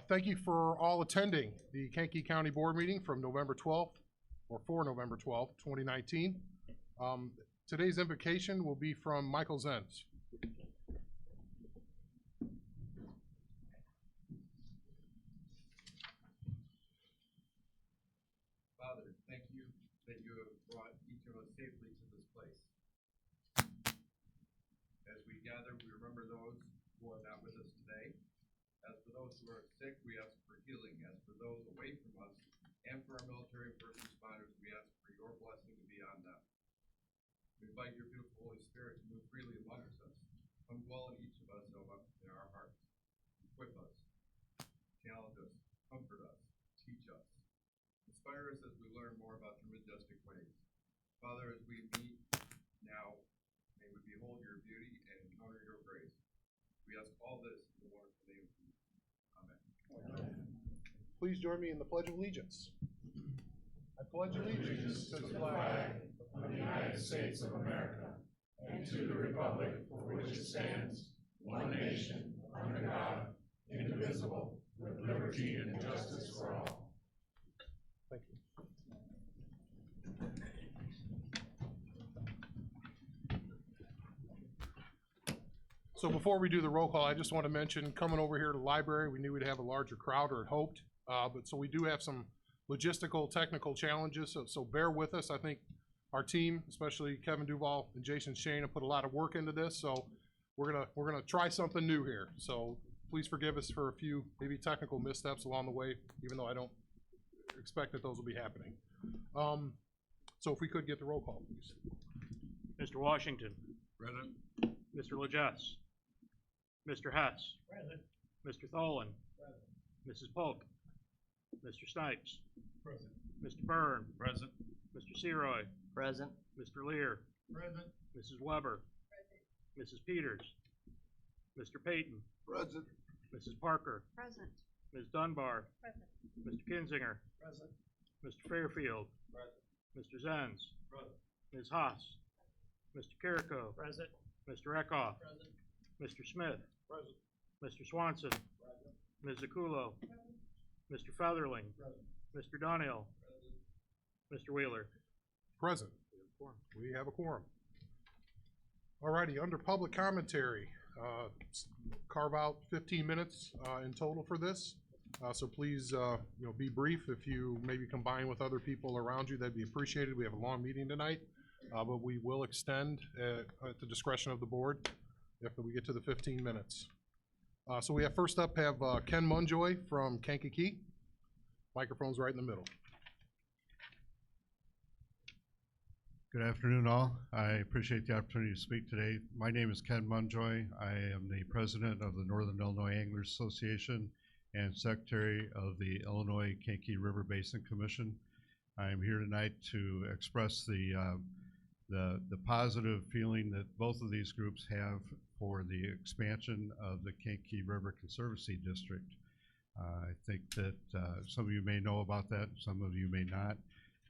Thank you for all attending the Kankakee County Board meeting from November 12th, or for November 12th, 2019. Today's invocation will be from Michael Zenz. Father, thank you that you have brought each of us safely to this place. As we gather, we remember those who are not with us today. As for those who are sick, we ask for healing. As for those away from us, and for our military and first responders, we ask for your blessing to be on them. We invite your beautiful Holy Spirit to move freely amongst us. Come dwell in each of us in our hearts. Equip us, challenge us, comfort us, teach us. Inspire us as we learn more about your majestic ways. Father, as we meet now, may we behold your beauty and encounter your grace. We ask all this in the wonderful name of Jesus. Amen. Amen. Please join me in the Pledge of Allegiance. I pledge allegiance to the flag of the United States of America and to the republic for which it stands, one nation, under God, indivisible, with liberty and justice for all. Thank you. So before we do the roll call, I just want to mention, coming over here to the library, we knew we'd have a larger crowd, or had hoped, but so we do have some logistical, technical challenges, so bear with us. I think our team, especially Kevin Duval and Jason Shane, have put a lot of work into this, so we're gonna try something new here. So please forgive us for a few maybe technical missteps along the way, even though I don't expect that those will be happening. So if we could get the roll call, please. Mr. Washington. Present. Mr. Legess. Mr. Hess. Present. Mr. Tholen. Present. Mrs. Polk. Mr. Snipes. Present. Mr. Byrne. Present. Mr. Seroy. Present. Mr. Lear. Present. Mrs. Weber. Present. Mrs. Peters. Mr. Payton. Present. Mrs. Parker. Present. Ms. Dunbar. Present. Mr. Kinzinger. Present. Mr. Fairfield. Present. Mr. Zenz. Present. Ms. Haas. Mr. Carrico. Present. Mr. Eckhoff. Present. Mr. Smith. Present. Mr. Swanson. Present. Ms. Zakulo. Present. Mr. Featherling. Present. Mr. Donnell. Present. Mr. Wheeler. Present. We have a quorum. Alrighty, under public commentary, carve out 15 minutes in total for this. So please, be brief. If you maybe combine with other people around you, that'd be appreciated. We have a long meeting tonight, but we will extend at the discretion of the board if we get to the 15 minutes. So we have first up Ken Munjoy from Kankakee. Microphone's right in the middle. Good afternoon, all. I appreciate the opportunity to speak today. My name is Ken Munjoy. I am the president of the Northern Illinois Anglers Association and secretary of the Illinois Kankakee River Basin Commission. I am here tonight to express the positive feeling that both of these groups have for the expansion of the Kankakee River Conservancy District. I think that some of you may know about that, some of you may not.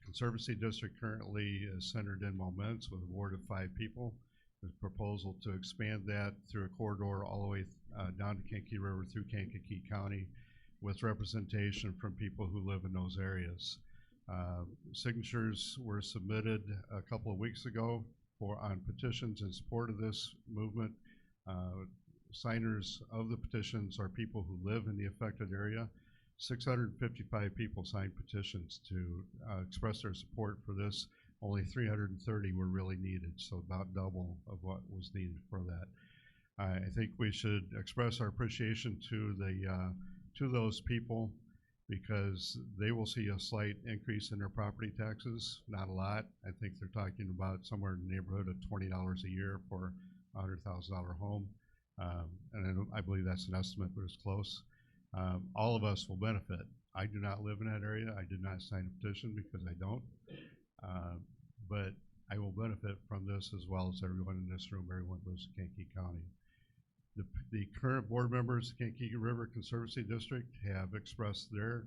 Conservancy District currently is centered in Moments with a ward of 5 people. There's a proposal to expand that through a corridor all the way down to Kankakee River through Kankakee County with representation from people who live in those areas. Signatures were submitted a couple of weeks ago on petitions in support of this movement. Signers of the petitions are people who live in the affected area. 655 people signed petitions to express their support for this. Only 330 were really needed, so about double of what was needed for that. I think we should express our appreciation to those people because they will see a slight increase in their property taxes, not a lot. I think they're talking about somewhere in the neighborhood of $20 a year for a $100,000 home. And I believe that's an estimate, but it's close. All of us will benefit. I do not live in that area. I did not sign a petition because I don't. But I will benefit from this as well as everyone in this room, everyone who lives in Kankakee County. The current board members of Kankakee River Conservancy District have expressed their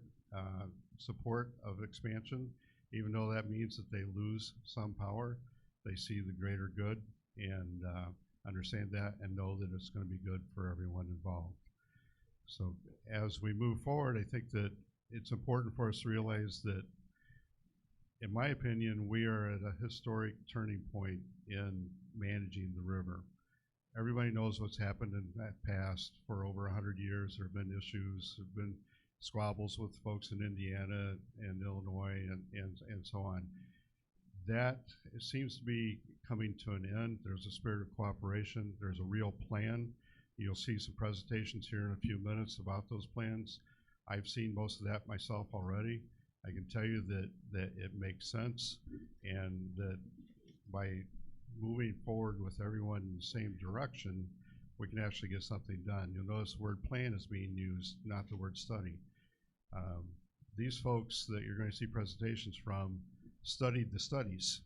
support of expansion, even though that means that they lose some power. They see the greater good and understand that and know that it's going to be good for everyone involved. So as we move forward, I think that it's important for us to realize that, in my opinion, we are at a historic turning point in managing the river. Everybody knows what's happened in that past. For over 100 years, there have been issues, there have been squabbles with folks in Indiana and Illinois and so on. That seems to be coming to an end. There's a spirit of cooperation. There's a real plan. You'll see some presentations here in a few minutes about those plans. I've seen most of that myself already. I can tell you that it makes sense, and that by moving forward with everyone in the same direction, we can actually get something done. You'll notice the word plan is being used, not the word study. These folks that you're going to see presentations from studied the studies,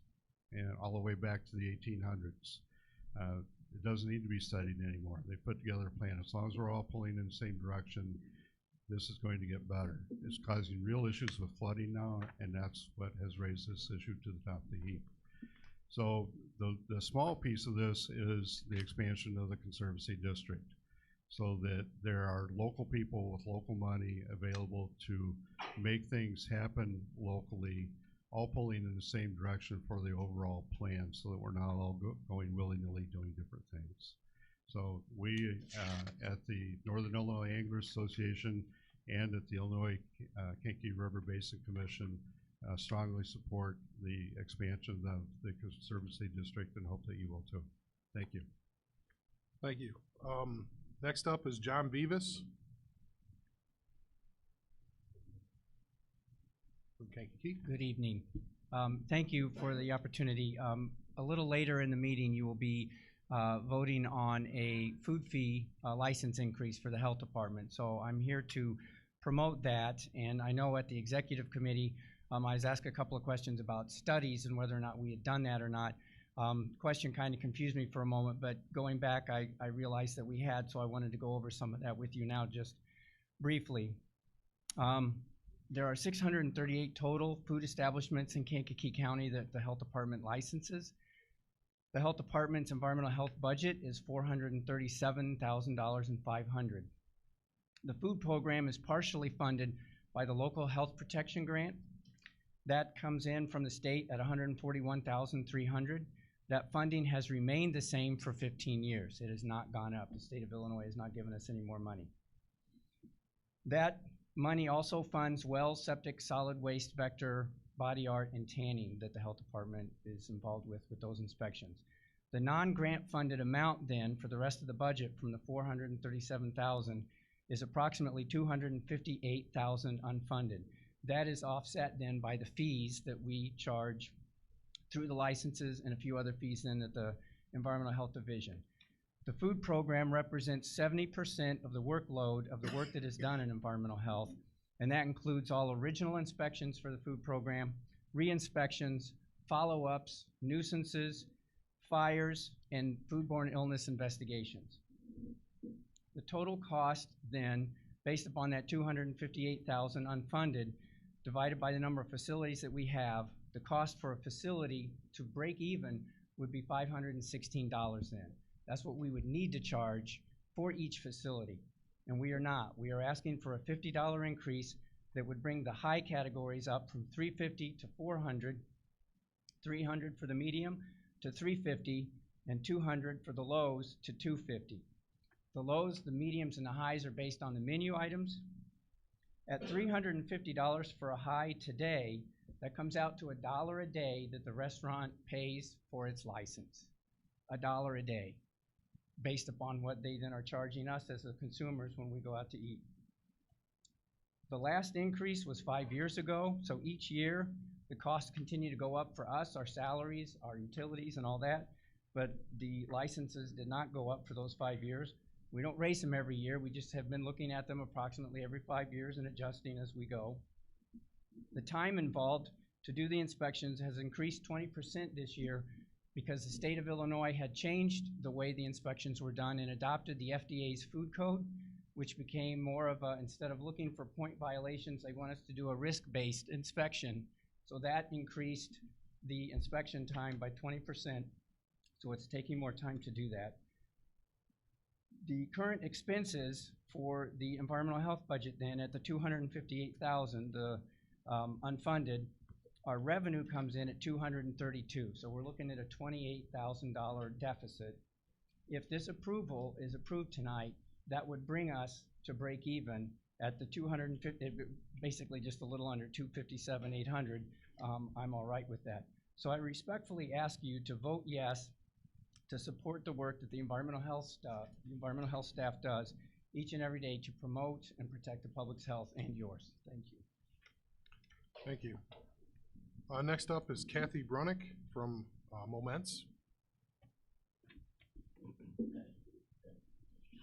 and all the way back to the 1800s. It doesn't need to be studied anymore. They put together a plan. As long as we're all pulling in the same direction, this is going to get better. It's causing real issues with flooding now, and that's what has raised this issue to the top of the heap. So the small piece of this is the expansion of the Conservancy district, so that there are local people with local money available to make things happen locally, all pulling in the same direction for the overall plan, so that we're not all going willy-nilly doing different things. So we, at the Northern Illinois Anglers Association and at the Illinois Kankakee River Basin Commission, strongly support the expansion of the Conservancy district, and hope that you will too. Thank you. Thank you. Next up is John Beavis from Kankakee. Good evening. Thank you for the opportunity. A little later in the meeting, you will be voting on a food fee license increase for the health department. So I'm here to promote that, and I know at the executive committee, I was asked a couple of questions about studies and whether or not we had done that or not. Question kind of confused me for a moment, but going back, I realized that we had, so I wanted to go over some of that with you now just briefly. There are 638 total food establishments in Kankakee County that the health department licenses. The health department's environmental health budget is $437,500. The food program is partially funded by the local health protection grant. That comes in from the state at $141,300. That funding has remained the same for 15 years. It has not gone up. The state of Illinois has not given us any more money. That money also funds wells, septic, solid waste, vector, body art, and tanning that the health department is involved with those inspections. The non-grant funded amount then for the rest of the budget from the $437,000 is approximately $258,000 unfunded. That is offset then by the fees that we charge through the licenses and a few other fees then at the Environmental Health Division. The food program represents 70% of the workload of the work that is done in environmental health, and that includes all original inspections for the food program, re-inspections, follow-ups, nuisances, fires, and foodborne illness investigations. The total cost then, based upon that $258,000 unfunded, divided by the number of facilities that we have, the cost for a facility to break even would be $516 then. That's what we would need to charge for each facility, and we are not. We are asking for a $50 increase that would bring the high categories up from $350 to $400, $300 for the medium to $350, and $200 for the lows to $250. The lows, the mediums, and the highs are based on the menu items. At $350 for a high today, that comes out to $1 a day that the restaurant pays for its license. $1 a day, based upon what they then are charging us as the consumers when we go out to eat. The last increase was 5 years ago, so each year the costs continue to go up for us, our salaries, our utilities, and all that, but the licenses did not go up for those 5 years. We don't raise them every year. We just have been looking at them approximately every 5 years and adjusting as we go. The time involved to do the inspections has increased 20% this year because the state of Illinois had changed the way the inspections were done and adopted the FDA's food code, which became more of a, instead of looking for point violations, they want us to do a risk-based inspection. So that increased the inspection time by 20%. So it's taking more time to do that. The current expenses for the environmental health budget then at the 258,000, the unfunded, our revenue comes in at 232. So we're looking at a $28,000 deficit. If this approval is approved tonight, that would bring us to break even at the 250, basically just a little under 257,800. I'm all right with that. So I respectfully ask you to vote yes to support the work that the environmental health staff does each and every day to promote and protect the public's health and yours. Thank you. Thank you. Next up is Kathy Brunick from Moments.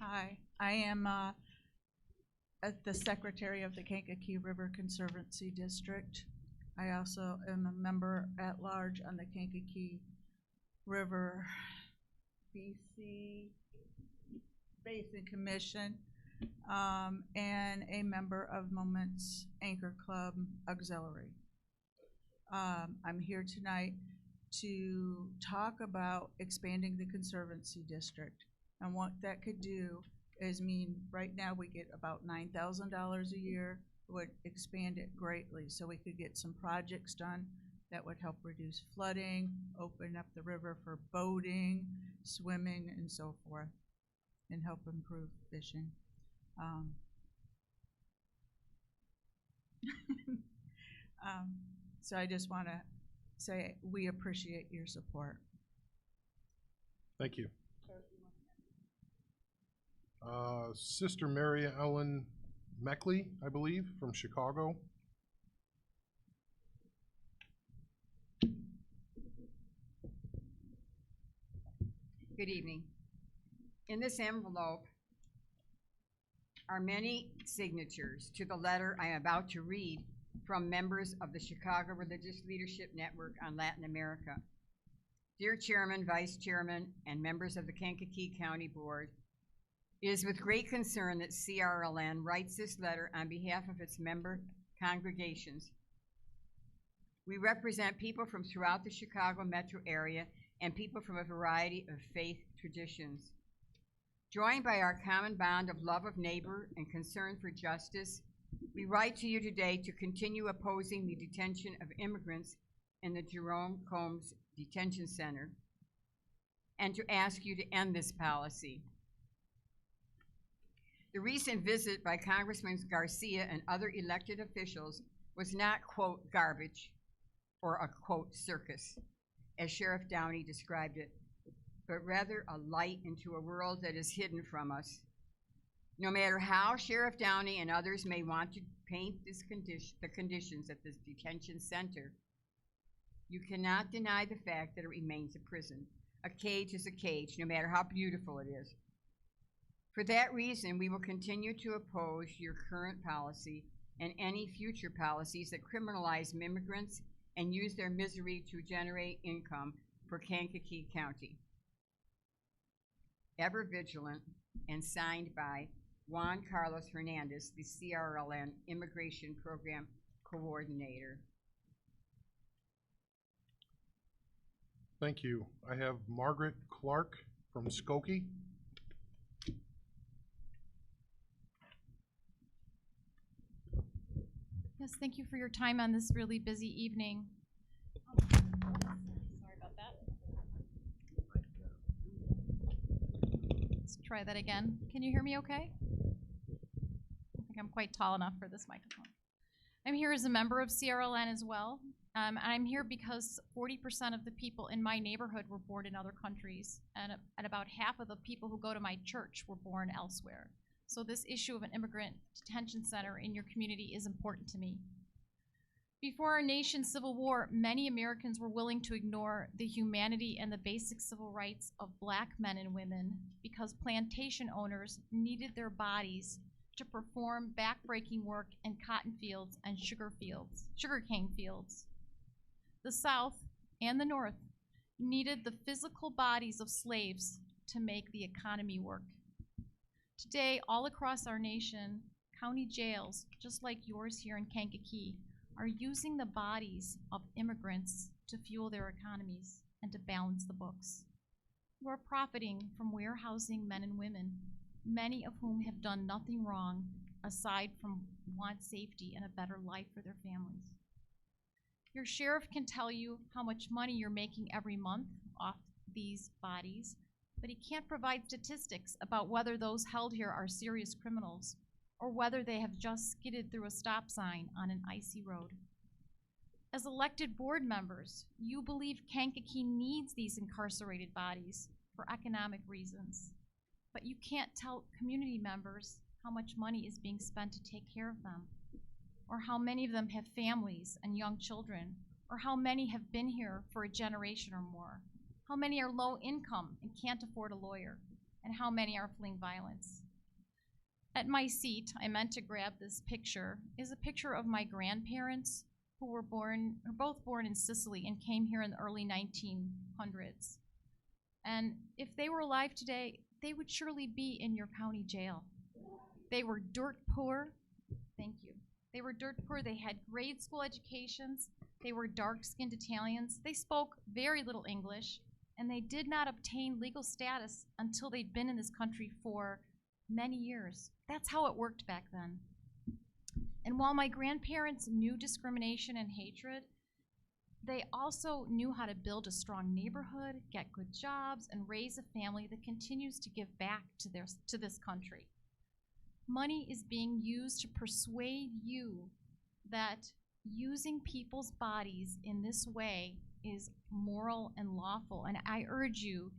Hi, I am the secretary of the Kankakee River Conservancy District. I also am a member at large on the Kankakee River BC Basin Commission, and a member of Moments Anchor Club Auxiliary. I'm here tonight to talk about expanding the Conservancy District. And what that could do is mean right now we get about $9,000 a year. It would expand it greatly so we could get some projects done that would help reduce flooding, open up the river for boating, swimming, and so forth, and help improve fishing. So I just want to say we appreciate your support. Thank you. Sister Mary Ellen Meckley, I believe, from Chicago. Good evening. In this envelope are many signatures to the letter I am about to read from members of the Chicago Religious Leadership Network on Latin America. Dear Chairman, Vice Chairman, and members of the Kankakee County Board, it is with great concern that CRLN writes this letter on behalf of its member congregations. We represent people from throughout the Chicago metro area and people from a variety of faith traditions. Joined by our common bond of love of neighbor and concern for justice, we write to you today to continue opposing the detention of immigrants in the Jerome Combs Detention Center and to ask you to end this policy. The recent visit by Congressman Garcia and other elected officials was not, quote, garbage or a, quote, circus, as Sheriff Downey described it, but rather a light into a world that is hidden from us. No matter how Sheriff Downey and others may want to paint the conditions at this detention center, you cannot deny the fact that it remains a prison. A cage is a cage, no matter how beautiful it is. For that reason, we will continue to oppose your current policy and any future policies that criminalize immigrants and use their misery to generate income for Kankakee County. Ever vigilant, and signed by Juan Carlos Hernandez, the CRLN Immigration Program Coordinator. Thank you. I have Margaret Clark from Skokie. Yes, thank you for your time on this really busy evening. Sorry about that. Let's try that again. Can you hear me okay? I think I'm quite tall enough for this microphone. I'm here as a member of CRLN as well. And I'm here because 40% of the people in my neighborhood were born in other countries, and about half of the people who go to my church were born elsewhere. So this issue of an immigrant detention center in your community is important to me. Before our nation's civil war, many Americans were willing to ignore the humanity and the basic civil rights of black men and women because plantation owners needed their bodies to perform backbreaking work in cotton fields and sugarcane fields. The South and the North needed the physical bodies of slaves to make the economy work. Today, all across our nation, county jails, just like yours here in Kankakee, are using the bodies of immigrants to fuel their economies and to balance the books. You are profiting from warehousing men and women many of whom have done nothing wrong aside from want safety and a better life for their families. Your sheriff can tell you how much money you're making every month off these bodies, but he can't provide statistics about whether those held here are serious criminals or whether they have just skidded through a stop sign on an icy road. As elected board members, you believe Kankakee needs these incarcerated bodies for economic reasons, but you can't tell community members how much money is being spent to take care of them, or how many of them have families and young children, or how many have been here for a generation or more, how many are low income and can't afford a lawyer, and how many are fleeing violence. At my seat, I meant to grab this picture, is a picture of my grandparents who were both born in Sicily and came here in the early 1900s. And if they were alive today, they would surely be in your county jail. They were dirt poor. Thank you. They were dirt poor. They had grade school educations. They were dark-skinned Italians. They spoke very little English, and they did not obtain legal status until they'd been in this country for many years. That's how it worked back then. And while my grandparents knew discrimination and hatred, they also knew how to build a strong neighborhood, get good jobs, and raise a family that continues to give back to this country. Money is being used to persuade you that using people's bodies in this way is moral and lawful. And I urge you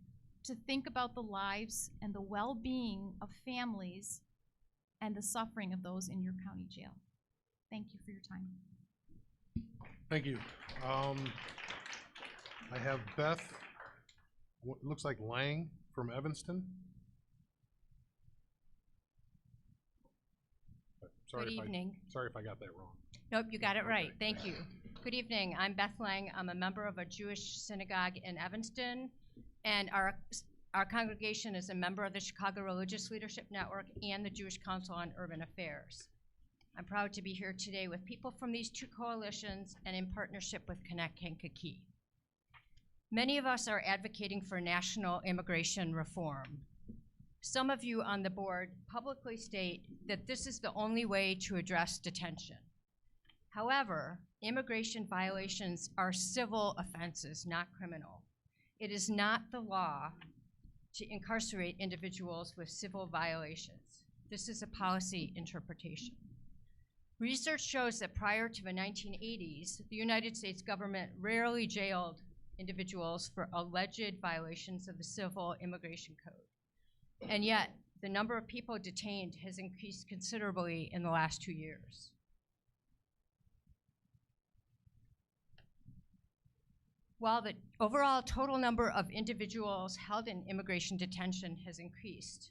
to think about the lives and the well-being of families and the suffering of those in your county jail. Thank you for your time. Thank you. I have Beth, what looks like Lange from Evanston. Good evening. Sorry if I got that wrong. Nope, you got it right. Okay. Thank you. Good evening. I'm Beth Lange. I'm a member of a Jewish synagogue in Evanston, and our congregation is a member of the Chicago Religious Leadership Network and the Jewish Council on Urban Affairs. I'm proud to be here today with people from these two coalitions and in partnership with Connect Kankakee. Many of us are advocating for national immigration reform. Some of you on the board publicly state that this is the only way to address detention. However, immigration violations are civil offenses, not criminal. It is not the law to incarcerate individuals with civil violations. This is a policy interpretation. Research shows that prior to the 1980s, the United States government rarely jailed individuals for alleged violations of the Civil Immigration Code. And yet, the number of people detained has increased considerably in the last 2 years. While the overall total number of individuals held in immigration detention has increased,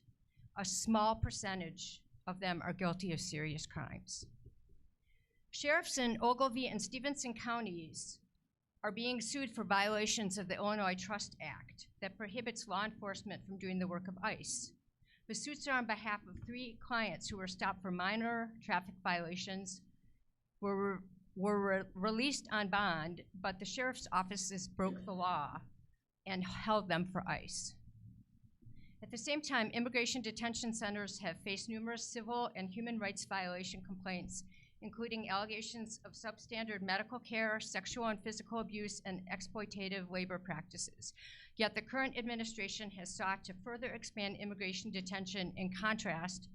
a small percentage of them are guilty of serious crimes. Sheriffs in Ogilvy and Stevenson counties are being sued for violations of the Illinois Trust Act that prohibits law enforcement from doing the work of ICE. The suits are on behalf of 3 clients who were stopped for minor traffic violations, were released on bond, but the sheriff's offices broke the law and held them for ICE. At the same time, immigration detention centers have faced numerous civil and human rights violation complaints, including allegations of substandard medical care, sexual and physical abuse, and exploitative labor practices. Yet the current administration has sought to further expand immigration detention in contrast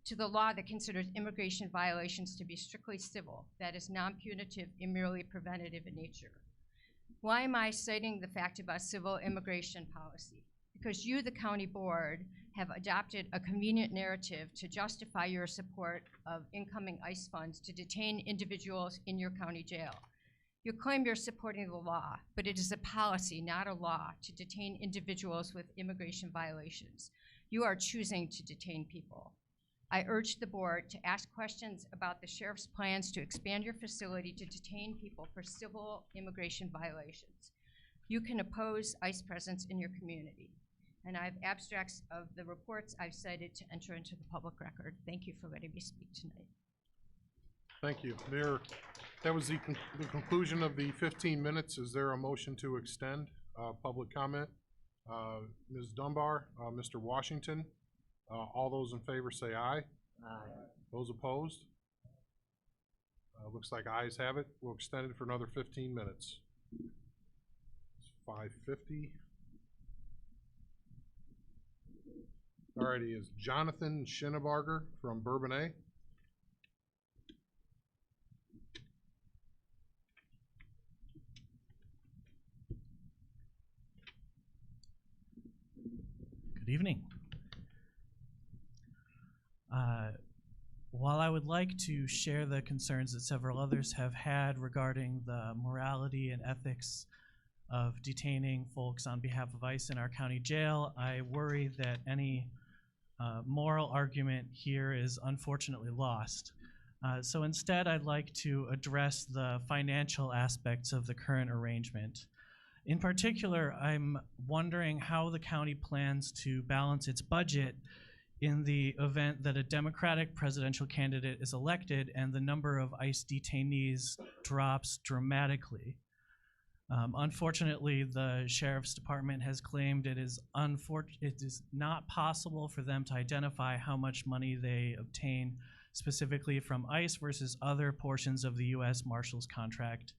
to the law that considers immigration violations to be strictly civil, that is non-punitive and merely preventative in nature. Why am I citing the fact about civil immigration policy? Because you, the county board, have adopted a convenient narrative to justify your support of incoming ICE funds to detain individuals in your county jail. You claim you're supporting the law, but it is a policy, not a law, to detain individuals with immigration violations. You are choosing to detain people. I urge the board to ask questions about the sheriff's plans to expand your facility to detain people for civil immigration violations. You can oppose ICE presence in your community. And I have abstracts of the reports I've cited to enter into the public record. Thank you for letting me speak tonight. Thank you. That was the conclusion of the 15 minutes. Is there a motion to extend public comment? Ms. Dunbar, Mr. Washington, All those in favor say aye. Those opposed? Looks like ayes have it. We'll extend it for another 15 minutes. It's 5:50. Alrighty, is Jonathan Schinnebarger from Bourbonnais? Good evening. While I would like to share the concerns that several others have had regarding the morality and ethics of detaining folks on behalf of ICE in our county jail, I worry that any moral argument here is unfortunately lost. So instead, I'd like to address the financial aspects of the current arrangement. In particular, I'm wondering how the county plans to balance its budget in the event that a Democratic presidential candidate is elected and the number of ICE detainees drops dramatically. Unfortunately, the Sheriff's Department has claimed it is not possible for them to identify how much money they obtain specifically from ICE versus other portions of the U.S. Marshals contract,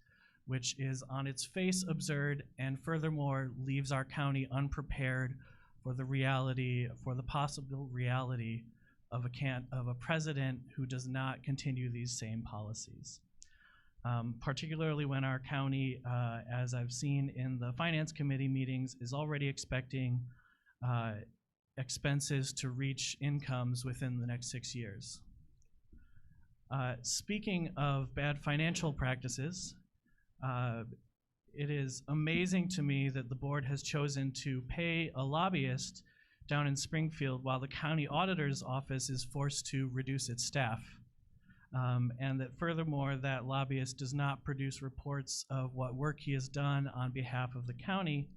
which is on its face absurd and furthermore leaves our county unprepared for the possible reality of a president who does not continue these same policies. Particularly when our county, as I've seen in the Finance Committee meetings, is already expecting expenses to reach incomes within the next 6 years. Speaking of bad financial practices, it is amazing to me that the board has chosen to pay a lobbyist down in Springfield while the county auditor's office is forced to reduce its staff. And that furthermore, that lobbyist does not produce reports of what work he has done on behalf of the county,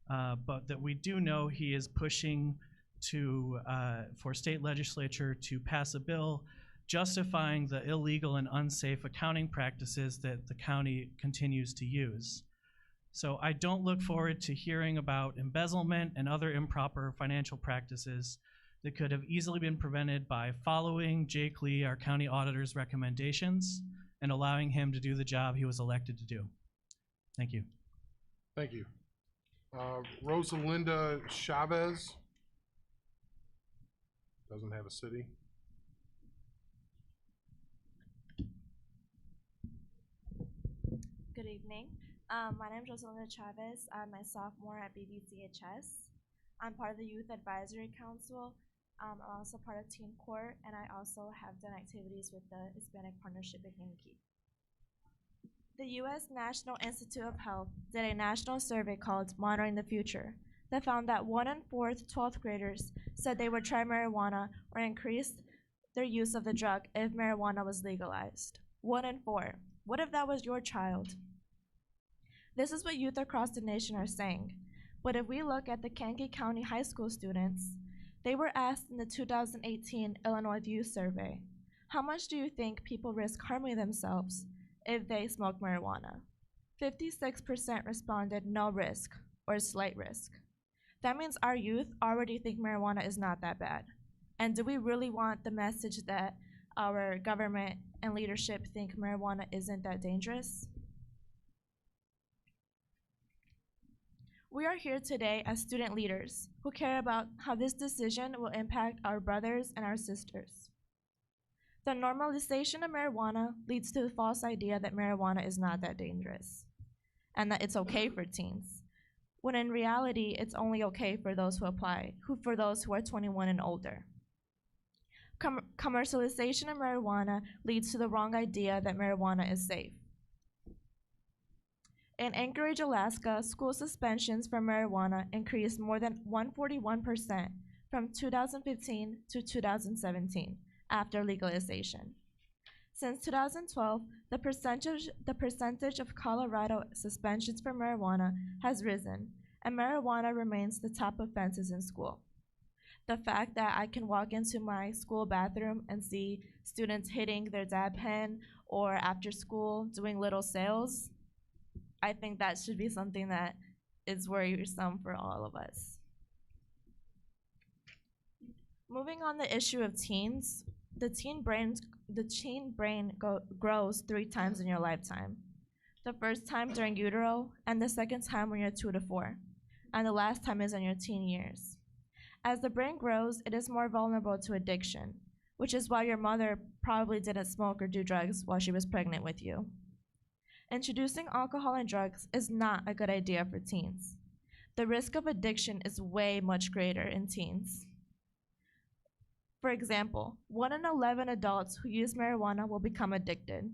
but that we do know he is pushing for state legislature to pass a bill justifying the illegal and unsafe accounting practices that the county continues to use. So I don't look forward to hearing about embezzlement and other improper financial practices that could have easily been prevented by following Jake Lee, our county auditor's recommendations, and allowing him to do the job he was elected to do. Thank you. Thank you. Rosalinda Chavez. Doesn't have a city. Good evening. My name is Rosanna Chavez. I'm a sophomore at BBCHS. I'm part of the Youth Advisory Council. I'm also part of Teen Court, and I also have done activities with the Hispanic Partnership in Kankakee. The U.S. National Institute of Health did a national survey called Monitoring the Future that found that 1 in 4 12th graders said they would try marijuana or increase their use of the drug if marijuana was legalized. 1 in 4. What if that was your child? This is what youth across the nation are saying. But if we look at the Kankakee County High School students, they were asked in the 2018 Illinois Youth Survey, how much do you think people risk harming themselves if they smoke marijuana? 56% responded no risk or slight risk. That means our youth already think marijuana is not that bad. And do we really want the message that our government and leadership think marijuana isn't that dangerous? We are here today as student leaders who care about how this decision will impact our brothers and our sisters. The normalization of marijuana leads to the false idea that marijuana is not that dangerous and that it's okay for teens, when in reality, it's only okay for those who apply, for those who are 21 and older. Commercialization of marijuana leads to the wrong idea that marijuana is safe. In Anchorage, Alaska, school suspensions for marijuana increased more than 141% from 2015 to 2017 after legalization. Since 2012, the percentage of Colorado suspensions for marijuana has risen, and marijuana remains the top offenses in school. The fact that I can walk into my school bathroom and see students hitting their dab pen or after school doing little sales, I think that should be something that is worrisome for all of us. Moving on the issue of teens, the teen brain grows 3 times in your lifetime. The first time during utero, and the second time when you're 2 to 4, and the last time is in your teen years. As the brain grows, it is more vulnerable to addiction, which is why your mother probably didn't smoke or do drugs while she was pregnant with you. Introducing alcohol and drugs is not a good idea for teens. The risk of addiction is way much greater in teens. For example, 1 in 11 adults who use marijuana will become addicted.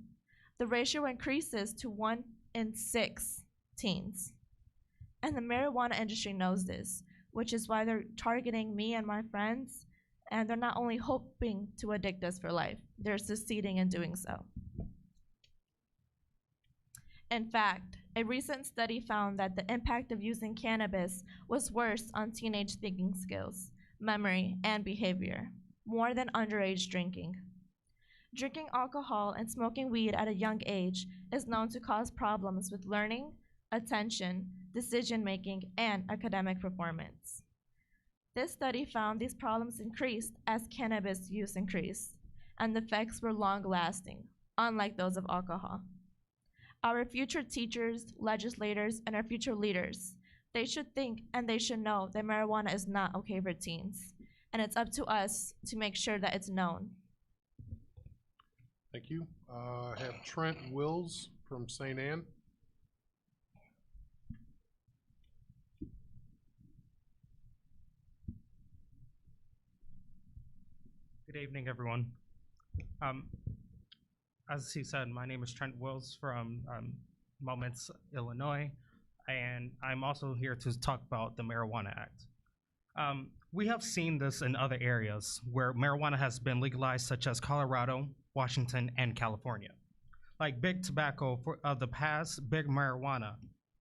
The ratio increases to 1 in 6 teens. And the marijuana industry knows this, which is why they're targeting me and my friends, and they're not only hoping to addict us for life, they're succeeding in doing so. In fact, a recent study found that the impact of using cannabis was worse on teenage thinking skills, memory, and behavior, more than underage drinking. Drinking alcohol and smoking weed at a young age is known to cause problems with learning, attention, decision-making, and academic performance. This study found these problems increased as cannabis use increased, and the effects were long-lasting, unlike those of alcohol. Our future teachers, legislators, and our future leaders, they should think and they should know that marijuana is not okay for teens, and it's up to us to make sure that it's known. Thank you. I have Trent Wills from St. Anne. Good evening, everyone. As he said, my name is Trent Wills from Moments, Illinois, and I'm also here to talk about the Marijuana Act. We have seen this in other areas where marijuana has been legalized, such as Colorado, Washington, and California. Like Big Tobacco of the past, Big Marijuana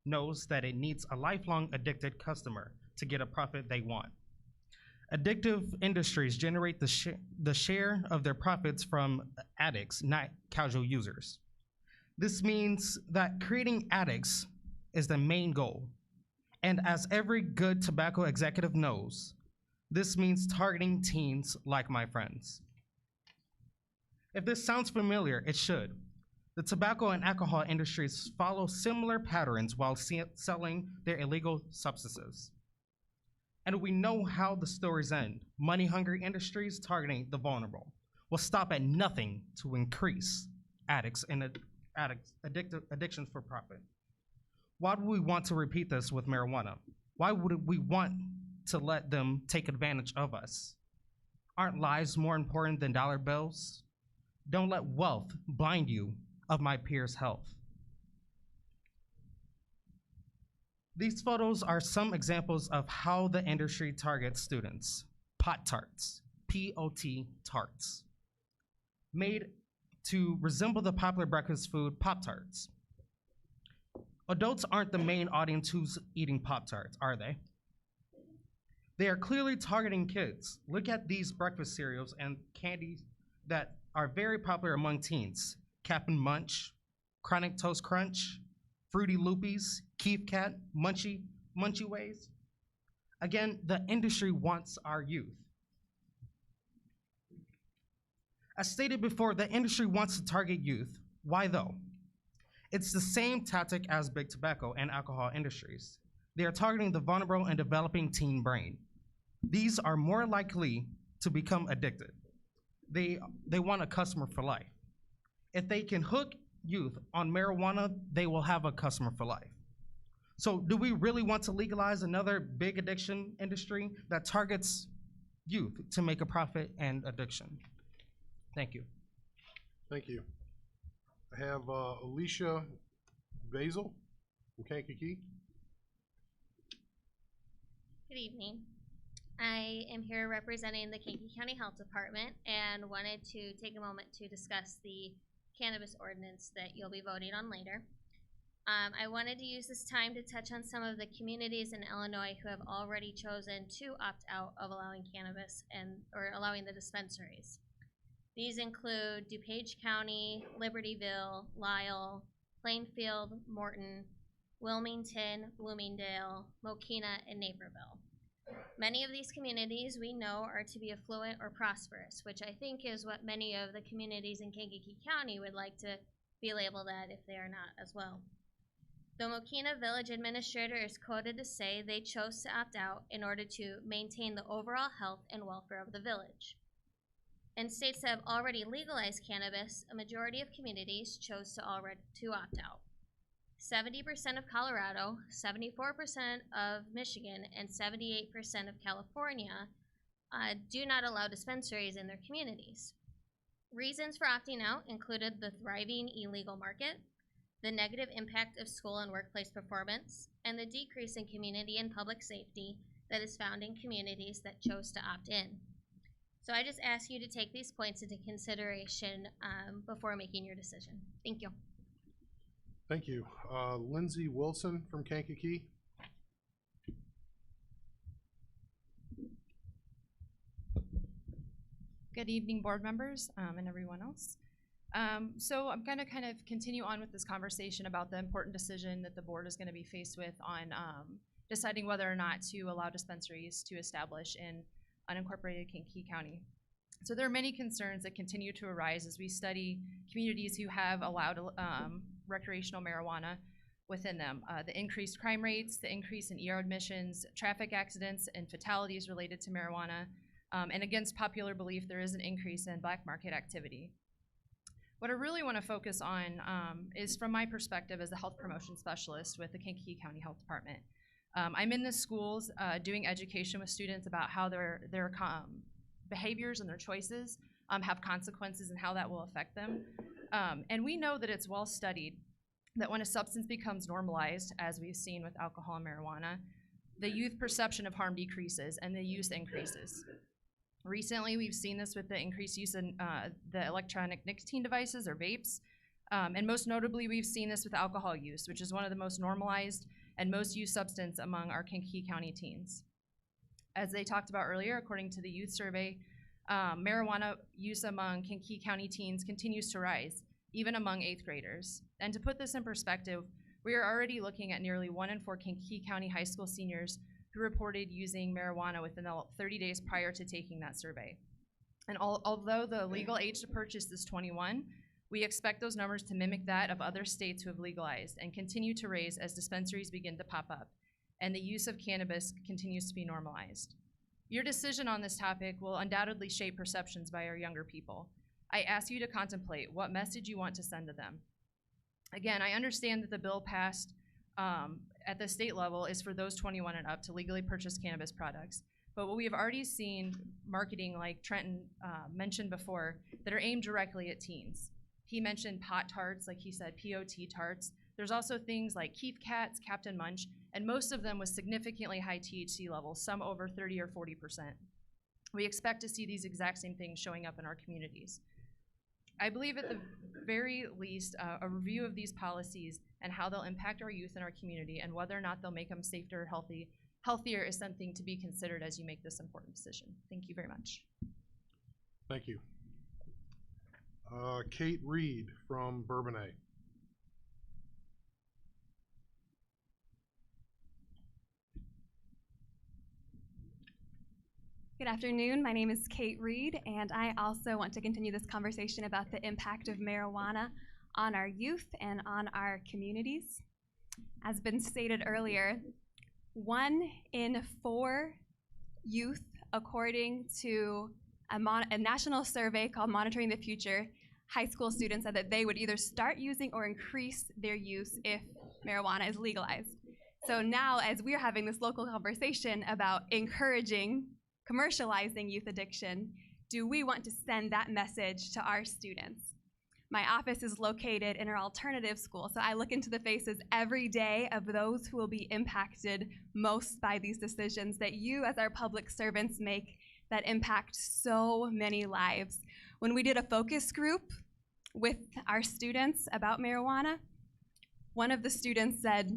knows that it needs a lifelong addicted customer to get a profit they want. Addictive industries generate the share of their profits from addicts, not casual users. This means that creating addicts is the main goal. And as every good tobacco executive knows, this means targeting teens like my friends. If this sounds familiar, it should. The tobacco and alcohol industries follow similar patterns while selling their illegal substances. And we know how the stories end. Money-hungry industries targeting the vulnerable will stop at nothing to increase addicts and addictions for profit. Why would we want to repeat this with marijuana? Why would we want to let them take advantage of us? Aren't lives more important than dollar bills? Don't let wealth blind you of my peers' health. These photos are some examples of how the industry targets students. Pop-Tarts, P-O-T tarts, made to resemble the popular breakfast food Pop-Tarts. Adults aren't the main audience who's eating Pop-Tarts, are they? They are clearly targeting kids. Look at these breakfast cereals and candies that are very popular among teens. Cap'n Munch, Chronic Toast Crunch, Fruity Loopies, Keith Kat, Munchie Ways. Again, the industry wants our youth. As stated before, the industry wants to target youth. Why though? It's the same tactic as big tobacco and alcohol industries. They are targeting the vulnerable and developing teen brain. These are more likely to become addicted. They want a customer for life. If they can hook youth on marijuana, they will have a customer for life. So do we really want to legalize another big addiction industry that targets youth to make a profit and addiction? Thank you. Thank you. I have Alicia Basel from Kankakee. Good evening. I am here representing the Kankakee County Health Department and wanted to take a moment to discuss the cannabis ordinance that you'll be voting on later. I wanted to use this time to touch on some of the communities in Illinois who have already chosen to opt out of allowing cannabis or allowing the dispensaries. These include DuPage County, Libertyville, Lisle, Plainfield, Morton, Wilmington, Bloomingdale, Mokina, and Naperville. Many of these communities we know are to be affluent or prosperous, which I think is what many of the communities in Kankakee County would like to be labeled at if they are not as well. The Mokina Village Administrator is quoted to say they chose to opt out in order to maintain the overall health and welfare of the village. In states that have already legalized cannabis, a majority of communities chose to opt out. 70% of Colorado, 74% of Michigan, and 78% of California do not allow dispensaries in their communities. Reasons for opting out included the thriving illegal market, the negative impact of school and workplace performance, and the decrease in community and public safety that is found in communities that chose to opt in. So I just ask you to take these points into consideration before making your decision. Thank you. Thank you. Lindsey Wilson from Kankakee. Good evening, board members and everyone else. So I'm going to kind of continue on with this conversation about the important decision that the board is going to be faced with on deciding whether or not to allow dispensaries to establish in unincorporated Kankakee County. So there are many concerns that continue to arise as we study communities who have allowed recreational marijuana within them. The increased crime rates, the increase in ER admissions, traffic accidents, and fatalities related to marijuana, and against popular belief, there is an increase in black market activity. What I really want to focus on is from my perspective as a health promotion specialist with the Kankakee County Health Department. I'm in the schools doing education with students about how their behaviors and their choices have consequences and how that will affect them. And we know that it's well studied that when a substance becomes normalized, as we've seen with alcohol and marijuana, the youth perception of harm decreases and the use increases. Recently, we've seen this with the increased use in the electronic nicotine devices or vapes. And most notably, we've seen this with alcohol use, which is one of the most normalized and most used substance among our Kankakee County teens. As they talked about earlier, according to the youth survey, marijuana use among Kankakee County teens continues to rise, even among 8th graders. And to put this in perspective, we are already looking at nearly 1 in 4 Kankakee County high school seniors who reported using marijuana within the 30 days prior to taking that survey. And although the legal age to purchase is 21, we expect those numbers to mimic that of other states who have legalized and continue to raise as dispensaries begin to pop up and the use of cannabis continues to be normalized. Your decision on this topic will undoubtedly shape perceptions by our younger people. I ask you to contemplate what message you want to send to them. Again, I understand that the bill passed at the state level is for those 21 and up to legally purchase cannabis products. But what we have already seen marketing, like Trenton mentioned before, that are aimed directly at teens. He mentioned pot tarts, like he said, POT tarts. There's also things like Keef Cats, Captain Munch, and most of them with significantly high THC levels, some over 30 or 40%. We expect to see these exact same things showing up in our communities. I believe at the very least, a review of these policies and how they'll impact our youth in our community and whether or not they'll make them safer or healthier is something to be considered as you make this important decision. Thank you very much. Thank you. Kate Reed from Bourbonnais. Good afternoon. My name is Kate Reed, and I also want to continue this conversation about the impact of marijuana on our youth and on our communities. As been stated earlier, 1 in 4 youth, according to a national survey called Monitoring the Future, high school students said that they would either start using or increase their use if marijuana is legalized. So now, as we're having this local conversation about encouraging commercializing youth addiction, do we want to send that message to our students? My office is located in our alternative school, so I look into the faces every day of those who will be impacted most by these decisions that you as our public servants make that impact so many lives. When we did a focus group with our students about marijuana, one of the students said,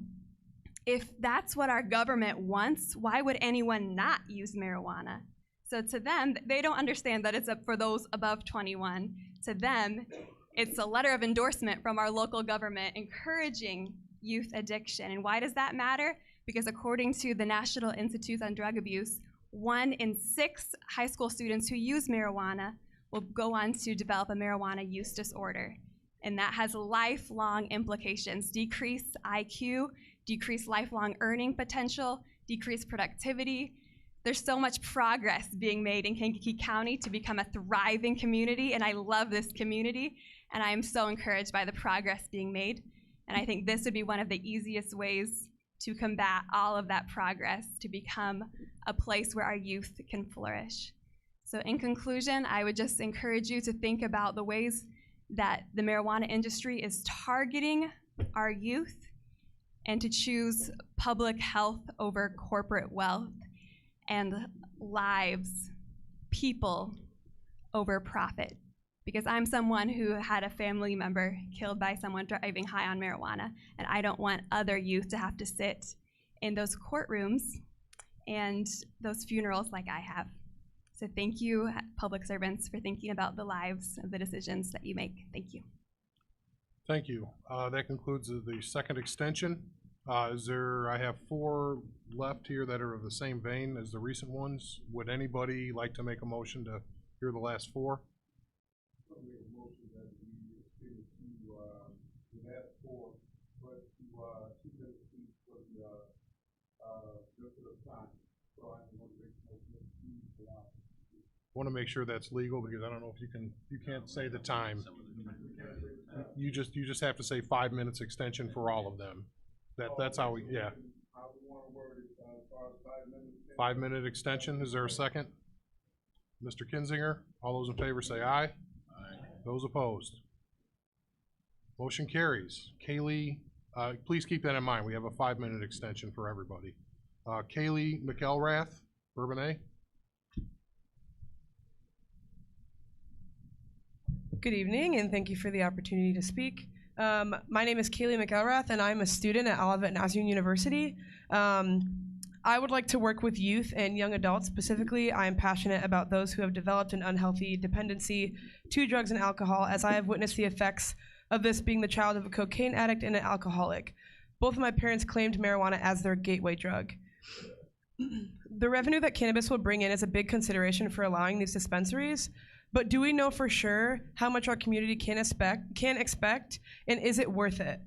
if that's what our government wants, why would anyone not use marijuana? So to them, they don't understand that it's for those above 21. To them, it's a letter of endorsement from our local government encouraging youth addiction. And why does that matter? because according to the National Institute on Drug Abuse, 1 in 6 high school students who use marijuana will go on to develop a marijuana use disorder. And that has lifelong implications: decreased IQ, decreased lifelong earning potential, decreased productivity. There's so much progress being made in Kankakee County to become a thriving community, and I love this community, and I am so encouraged by the progress being made. And I think this would be one of the easiest ways to combat all of that progress, to become a place where our youth can flourish. So in conclusion, I would just encourage you to think about the ways that the marijuana industry is targeting our youth, and to choose public health over corporate wealth, and lives, people over profit. Because I'm someone who had a family member killed by someone driving high on marijuana, and I don't want other youth to have to sit in those courtrooms and those funerals like I have. So thank you, public servants, for thinking about the lives of the decisions that you make. Thank you. Thank you. That concludes the second extension. I have 4 left here that are of the same vein as the recent ones. Would anybody like to make a motion to hear the last 4? Want to make sure that's legal, because I don't know if you can't say the time. You just have to say 5 minutes extension for all of them. That's how we, yeah. 5-minute extension. Is there a second? Mr. Kinzinger, all those in favor say aye. Aye. Those opposed? Motion carries. Kaylee, please keep that in mind. We have a 5-minute extension for everybody. Kaylee McDowell, Rath, Bourbonnais. Good evening, and thank you for the opportunity to speak. My name is Kaylee McElrath, and I'm a student at Olivet Nazarene University. I would like to work with youth and young adults. Specifically, I am passionate about those who have developed an unhealthy dependency to drugs and alcohol, as I have witnessed the effects of this being the child of a cocaine addict and an alcoholic. Both of my parents claimed marijuana as their gateway drug. The revenue that cannabis will bring in is a big consideration for allowing these dispensaries. But do we know for sure how much our community can expect, and is it worth it?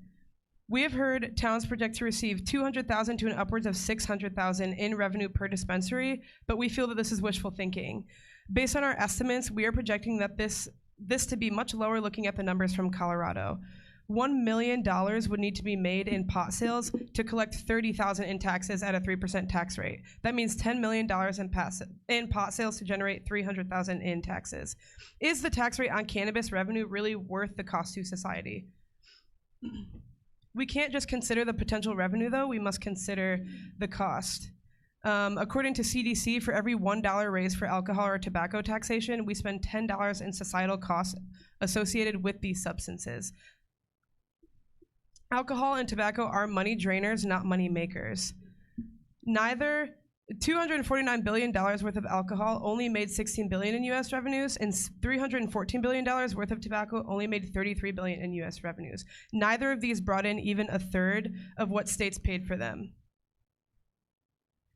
We have heard towns project to receive $200,000 to an upwards of $600,000 in revenue per dispensary, but we feel that this is wishful thinking. Based on our estimates, we are projecting that this to be much lower, looking at the numbers from Colorado. $1 million would need to be made in pot sales to collect $30,000 in taxes at a 3% tax rate. That means $10 million in pot sales to generate $300,000 in taxes. Is the tax rate on cannabis revenue really worth the cost to society? We can't just consider the potential revenue, though. We must consider the cost. According to CDC, for every $1 raised for alcohol or tobacco taxation, we spend $10 in societal costs associated with these substances. Alcohol and tobacco are money drainers, not money makers. Neither $249 billion worth of alcohol only made $16 billion in U.S. revenues, and $314 billion worth of tobacco only made $33 billion in U.S. revenues. Neither of these brought in even a third of what states paid for them.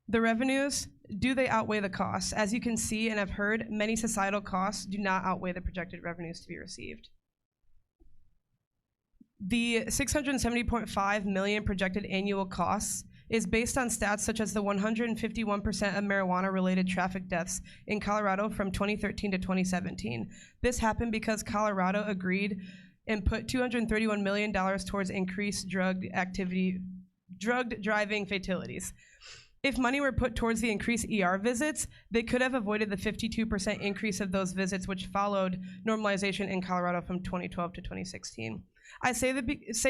The revenues, do they outweigh the costs? As you can see and have heard, many societal costs do not outweigh the projected revenues to be received. The $670.5 million projected annual costs is based on stats such as the 151% of marijuana-related traffic deaths in Colorado from 2013 to 2017. This happened because Colorado agreed and put $231 million towards increased drug driving fatalities. If money were put towards the increased ER visits, they could have avoided the 52% increase of those visits, which followed normalization in Colorado from 2012 to 2016. I say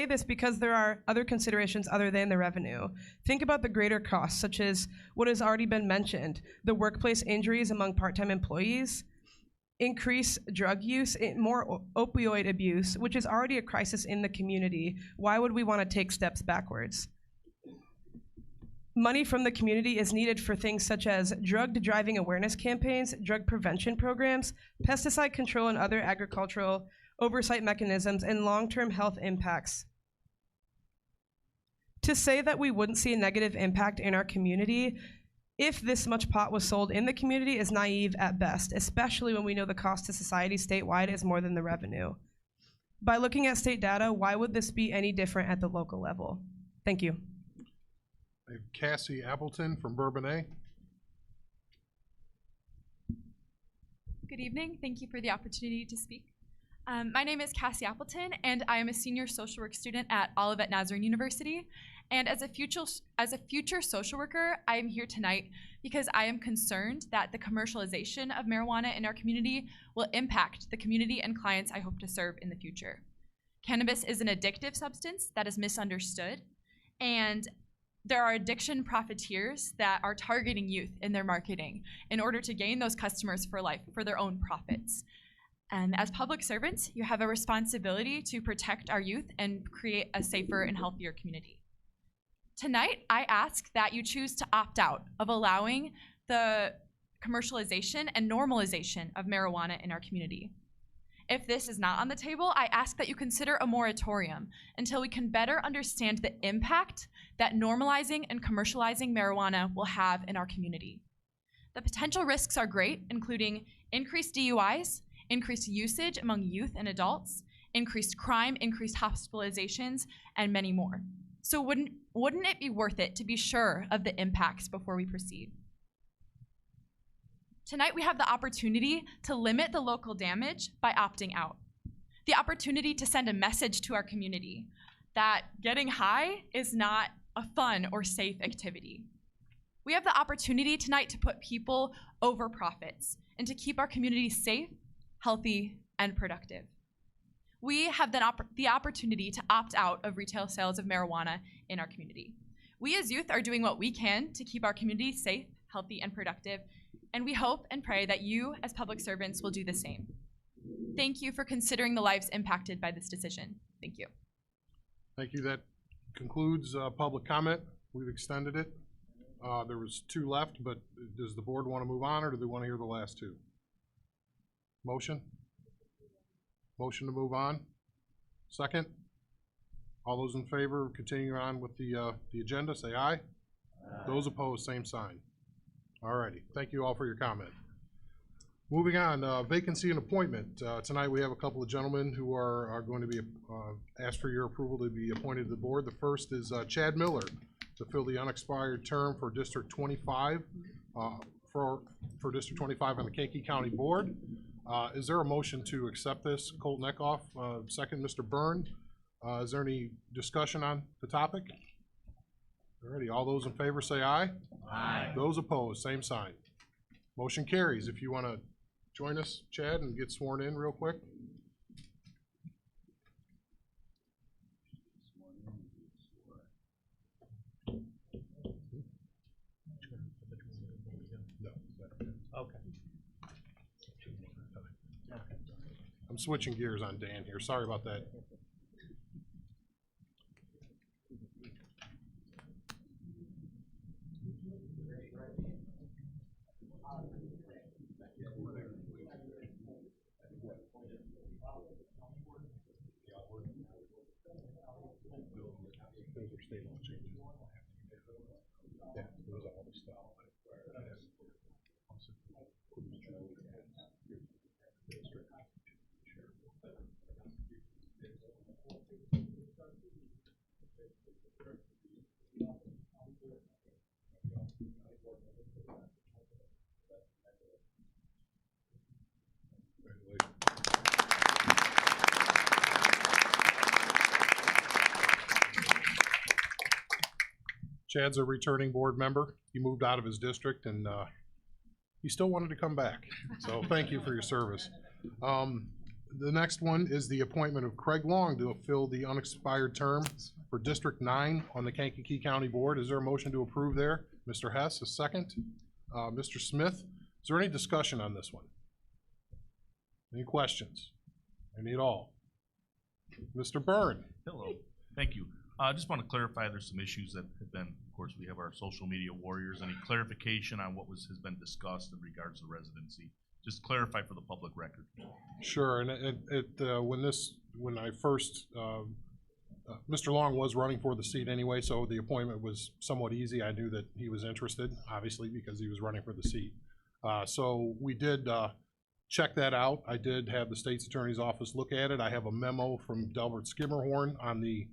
this because there are other considerations other than the revenue. Think about the greater costs, such as what has already been mentioned, the workplace injuries among part-time employees, increased drug use, more opioid abuse, which is already a crisis in the community. Why would we want to take steps backwards? Money from the community is needed for things such as drug driving awareness campaigns, drug prevention programs, pesticide control and other agricultural oversight mechanisms, and long-term health impacts. To say that we wouldn't see a negative impact in our community if this much pot was sold in the community is naive at best, especially when we know the cost to society statewide is more than the revenue. By looking at state data, why would this be any different at the local level? Thank you. I have Cassie Appleton from Bourbonnais. Good evening. Thank you for the opportunity to speak. My name is Cassie Appleton, and I am a senior social work student at Olivet Nazarene University. And as a future social worker, I am here tonight because I am concerned that the commercialization of marijuana in our community will impact the community and clients I hope to serve in the future. Cannabis is an addictive substance that is misunderstood, and there are addiction profiteers that are targeting youth in their marketing in order to gain those customers for life for their own profits. And as public servants, you have a responsibility to protect our youth and create a safer and healthier community. Tonight, I ask that you choose to opt out of allowing the commercialization and normalization of marijuana in our community. If this is not on the table, I ask that you consider a moratorium until we can better understand the impact that normalizing and commercializing marijuana will have in our community. The potential risks are great, including increased DUIs, increased usage among youth and adults, increased crime, increased hospitalizations, and many more. So wouldn't it be worth it to be sure of the impacts before we proceed? Tonight we have the opportunity to limit the local damage by opting out. The opportunity to send a message to our community that getting high is not a fun or safe activity. We have the opportunity tonight to put people over profits and to keep our community safe, healthy, and productive. We have the opportunity to opt out of retail sales of marijuana in our community. We as youth are doing what we can to keep our community safe, healthy, and productive, and we hope and pray that you as public servants will do the same. Thank you for considering the lives impacted by this decision. Thank you. Thank you. That concludes public comment. We've extended it. There was 2 left, but does the board want to move on, or do they want to hear the last 2? Motion? Motion to move on. Second? All those in favor of continuing on with the agenda, say aye. Aye. Those opposed, same sign. All righty. Thank you all for your comment. Moving on, vacancy and appointment. Tonight we have a couple of gentlemen who are going to be asked for your approval to be appointed to the board. The first is Chad Miller to fill the unexpired term for District 25, for District 25 on the Kankakee County Board. Is there a motion to accept this? Colt Neckoff, second, Mr. Byrne. Is there any discussion on the topic? Alrighty, all those in favor say aye. Aye. Those opposed, same sign. Motion carries. If you want to join us, Chad, and get sworn in real quick. Okay. I'm switching gears on Dan here. Sorry about that. Yeah, those are all the stuff. Chad's a returning board member. He moved out of his district and he still wanted to come back. So thank you for your service. The next one is the appointment of Craig Long to fill the unexpired term for District 9 on the Kankakee County Board. Is there a motion to approve there? Mr. Hess, a second. Mr. Smith, is there any discussion on this one? Any questions? Any at all? Mr. Byrne. Hello, thank you. I just want to clarify, there's some issues that have been, of course, we have our social media warriors. Any clarification on what has been discussed in regards to residency? Just clarify for the public record. Sure, and when I first Mr. Long was running for the seat anyway, so the appointment was somewhat easy. I knew that he was interested, obviously, because he was running for the seat. So we did check that out. I did have the state's attorney's office look at it. I have a memo from Delbert Skimmerhorn on the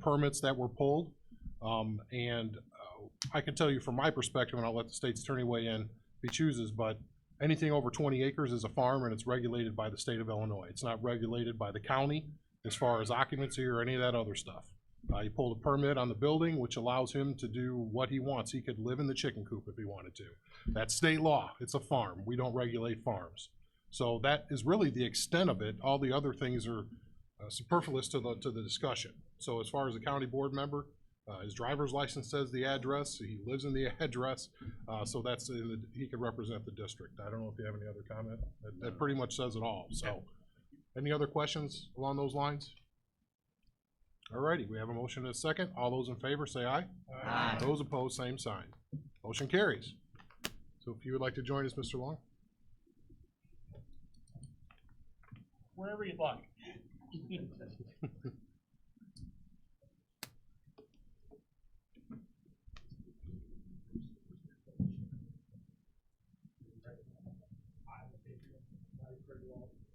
permits that were pulled. I can tell you from my perspective, and I'll let the state's attorney weigh in if he chooses, but anything over 20 acres is a farm and it's regulated by the state of Illinois. It's not regulated by the county as far as occupancy or any of that other stuff. He pulled a permit on the building, which allows him to do what he wants. He could live in the chicken coop if he wanted to. That's state law. It's a farm. We don't regulate farms. So that is really the extent of it. All the other things are superfluous to the discussion. So as far as a county board member, his driver's license says the address. He lives in the address. So that's he could represent the district. I don't know if you have any other comment. That pretty much says it all. So any other questions along those lines? All righty, we have a motion and a second. All those in favor say aye. Aye. Those opposed, same sign. Motion carries. So if you would like to join us, Mr. Long. Wherever you'd like.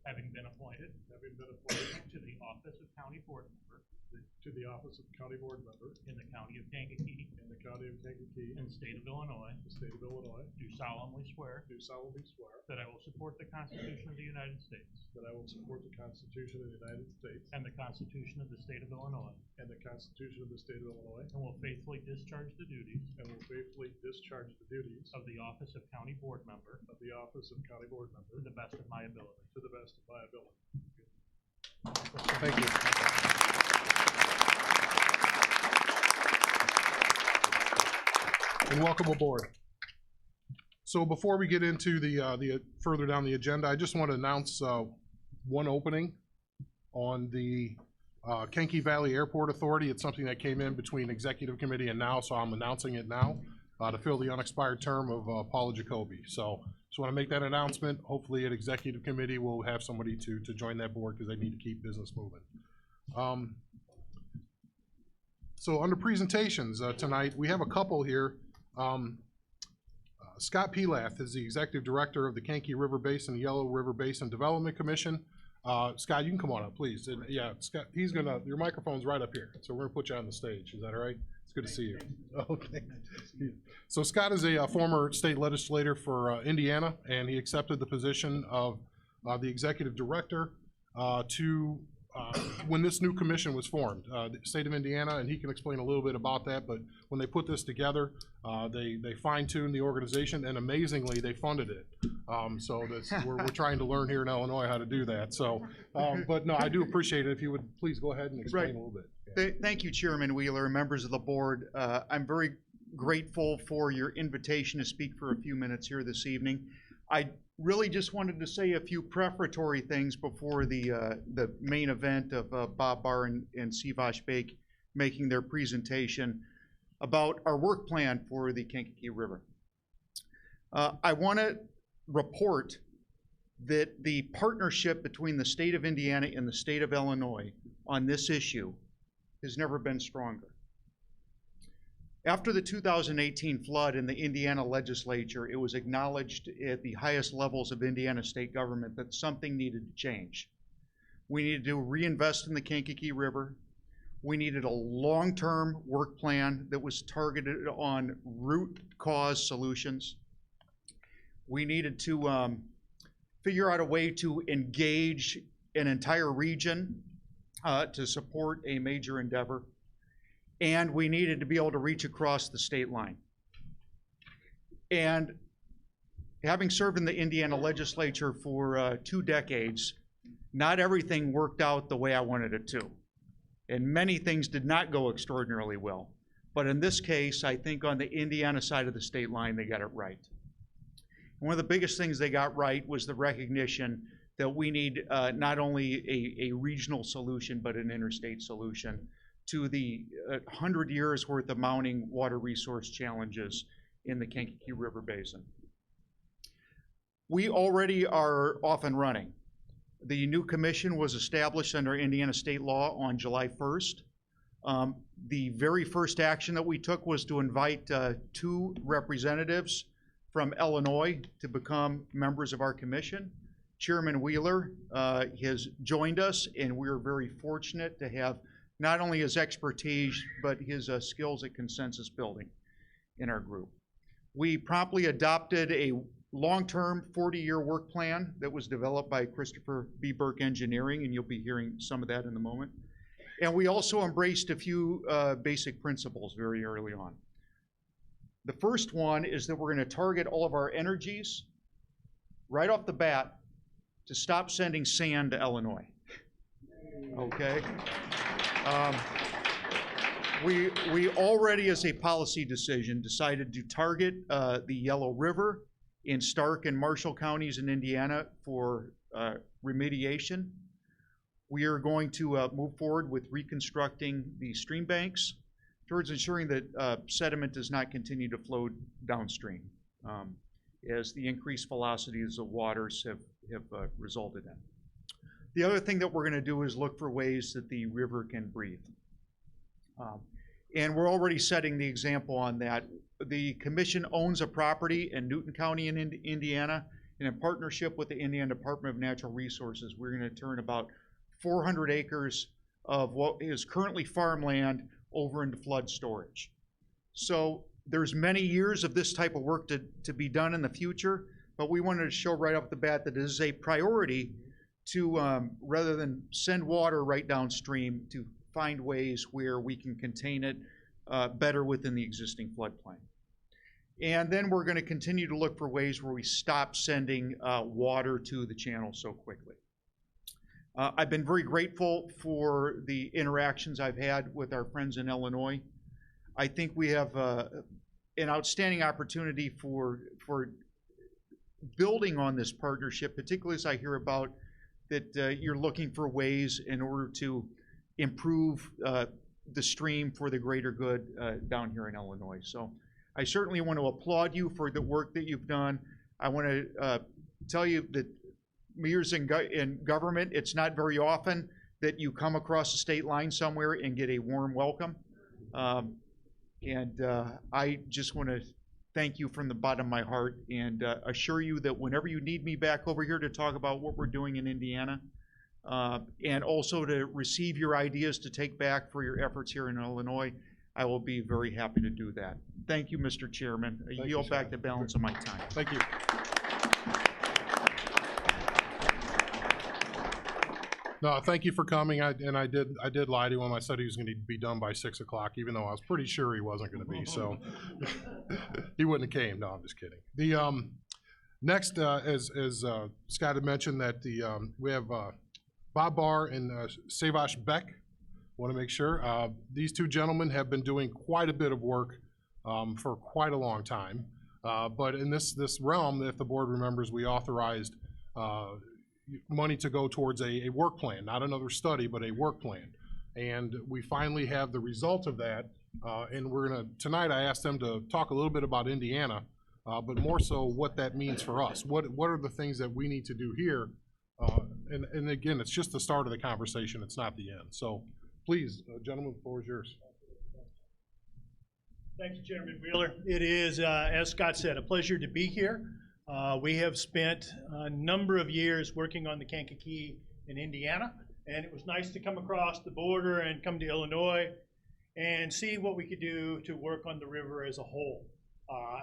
Having been appointed to the office of county board member in the county of Kankakee in the state of Illinois, do solemnly swear that I will support the Constitution of the United States and the Constitution of the state of Illinois, and will faithfully discharge the duties of the office of county board member to the best of my ability. Thank you. And welcome aboard. So before we get into the further down the agenda, I just want to announce one opening on the Kankakee Valley Airport Authority. It's something that came in between executive committee and now, so I'm announcing it now to fill the unexpired term of Paula Jacoby. So just want to make that announcement. Hopefully at executive committee we'll have somebody to join that board because they need to keep business moving. So under presentations tonight, we have a couple here. Scott Pilak is the Executive Director of the Kankakee River Basin, Yellow River Basin Development Commission. Scott, you can come on up, please. And, yeah, Scott, your microphone's right up here, so we're gonna put you on the stage. Is that all right? It's good to see you. Okay. So Scott is a former state legislator for Indiana, and he accepted the position of the Executive Director when this new commission was formed, the state of Indiana, and he can explain a little bit about that, but when they put this together, they fine-tuned the organization, and amazingly, they funded it. So we're trying to learn here in Illinois how to do that. So, but no, I do appreciate it. If you would please go ahead and explain a little bit. Yeah. Thank you, Chairman Wheeler, members of the board. I'm very grateful for your invitation to speak for a few minutes here this evening. I really just wanted to say a few prefatory things before the main event of Bob Barr and Sivash Bake making their presentation about our work plan for the Kankakee River. I want to report that the partnership between the state of Indiana and the state of Illinois on this issue has never been stronger. After the 2018 flood in the Indiana legislature, it was acknowledged at the highest levels of Indiana state government that something needed to change. We needed to reinvest in the Kankakee River. We needed a long-term work plan that was targeted on root cause solutions. We needed to figure out a way to engage an entire region to support a major endeavor. And we needed to be able to reach across the state line. And having served in the Indiana legislature for 2 decades, not everything worked out the way I wanted it to. And many things did not go extraordinarily well. But in this case, I think on the Indiana side of the state line, they got it right. One of the biggest things they got right was the recognition that we need not only a regional solution, but an interstate solution to the 100 years worth of mounting water resource challenges in the Kankakee River Basin. We already are off and running. The new commission was established under Indiana state law on July 1st. The very first action that we took was to invite 2 representatives from Illinois to become members of our commission. Chairman Wheeler has joined us, and we are very fortunate to have not only his expertise, but his skills at consensus building in our group. We promptly adopted a long-term 40-year work plan that was developed by Christopher B. Burke Engineering, and you'll be hearing some of that in a moment. And we also embraced a few basic principles very early on. The first one is that we're going to target all of our energies right off the bat to stop sending sand to Illinois. Okay? We already, as a policy decision, decided to target the Yellow River in Stark and Marshall counties in Indiana for remediation. We are going to move forward with reconstructing the stream banks towards ensuring that sediment does not continue to flow downstream as the increased velocities of waters have resulted in. The other thing that we're going to do is look for ways that the river can breathe. And we're already setting the example on that. The commission owns a property in Newton County in Indiana, and in partnership with the Indiana Department of Natural Resources, we're going to turn about 400 acres of what is currently farmland over into flood storage. So there's many years of this type of work to be done in the future, but we wanted to show right off the bat that it is a priority to, rather than send water right downstream, to find ways where we can contain it better within the existing floodplain. And then we're going to continue to look for ways where we stop sending water to the channel so quickly. I've been very grateful for the interactions I've had with our friends in Illinois. I think we have an outstanding opportunity for building on this partnership, particularly as I hear about that you're looking for ways in order to improve the stream for the greater good down here in Illinois. So I certainly want to applaud you for the work that you've done. I want to tell you that mayors in government, it's not very often that you come across the state line somewhere and get a warm welcome. I just want to thank you from the bottom of my heart and assure you that whenever you need me back over here to talk about what we're doing in Indiana, and also to receive your ideas to take back for your efforts here in Illinois, I will be very happy to do that. Thank you, Mr. Chairman. I yield back the balance of my time. Thank you. No, thank you for coming. I did lie to him. I said he was going to be done by 6 o'clock, even though I was pretty sure he wasn't going to be. So he wouldn't have came. No, I'm just kidding. The next, as Scott had mentioned, that we have Bob Barr and Savash Beck. Want to make sure these two gentlemen have been doing quite a bit of work for quite a long time. But in this realm, if the board remembers, we authorized money to go towards a work plan, not another study, but a work plan. And we finally have the result of that. And we're gonna, tonight I asked them to talk a little bit about Indiana, but more so what that means for us. What are the things that we need to do here? And again, it's just the start of the conversation. It's not the end. So please, gentlemen, the floor is yours. Thank you, Chairman Wheeler. It is, as Scott said, a pleasure to be here. We have spent a number of years working on the Kankakee in Indiana, and it was nice to come across the border and come to Illinois and see what we could do to work on the river as a whole.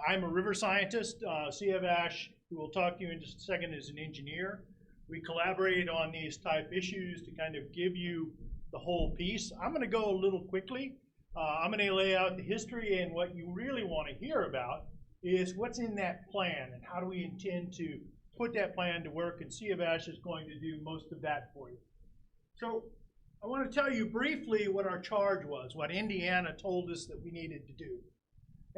I'm a river scientist. Savash, who will talk to you in just a second, is an engineer. We collaborate on these type issues to kind of give you the whole piece. I'm going to go a little quickly. I'm going to lay out the history, and what you really want to hear about is what's in that plan and how do we intend to put that plan to work, and Savash is going to do most of that for you. So I want to tell you briefly what our charge was, what Indiana told us that we needed to do.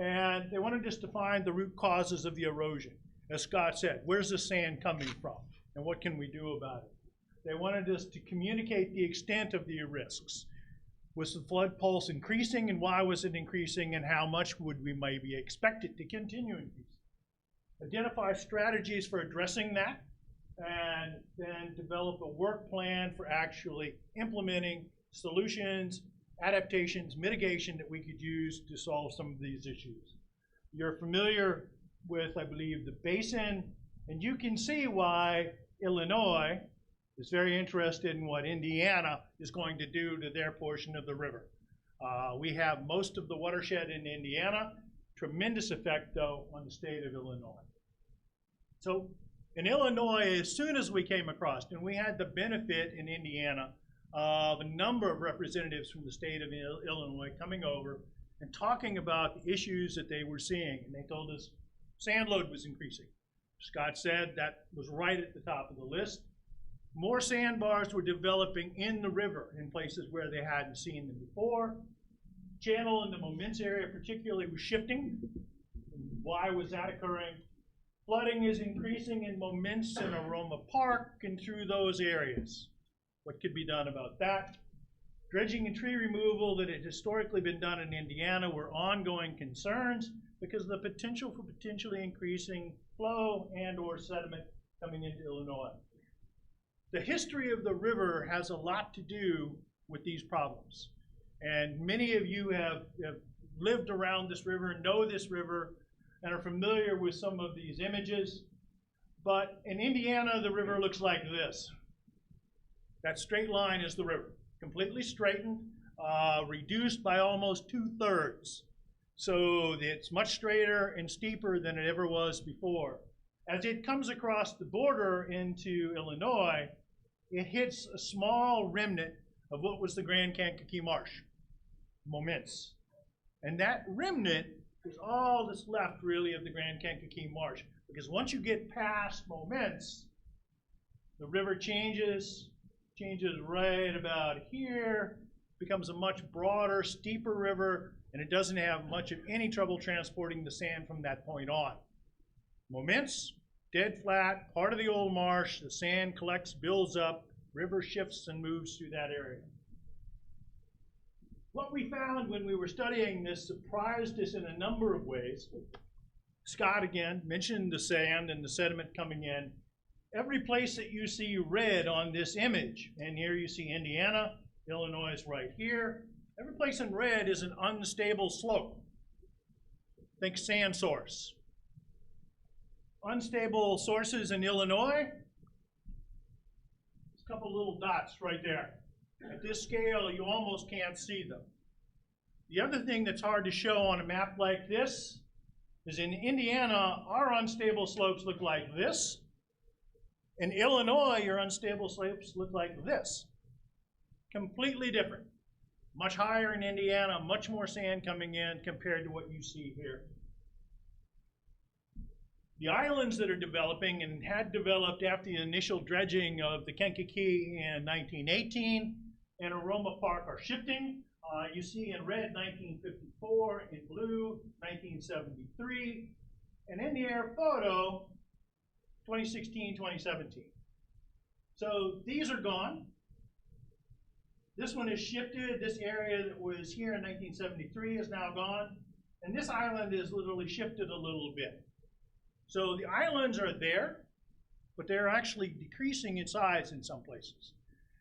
And they wanted us to find the root causes of the erosion. As Scott said, where's the sand coming from and what can we do about it? They wanted us to communicate the extent of the risks. Was the flood pulse increasing, and why was it increasing, and how much would we maybe expect it to continue increasing? Identify strategies for addressing that, and then develop a work plan for actually implementing solutions adaptations, mitigation that we could use to solve some of these issues. You're familiar with, I believe, the basin, and you can see why Illinois is very interested in what Indiana is going to do to their portion of the river. We have most of the watershed in Indiana, tremendous effect though on the state of Illinois. So in Illinois, as soon as we came across, and we had the benefit in Indiana of a number of representatives from the state of Illinois coming over and talking about the issues that they were seeing, and they told us sand load was increasing. Scott said that was right at the top of the list. More sandbars were developing in the river in places where they hadn't seen them before. Channel in the Momence area particularly was shifting. Why was that occurring? Flooding is increasing in Momence and Aroma Park and through those areas. What could be done about that? Dredging and tree removal that had historically been done in Indiana were ongoing concerns because of the potential for potentially increasing flow and or sediment coming into Illinois. The history of the river has a lot to do with these problems. And many of you have lived around this river, know this river, and are familiar with some of these images. But in Indiana, the river looks like this. That straight line is the river, completely straightened, reduced by almost 2/3. So it's much straighter and steeper than it ever was before. As it comes across the border into Illinois, it hits a small remnant of what was the Grand Kankakee Marsh, Momence. And that remnant is all that's left really of the Grand Kankakee Marsh. Because once you get past Momence, the river changes right about here, becomes a much broader, steeper river, and it doesn't have much of any trouble transporting the sand from that point on. Momence, dead flat, part of the old marsh, the sand collects, builds up, river shifts and moves through that area. What we found when we were studying this surprised us in a number of ways. Scott, again, mentioned the sand and the sediment coming in. Every place that you see red on this image, and here you see Indiana, Illinois is right here, every place in red is an unstable slope. Think sand source. Unstable sources in Illinois, a couple little dots right there. At this scale, you almost can't see them. The other thing that's hard to show on a map like this is in Indiana, our unstable slopes look like this. In Illinois, your unstable slopes look like this. Completely different. Much higher in Indiana, much more sand coming in compared to what you see here. The islands that are developing and had developed after the initial dredging of the Kankakee in 1918 and Aroma Park are shifting. You see in red 1954, in blue 1973, and in the air photo 2016, 2017. So these are gone. This one is shifted. This area that was here in 1973 is now gone. And this island is literally shifted a little bit. So the islands are there, but they're actually decreasing in size in some places.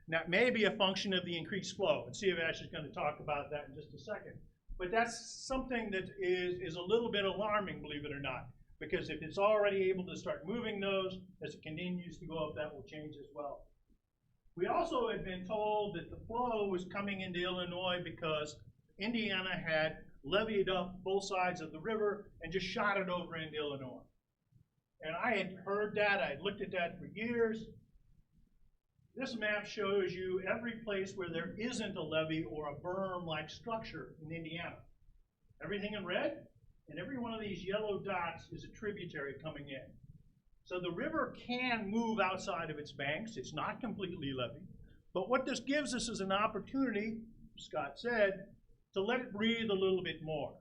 And that may be a function of the increased flow. And C of Ash is going to talk about that in just a second. But that's something that is a little bit alarming, believe it or not. Because if it's already able to start moving those, as it continues to go up, that will change as well. We also had been told that the flow was coming into Illinois because Indiana had levied up both sides of the river and just shot it over into Illinois. And I had heard that, I had looked at that for years. This map shows you every place where there isn't a levee or a berm-like structure in Indiana. Everything in red, and every one of these yellow dots is a tributary coming in. So the river can move outside of its banks. It's not completely levied. But what this gives us is an opportunity, Scott said, to let it breathe a little bit more.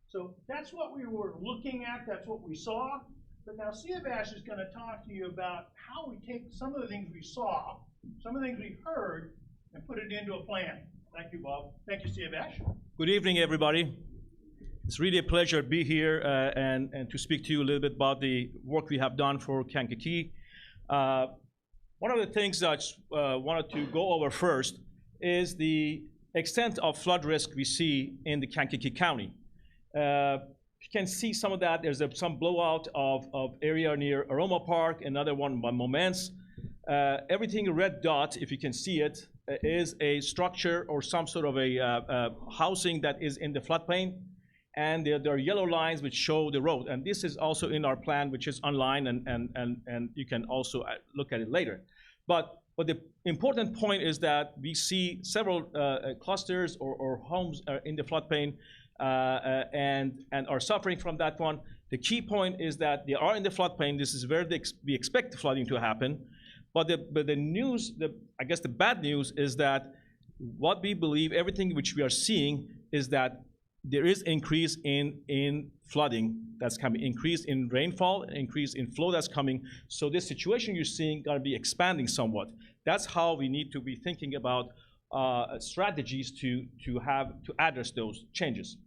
So that's what we were looking at. That's what we saw. But now Siavash is going to talk to you about how we take some of the things we saw, some of the things we heard, and put it into a plan. Thank you, Bob. Thank you, Siavash. Good evening, everybody. It's really a pleasure to be here and to speak to you a little bit about the work we have done for Kankakee. One of the things that I wanted to go over first is the extent of flood risk we see in the Kankakee County. You can see some of that. There's some blowout of area near Aroma Park, another one by Moments. Everything red dot, if you can see it, is a structure or some sort of a housing that is in the floodplain. And there are yellow lines which show the road. And this is also in our plan, which is online, and you can also look at it later. But the important point is that we see several clusters or homes in the floodplain and are suffering from that one. The key point is that they are in the floodplain. This is where we expect the flooding to happen. But the news, I guess the bad news is that what we believe, everything which we are seeing is that there is increase in flooding that's coming, increase in rainfall, increase in flow that's coming. So this situation you're seeing gonna be expanding somewhat. That's how we need to be thinking about strategies to address those changes.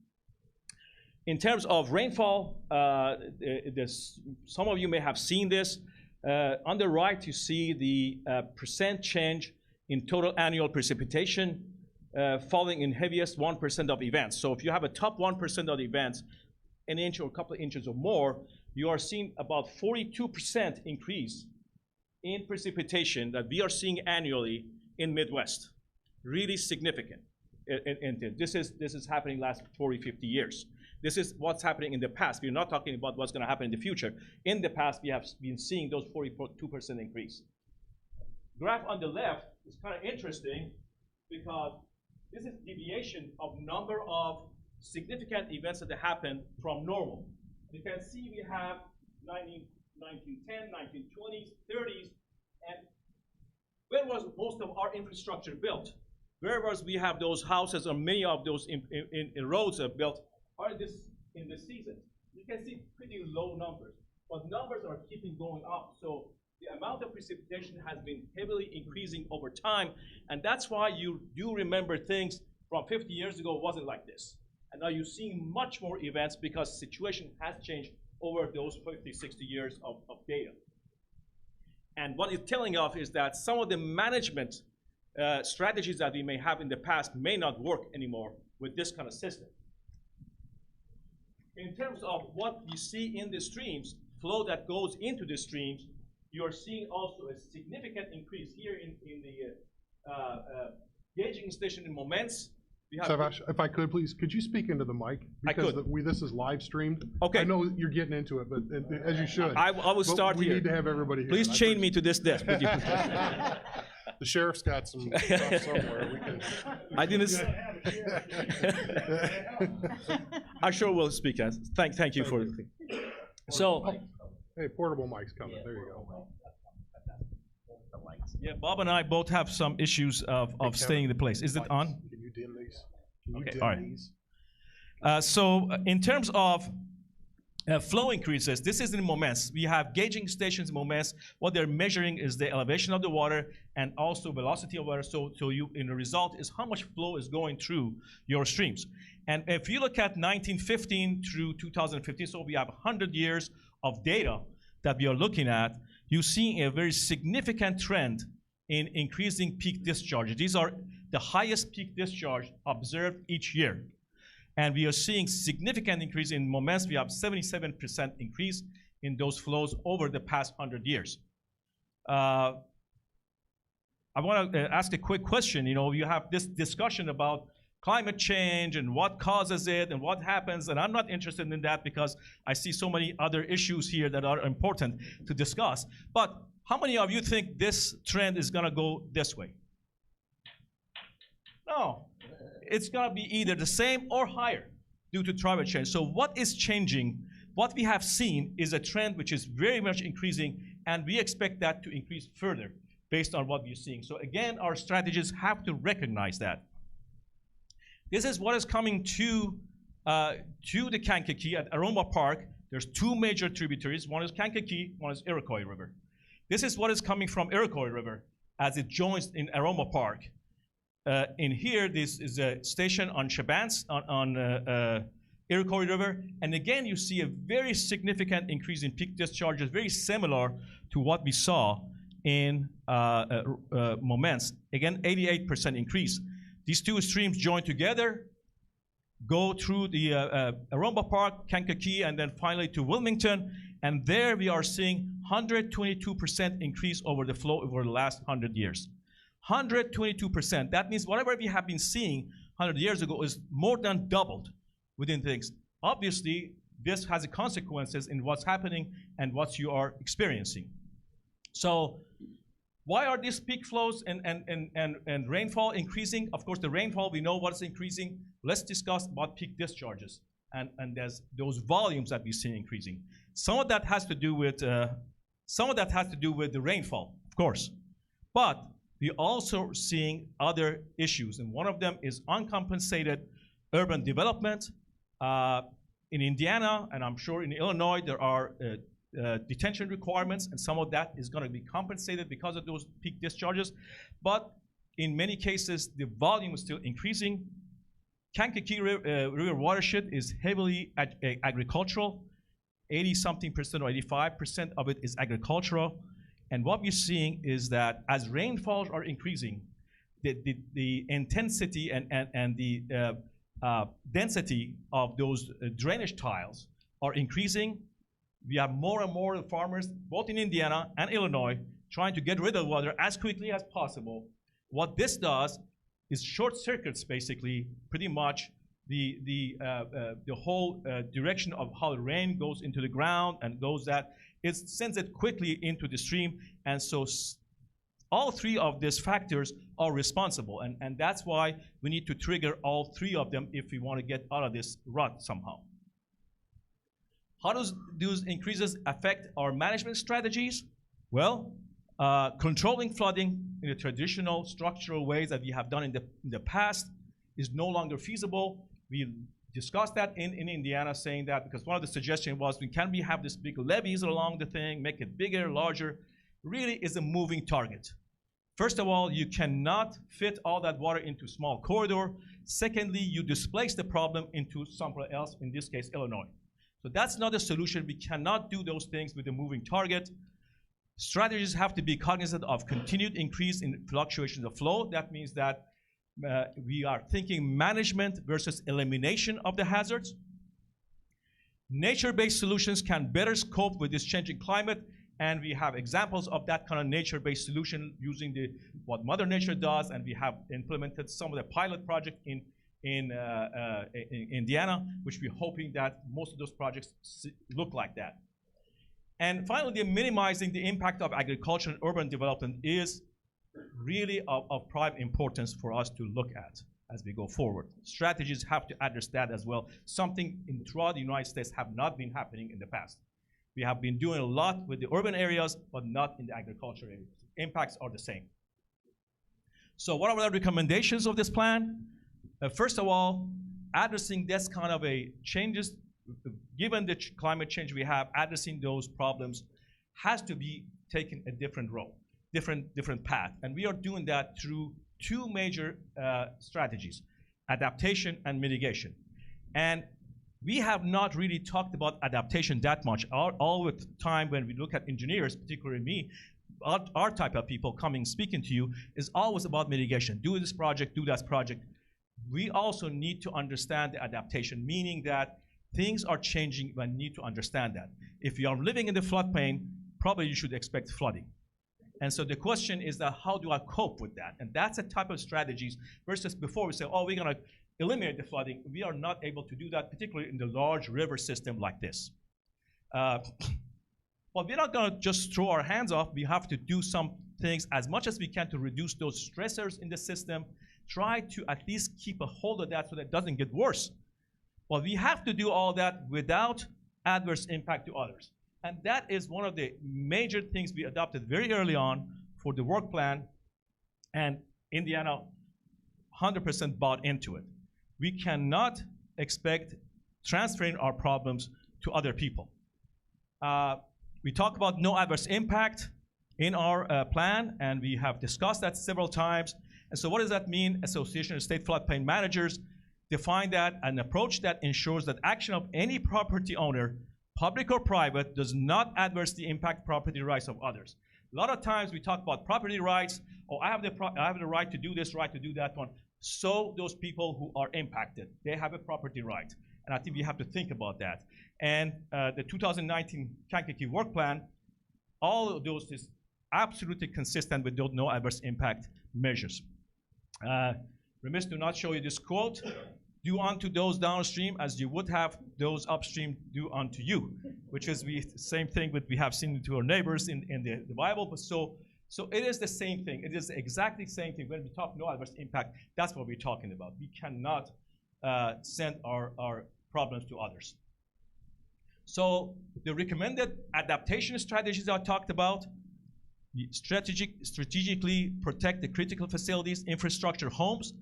In terms of rainfall, some of you may have seen this. On the right, you see the percent change in total annual precipitation falling in heaviest 1% of events. So if you have a top 1% of the events, an inch or a couple of inches or more, you are seeing about 42% increase in precipitation that we are seeing annually in Midwest. Really significant. This is happening last 40, 50 years. This is what's happening in the past. We're not talking about what's gonna happen in the future. In the past, we have been seeing those 42% increase. Graph on the left is kind of interesting because this is deviation of number of significant events that happen from normal. You can see we have 1910, 1920s, 30s, and where was most of our infrastructure built? Where was we have those houses or many of those in roads are built are in this season. You can see pretty low numbers, but numbers are keeping going up. So the amount of precipitation has been heavily increasing over time, and that's why you do remember things from 50 years ago wasn't like this. And now you're seeing much more events because the situation has changed over those 50, 60 years of data. And what it's telling us is that some of the management strategies that we may have in the past may not work anymore with this kind of system. In terms of what you see in the streams, flow that goes into the streams, you are seeing also a significant increase here in the gauging station in Moments. Savash, if I could, please, could you speak into the mic? Because this is live streamed. Okay. I know you're getting into it, but as you should. I will start here. We need to have everybody here. Please chain me to this desk. Would you? The sheriff's got some stuff somewhere. We can. I didn't. I sure will speak. Thank you for. So. Hey, portable mic's coming. There you go. Yeah, Bob and I both have some issues of staying in the place. Is it on? Can you dim these? Okay, all right. So in terms of flow increases, this is in Moments. We have gauging stations in Moments. What they're measuring is the elevation of the water and also velocity of water. So you, in the result, is how much flow is going through your streams. And if you look at 1915 through 2015, so we have 100 years of data that we are looking at, you see a very significant trend in increasing peak discharge. These are the highest peak discharge observed each year. And we are seeing significant increase in Moments. We have 77% increase in those flows over the past 100 years. I want to ask a quick question. You know, you have this discussion about climate change and what causes it and what happens, and I'm not interested in that because I see so many other issues here that are important to discuss. But how many of you think this trend is gonna go this way? No, it's gonna be either the same or higher due to climate change. So what is changing? What we have seen is a trend which is very much increasing, and we expect that to increase further based on what we're seeing. So again, our strategists have to recognize that. This is what is coming to the Kankakee at Aroma Park. There's two major tributaries. One is Kankakee, one is Iroquois River. This is what is coming from Iroquois River as it joins in Aroma Park. In here, this is a station on Chabans on Iroquois River. And again, you see a very significant increase in peak discharges, very similar to what we saw in Moments. Again, 88% increase. These two streams join together, go through the Aromba Park, Kankakee, and then finally to Wilmington. And there we are seeing 122% increase over the flow over the last 100 years. 122%. That means whatever we have been seeing 100 years ago is more than doubled within things. Obviously, this has consequences in what's happening and what you are experiencing. So why are these peak flows and rainfall increasing? Of course, the rainfall, we know what's increasing. Let's discuss about peak discharges and there's those volumes that we see increasing. Some of that has to do with the rainfall, of course. But we're also seeing other issues, and one of them is uncompensated urban development. In Indiana, and I'm sure in Illinois, there are detention requirements, and some of that is going to be compensated because of those peak discharges. But in many cases, the volume is still increasing. Kankakee River watershed is heavily agricultural. 80-something% or 85% of it is agricultural. And what we're seeing is that as rainfalls are increasing, the intensity and the density of those drainage tiles are increasing. We have more and more farmers, both in Indiana and Illinois, trying to get rid of water as quickly as possible. What this does is short circuits basically pretty much the whole direction of how the rain goes into the ground and it sends it quickly into the stream. And so all three of these factors are responsible, and that's why we need to trigger all three of them if we want to get out of this rut somehow. How does those increases affect our management strategies? Well, controlling flooding in the traditional structural ways that we have done in the past is no longer feasible. We discussed that in Indiana, saying that because one of the suggestions was, can we have this big levees along the thing, make it bigger, larger? Really is a moving target. First of all, you cannot fit all that water into a small corridor. Secondly, you displace the problem into somewhere else, in this case, Illinois. So that's not a solution. We cannot do those things with a moving target. Strategies have to be cognizant of continued increase in fluctuations of flow. That means that we are thinking management versus elimination of the hazards. Nature-based solutions can better cope with this changing climate, and we have examples of that kind of nature-based solution using what Mother Nature does, and we have implemented some of the pilot projects in Indiana, which we're hoping that most of those projects look like that. And finally, minimizing the impact of agriculture and urban development is really of prime importance for us to look at as we go forward. Strategies have to address that as well, something throughout the United States have not been happening in the past. We have been doing a lot with the urban areas, but not in the agriculture areas. Impacts are the same. So what are the recommendations of this plan? First of all, addressing this kind of a changes, given the climate change we have, addressing those problems has to be taken a different road, different path. And we are doing that through two major strategies, adaptation and mitigation. And we have not really talked about adaptation that much. All the time when we look at engineers, particularly me, our type of people coming speaking to you, is always about mitigation. Do this project, do that project. We also need to understand the adaptation, meaning that things are changing, but need to understand that. If you are living in the floodplain, probably you should expect flooding. And so the question is that how do I cope with that? And that's a type of strategies versus before we say, oh, we're gonna eliminate the flooding. We are not able to do that, particularly in the large river system like this. But we're not gonna just throw our hands off. We have to do some things as much as we can to reduce those stressors in the system, try to at least keep a hold of that so that it doesn't get worse. But we have to do all that without adverse impact to others. And that is one of the major things we adopted very early on for the work plan, and Indiana 100% bought into it. We cannot expect transferring our problems to other people. We talk about no adverse impact in our plan, and we have discussed that several times. And so what does that mean? Association of State Floodplain Managers define that an approach that ensures that action of any property owner, public or private, does not adversely impact property rights of others. A lot of times we talk about property rights. Oh, I have the right to do this, right to do that one. so those people who are impacted, they have a property right. And I think we have to think about that. And the 2019 Kankakee work plan, all of those is absolutely consistent with those no adverse impact measures. Remiss to not show you this quote: do unto those downstream as you would have those upstream do unto you, which is the same thing that we have seen to our neighbors in the Bible. But so it is the same thing. It is exactly the same thing. When we talk no adverse impact, that's what we're talking about. We cannot send our problems to others. So the recommended adaptation strategies I talked about: strategically protect the critical facilities, infrastructure, homes,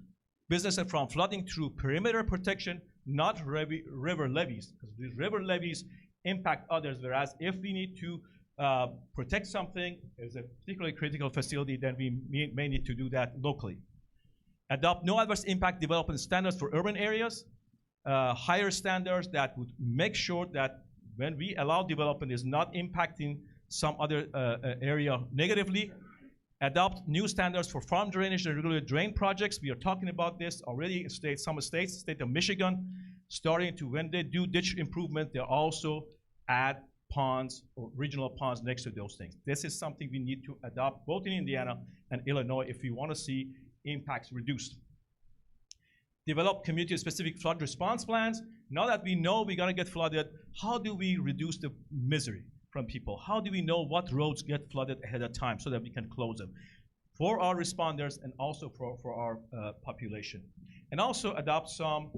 businesses from flooding through perimeter protection, not river levees, because these river levees impact others, whereas if we need to protect something as a particularly critical facility, then we may need to do that locally. Adopt no adverse impact development standards for urban areas, higher standards that would make sure that when we allow development is not impacting some other area negatively. Adopt new standards for farm drainage and regular drain projects. We are talking about this already in some states, state of Michigan, starting to, when they do ditch improvement, they also add ponds or regional ponds next to those things. This is something we need to adopt both in Indiana and Illinois if we want to see impacts reduced. Develop community-specific flood response plans. Now that we know we're going to get flooded, how do we reduce the misery from people? How do we know what roads get flooded ahead of time so that we can close them for our responders and also for our population? And also adopt some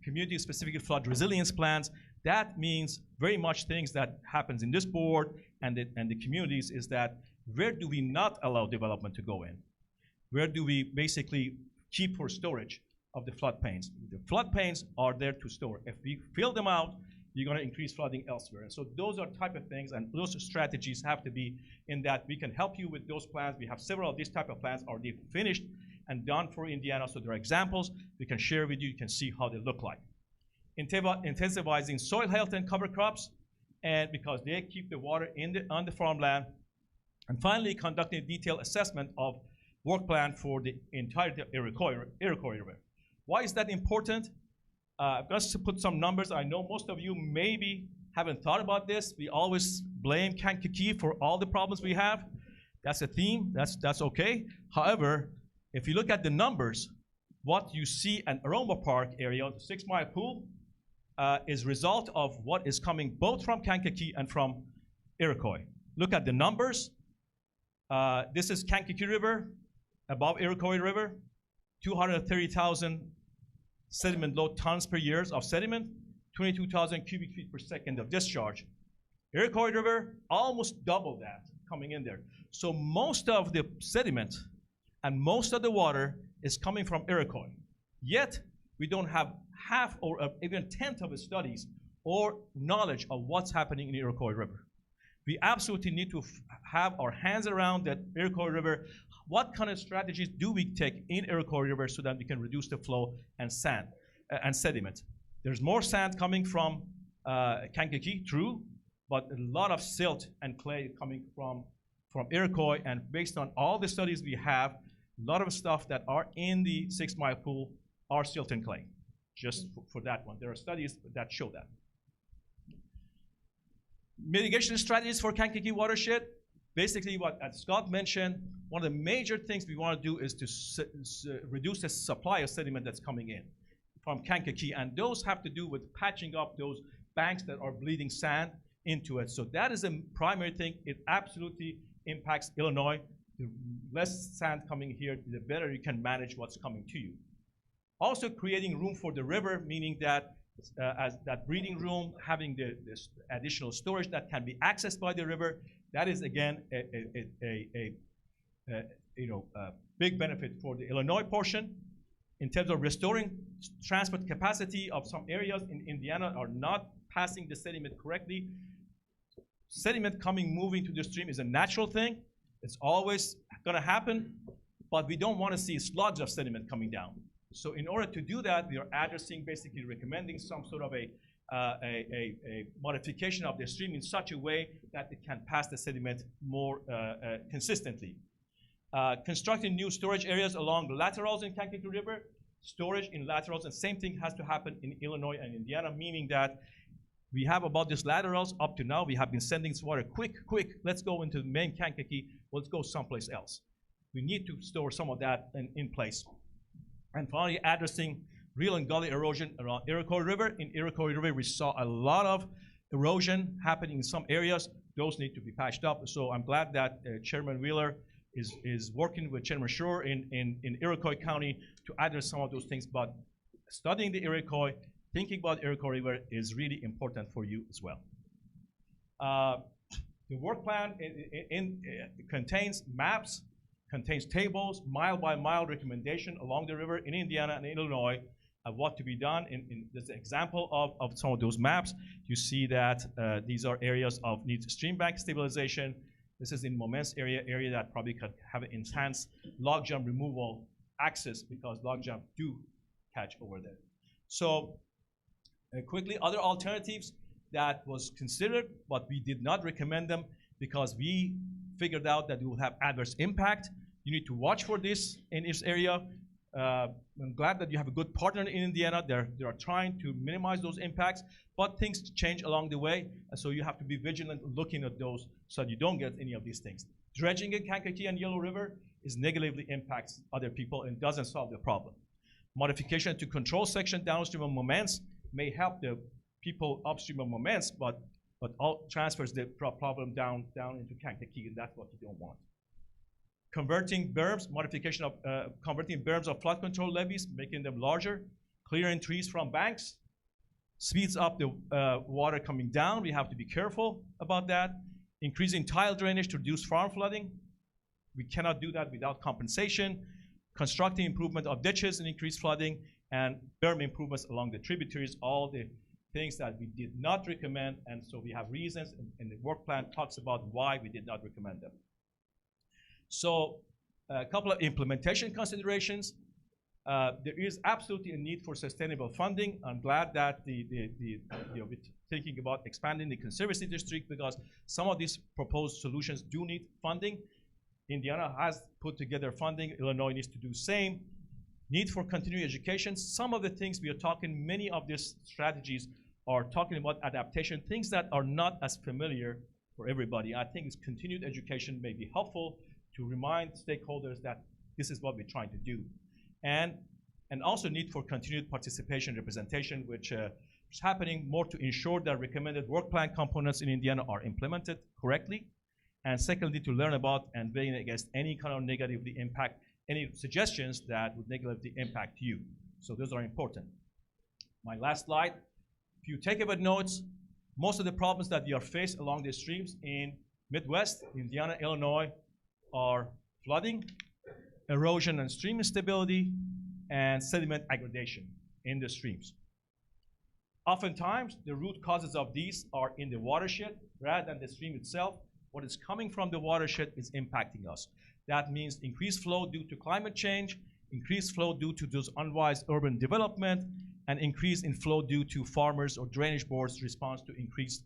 community-specific flood resilience plans. That means very much things that happens in this board and the communities is that where do we not allow development to go in? Where do we basically keep for storage of the floodplains? The floodplains are there to store. If we fill them out, you're going to increase flooding elsewhere. And so those are type of things, and those strategies have to be in that we can help you with those plans. We have several of these type of plans already finished and done for Indiana, so there are examples we can share with you. You can see how they look like. Intensifying soil health and cover crops, and because they keep the water on the farmland. And finally, conducting a detailed assessment of work plan for the entirety of Iroquois River. Why is that important? Just to put some numbers, I know most of you maybe haven't thought about this. We always blame Kankakee for all the problems we have. That's a theme, that's okay. However, if you look at the numbers, what you see in Aroma Park area, the 6 Mile Pool, is result of what is coming both from Kankakee and from Iroquois. Look at the numbers. This is Kankakee River, above Iroquois River, 230,000 sediment load tons per year of sediment, 22,000 cubic feet per second of discharge. Iroquois River, almost double that coming in there. So most of the sediment and most of the water is coming from Iroquois. Yet, we don't have half or even a tenth of the studies or knowledge of what's happening in the Iroquois River. We absolutely need to have our hands around that Iroquois River. What kind of strategies do we take in Iroquois River so that we can reduce the flow and sand and sediment? There's more sand coming from Kankakee, true, but a lot of silt and clay coming from Iroquois, and based on all the studies we have, a lot of stuff that are in the 6 Mile Pool are silt and clay, just for that one. There are studies that show that. Mitigation strategies for Kankakee watershed. Basically, what Scott mentioned, one of the major things we want to do is to reduce the supply of sediment that's coming in from Kankakee, and those have to do with patching up those banks that are bleeding sand into it. So that is a primary thing. It absolutely impacts Illinois. The less sand coming here, the better you can manage what's coming to you. Also creating room for the river, meaning that as that breathing room, having this additional storage that can be accessed by the river, that is again a big benefit for the Illinois portion. In terms of restoring transport capacity of some areas in Indiana are not passing the sediment correctly. Sediment moving to the stream is a natural thing. It's always gonna happen, but we don't wanna see sludge of sediment coming down. So in order to do that, we are addressing, basically recommending some sort of a modification of the stream in such a way that it can pass the sediment more consistently. Constructing new storage areas along the laterals in Kankakee River. storage in laterals, and same thing has to happen in Illinois and Indiana, meaning that we have about these laterals up to now. We have been sending this water quick, let's go into the main Kankakee, let's go someplace else. We need to store some of that in place. And finally, addressing real and gully erosion around Iroquois River. In Iroquois River, we saw a lot of erosion happening in some areas. Those need to be patched up. So I'm glad that Chairman Wheeler is working with Chairman Schroer in Iroquois County to address some of those things. But studying the Iroquois, thinking about Iroquois River is really important for you as well. The work plan contains maps, contains tables, mile by mile recommendation along the river in Indiana and Illinois of what to be done. There's an example of some of those maps. You see that these are areas of needs stream bank stabilization. This is in Moments area that probably could have an enhanced logjam removal access because logjam do catch over there. So quickly, other alternatives that was considered, but we did not recommend them because we figured out that it will have adverse impact. You need to watch for this in this area. I'm glad that you have a good partner in Indiana. They are trying to minimize those impacts, but things change along the way, and so you have to be vigilant looking at those so that you don't get any of these things. Dredging in Kankakee and Yellow River is negatively impacts other people and doesn't solve the problem. Modification to control section downstream of Moments may help the people upstream of Moments, but all transfers the problem down into Kankakee, and that's what you don't want. Converting berms, modification of converting berms of flood control levees, making them larger, clearing trees from banks, speeds up the water coming down. We have to be careful about that. Increasing tile drainage to reduce farm flooding. We cannot do that without compensation. Constructing improvement of ditches and increased flooding, and berm improvements along the tributaries, all the things that we did not recommend, and so we have reasons, and the work plan talks about why we did not recommend them. So a couple of implementation considerations. There is absolutely a need for sustainable funding. I'm glad that we're thinking about expanding the Conservancy district because some of these proposed solutions do need funding. Indiana has put together funding. Illinois needs to do the same. Need for continuing education. Some of the things we are talking, many of these strategies are talking about adaptation, things that are not as familiar for everybody. I think continued education may be helpful to remind stakeholders that this is what we're trying to do. And also need for continued participation representation, which is happening more to ensure that recommended work plan components in Indiana are implemented correctly. And secondly, to learn about and weigh in against any kind of negatively impact, any suggestions that would negatively impact you. So those are important. My last slide. If you take about notes, most of the problems that we are faced along the streams in Midwest, Indiana, Illinois, are flooding, erosion and stream instability, and sediment aggregation in the streams. Oftentimes, the root causes of these are in the watershed rather than the stream itself. What is coming from the watershed is impacting us. That means increased flow due to climate change, increased flow due to those unwise urban development, and increase in flow due to farmers or drainage boards' response to increased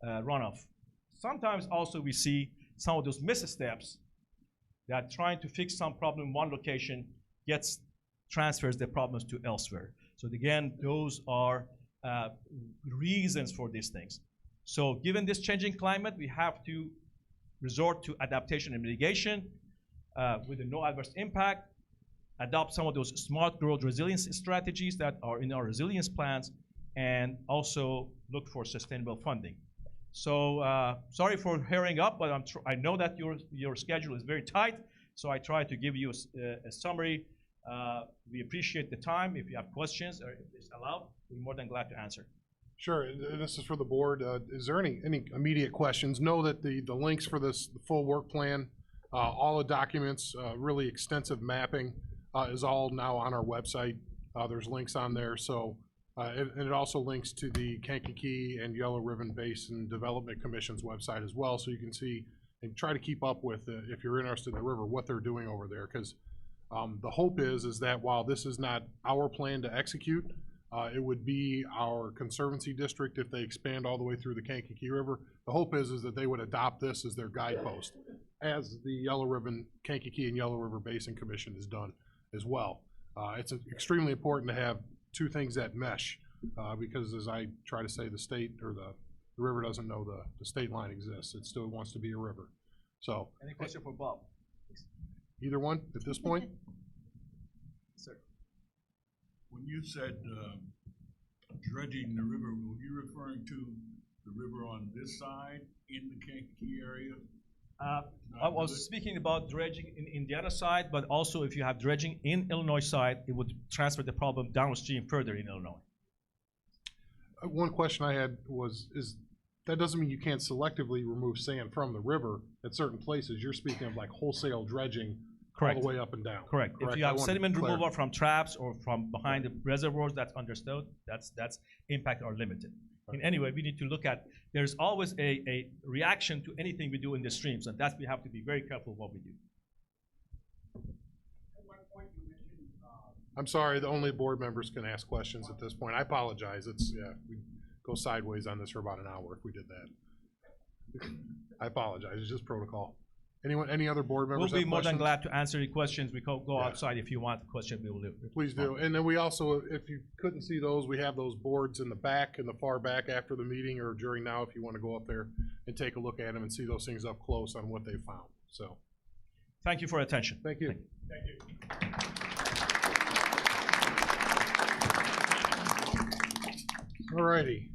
runoff. Sometimes also we see some of those missteps that trying to fix some problem in one location transfers the problems to elsewhere. So again, those are reasons for these things. So given this changing climate, we have to resort to adaptation and mitigation with a no adverse impact, adopt some of those smart growth resilience strategies that are in our resilience plans, and also look for sustainable funding. So sorry for hurrying up, but I know that your schedule is very tight, so I try to give you a summary. We appreciate the time. If you have questions or if it's allowed, we're more than glad to answer. Sure, and this is for the board. Is there any immediate questions? Know that the links for the full work plan, all the documents, really extensive mapping is all now on our website. There's links on there, so and it also links to the Kankakee and Yellow River Basin Development Commission's website as well, so you can see and try to keep up with, if you're interested in the river, what they're doing over there. Because the hope is that while this is not our plan to execute, it would be our Conservancy district if they expand all the way through the Kankakee River. The hope is that they would adopt this as their guidepost, as the Kankakee and Yellow River Basin Commission has done as well. It's extremely important to have two things that mesh, because as I try to say, the state or the river doesn't know the state line exists. It still wants to be a river. So. Any question for Bob? Either one at this point? Sir. When you said dredging the river, were you referring to the river on this side in the Kankakee area? I was speaking about dredging in Indiana side, but also if you have dredging in Illinois side, it would transfer the problem downstream further in Illinois. One question I had was, that doesn't mean you can't selectively remove sand from the river at certain places. You're speaking of like wholesale dredging all the way up and down. Correct. If you have sediment removal from traps or from behind the reservoirs, that's understood. That's impact are limited. In any way, we need to look at, there's always a reaction to anything we do in the streams, and we have to be very careful what we do. I'm sorry, the only board members can ask questions at this point. I apologize. We go sideways on this for about an hour if we did that. I apologize. It's just protocol. Any other board members? We'll be more than glad to answer your questions. We can go outside if you want a question. We will do. Please do. And then we also, if you couldn't see those, we have those boards in the back, in the far back after the meeting or during now, if you want to go up there and take a look at them and see those things up close on what they found. So. Thank you for your attention. Thank you. Thank you. All righty.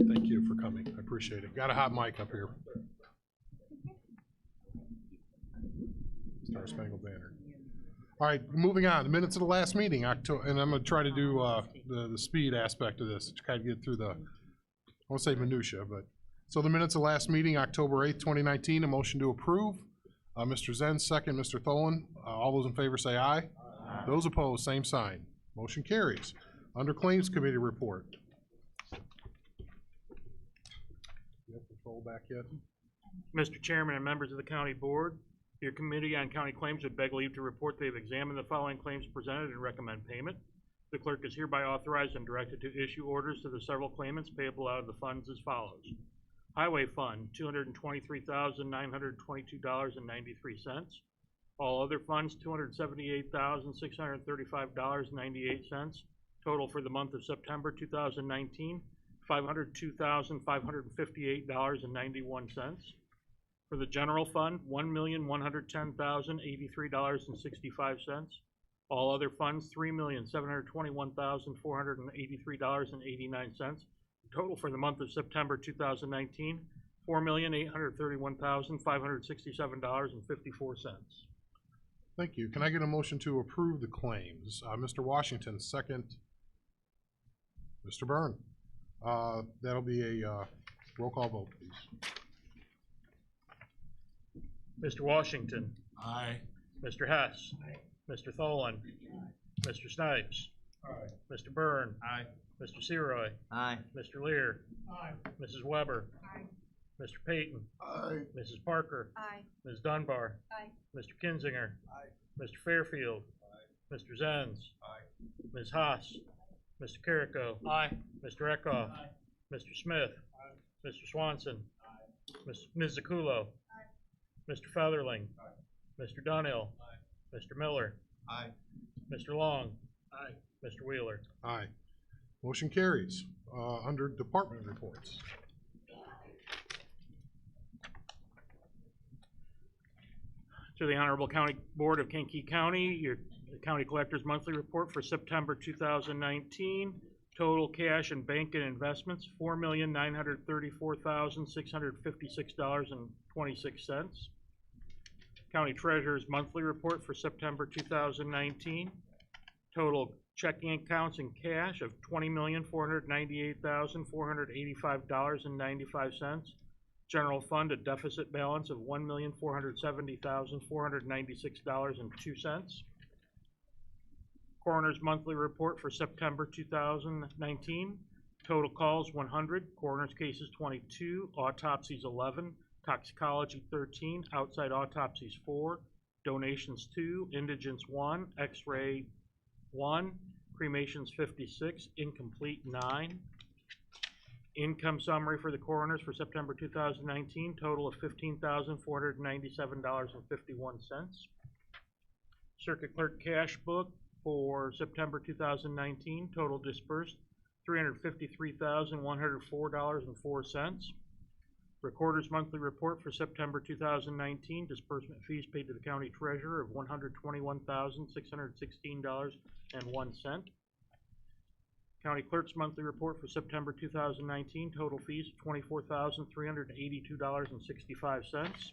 Thank you for coming. I appreciate it. Got a hot mic up here. Star Spangled Banner. All right, moving on. The minutes of the last meeting, and I'm going to try to do the speed aspect of this to kind of get through I won't say minutia, but so the minutes of the last meeting, October 8th, 2019. A motion to approve. Mr. Zen, second. Mr. Tholen. All those in favor say aye. Aye. Those opposed, same sign. Motion carries. Under Claims Committee report. You have control back yet? Mr. Chairman and members of the County Board, your Committee on County Claims would beg leave to report they have examined the following claims presented and recommend payment. The clerk is hereby authorized and directed to issue orders to the several claimants payable out of the funds as follows. Highway Fund, $223,922.93. All other funds, $278,635.98. Total for the month of September 2019, $502,558.91. For the general fund, $1,110,083.65. All other funds, $3,721,483.89. Total for the month of September 2019, $4,831,567.54. Thank you. Can I get a motion to approve the claims? Mr. Washington, second. Mr. Byrne. That'll be a roll call vote, please. Mr. Washington. Aye. Mr. Hess. Aye. Mr. Tholen. Aye. Mr. Snipes. Aye. Mr. Byrne. Aye. Mr. Seroy. Aye. Mr. Lear. Aye. Mrs. Weber. Aye. Mr. Payton. Aye. Mrs. Parker. Aye. Ms. Dunbar. Aye. Mr. Kinzinger. Aye. Mr. Fairfield. Aye. Mr. Zenz. Aye. Ms. Haas. Mr. Carrico. Aye. Mr. Eckhoff. Aye. Mr. Smith. Aye. Mr. Swanson. Aye. Ms. Zakulo. Mr. Featherling. Mr. Dunhill. Mr. Miller. Aye. Mr. Long. Aye. Mr. Wheeler. Aye. Motion carries. Under department reports. To the Honorable County Board of Kankakee County, your County Collector's Monthly Report for September 2019. Total cash and bank and investments, $4,934,656.26. County Treasurer's Monthly Report for September 2019. Total checking accounts and cash of $20,498,485.95. General Fund, a deficit balance of $1,470,496.02. Coroner's Monthly Report for September 2019. Total calls 100, coroner's cases 22, autopsies 11, toxicology 13, outside autopsies 4, donations 2, indigents 1, x-ray 1, cremations 56, incomplete 9. Income summary for the coroners for September 2019, total of $15,497.51. Circuit clerk cash book for September 2019, total dispersed $353,104.04. Recorder's monthly report for September 2019, disbursement fees paid to the county treasurer of $121,616.01. County clerk's monthly report for September 2019, total fees of $24,382.65.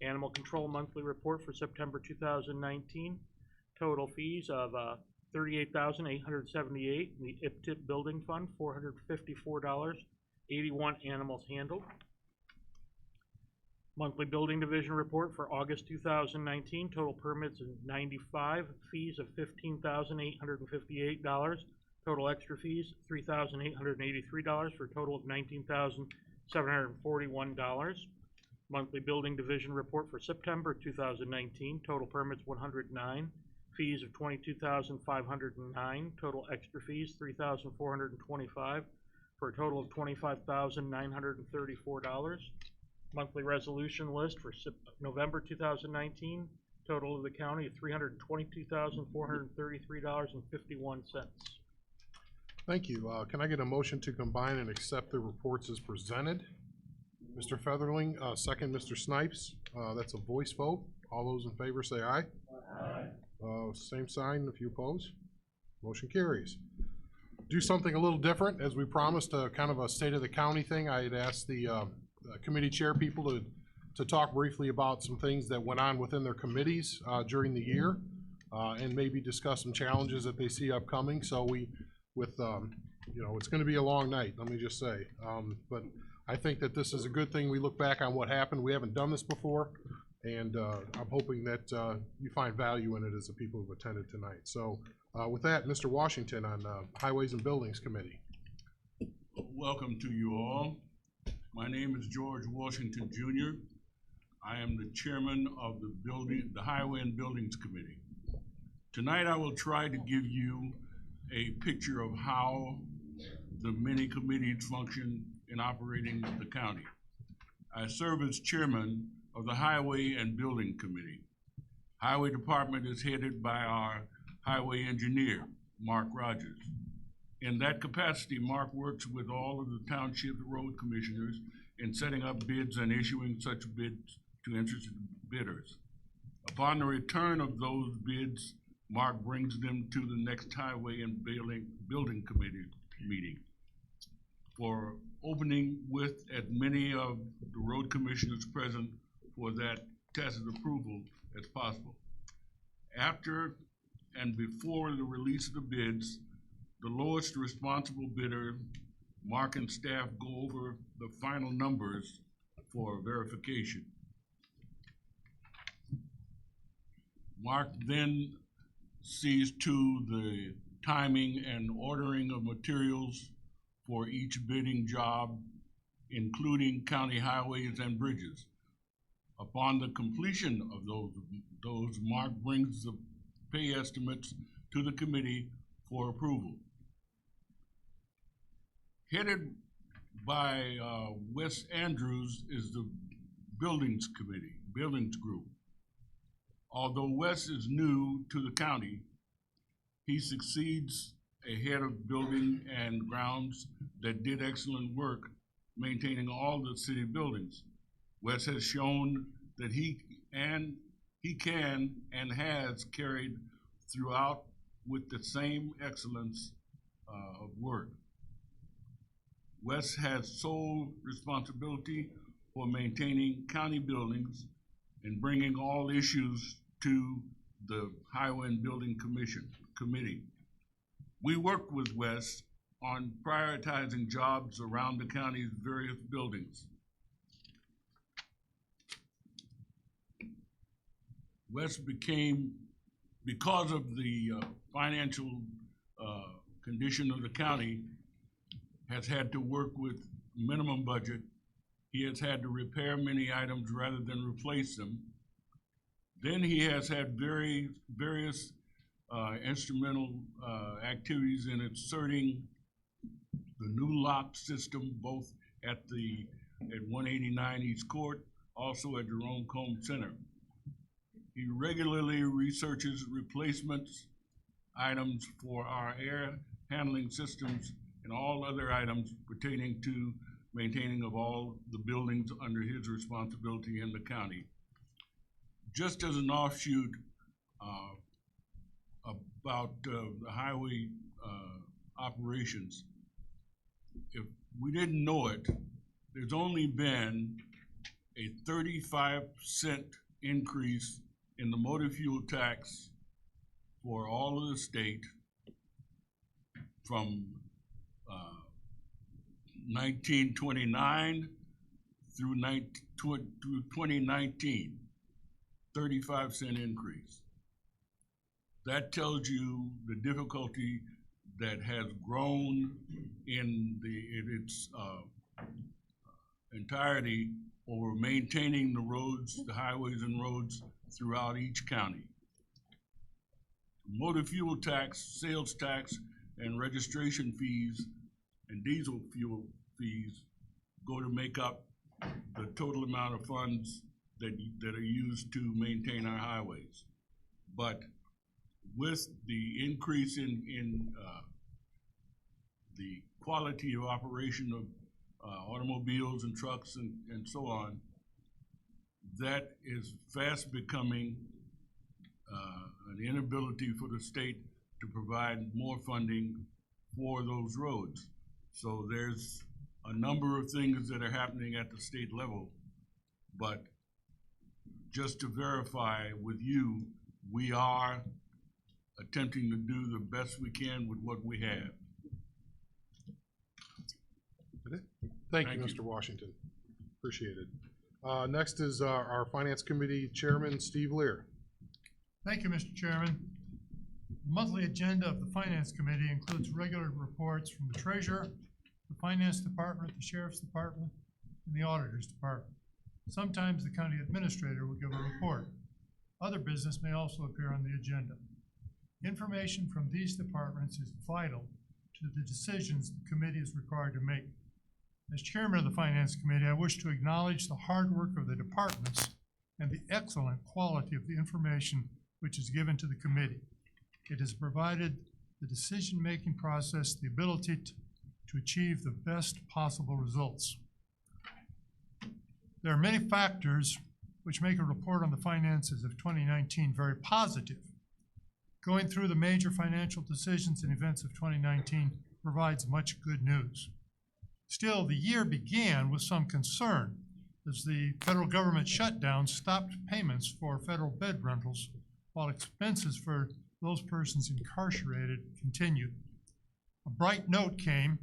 Animal control monthly report for September 2019, total fees of $38,878 in the IPTIP building fund, $454, 81 animals handled. Monthly building division report for August 2019, total permits of 95, fees of $15,858, total extra fees $3,883 for a total of $19,741. Monthly building division report for September 2019, total permits 109, fees of $22,509, total extra fees $3,425 for a total of $25,934. Monthly resolution list for November 2019, total of the county of $322,433.51. Thank you. Can I get a motion to combine and accept the reports as presented? Mr. Featherling, second Mr. Snipes. That's a voice vote. All those in favor say aye. Aye. Same sign if you oppose. Motion carries. Do something a little different, as we promised, kind of a state of the county thing. I had asked the committee chair people to talk briefly about some things that went on within their committees during the year, and maybe discuss some challenges that they see upcoming. So it's going to be a long night, let me just say. But I think that this is a good thing. We look back on what happened. We haven't done this before, and I'm hoping that you find value in it as the people who've attended tonight. So with that, Mr. Washington on Highways and Buildings Committee. Welcome to you all. My name is George Washington Jr. I am the chairman of the Highway and Buildings Committee. Tonight I will try to give you a picture of how the many committees function in operating the county. I serve as chairman of the Highway and Building Committee. Highway Department is headed by our highway engineer, Mark Rogers. In that capacity, Mark works with all of the township road commissioners in setting up bids and issuing such bids to interested bidders. Upon the return of those bids, Mark brings them to the next Highway and Building Committee meeting for opening with as many of the road commissioners present for that tacit approval as possible. After and before the release of the bids, the lowest responsible bidder, Mark and staff go over the final numbers for verification. Mark then sees to the timing and ordering of materials for each bidding job, including county highways and bridges. Upon the completion of those, Mark brings the pay estimates to the committee for approval. Headed by Wes Andrews is the Buildings Committee, Buildings Group. Although Wes is new to the county, he succeeds a head of building and grounds that did excellent work maintaining all the city buildings. Wes has shown that he can and has carried throughout with the same excellence of work. Wes has sole responsibility for maintaining county buildings and bringing all issues to the Highway and Building Committee. We work with Wes on prioritizing jobs around the county's various buildings. Wes became, because of the financial condition of the county, has had to work with minimum budget. He has had to repair many items rather than replace them. Then he has had various instrumental activities in inserting the new lock system, both at 189 East Court, also at Jerome Combs Center. He regularly researches replacements items for our air handling systems and all other items pertaining to maintaining of all the buildings under his responsibility in the county. Just as an offshoot about the highway operations, if we didn't know it, there's only been a 35% increase in the motor fuel tax for all of the state from 1929 through 2019, 35% increase. That tells you the difficulty that has grown in its entirety over maintaining the roads, the highways and roads throughout each county. Motor fuel tax, sales tax, and registration fees and diesel fuel fees go to make up the total amount of funds that are used to maintain our highways. But with the increase in the quality of operation of automobiles and trucks and so on, that is fast becoming an inability for the state to provide more funding for those roads. So there's a number of things that are happening at the state level, but just to verify with you, we are attempting to do the best we can with what we have. Thank you, Mr. Washington. Appreciate it. Next is our Finance Committee Chairman, Steve Lear. Thank you, Mr. Chairman. The monthly agenda of the Finance Committee includes regular reports from the Treasurer, the Finance Department, the Sheriff's Department, and the Auditor's Department. Sometimes the County Administrator will give a report. Other business may also appear on the agenda. Information from these departments is vital to the decisions the committee is required to make. As Chairman of the Finance Committee, I wish to acknowledge the hard work of the departments and the excellent quality of the information which is given to the committee. It has provided the decision-making process the ability to achieve the best possible results. There are many factors which make a report on the finances of 2019 very positive. Going through the major financial decisions and events of 2019 provides much good news. Still, the year began with some concern as the federal government shutdown stopped payments for federal bed rentals while expenses for those persons incarcerated continued. A bright note came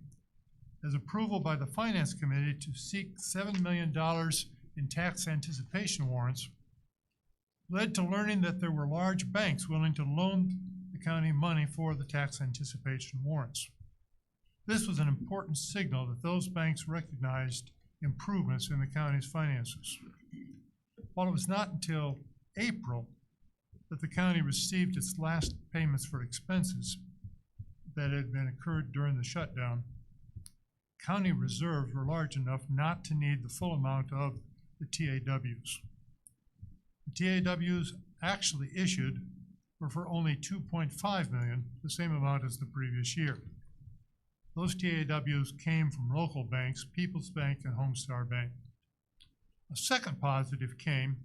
as approval by the Finance Committee to seek $7 million in tax anticipation warrants led to learning that there were large banks willing to loan the county money for the tax anticipation warrants. This was an important signal that those banks recognized improvements in the county's finances. While it was not until April that the county received its last payments for expenses that had been incurred during the shutdown, county reserves were large enough not to need the full amount of the TAWs. The TAWs actually issued were for only $2.5 million, the same amount as the previous year. Those TAWs came from local banks, People's Bank and Homestar Bank. A second positive came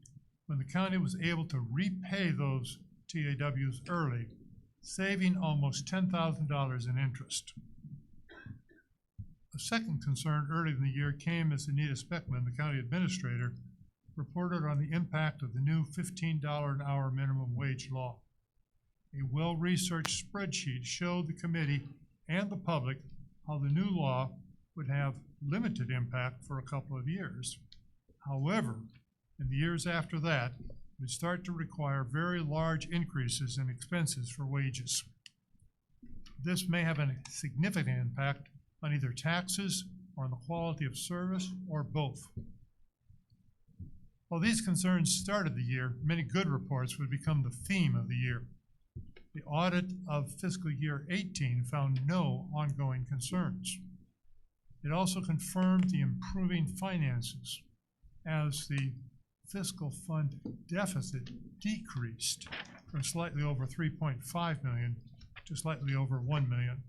when the county was able to repay those TAWs early, saving almost $10,000 in interest. A second concern early in the year came as Anita Speckman, the county administrator, reported on the impact of the new $15 an hour minimum wage law. A well-researched spreadsheet showed the committee and the public how the new law would have limited impact for a couple of years. However, in the years after that, would start to require very large increases in expenses for wages. This may have a significant impact on either taxes or on the quality of service or both. While these concerns started the year, many good reports would become the theme of the year. The audit of fiscal year 18 found no ongoing concerns. It also confirmed the improving finances as the fiscal fund deficit decreased from slightly over 3.5 million to slightly over 1 million.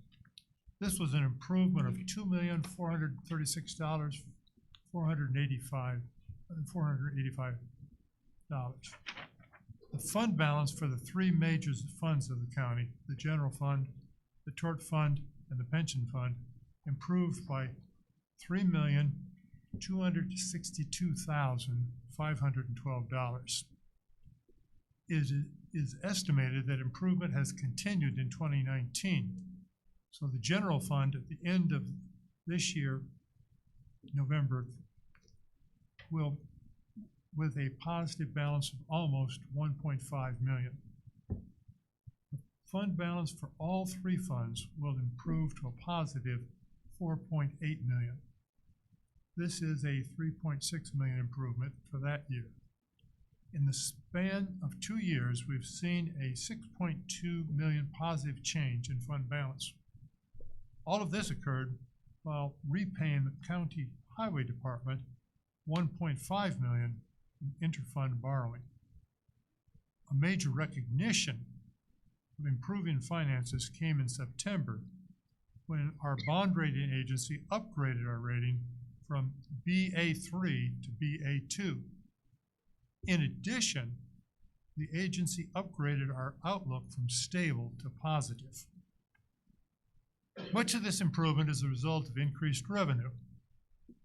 This was an improvement of $2,436,485. The fund balance for the three major funds of the county, the general fund, the tort fund, and the pension fund, improved by $3,262,512. It is estimated that improvement has continued in 2019. So the general fund at the end of this year, November, will, with a positive balance of almost 1.5 million. The fund balance for all three funds will improve to a positive 4.8 million. This is a 3.6 million improvement for that year. In the span of 2 years, we've seen a 6.2 million positive change in fund balance. All of this occurred while repaying the county highway department 1.5 million in interfund borrowing. A major recognition of improving finances came in September when our bond rating agency upgraded our rating from BA3 to BA2. In addition, the agency upgraded our outlook from stable to positive. Much of this improvement is a result of increased revenue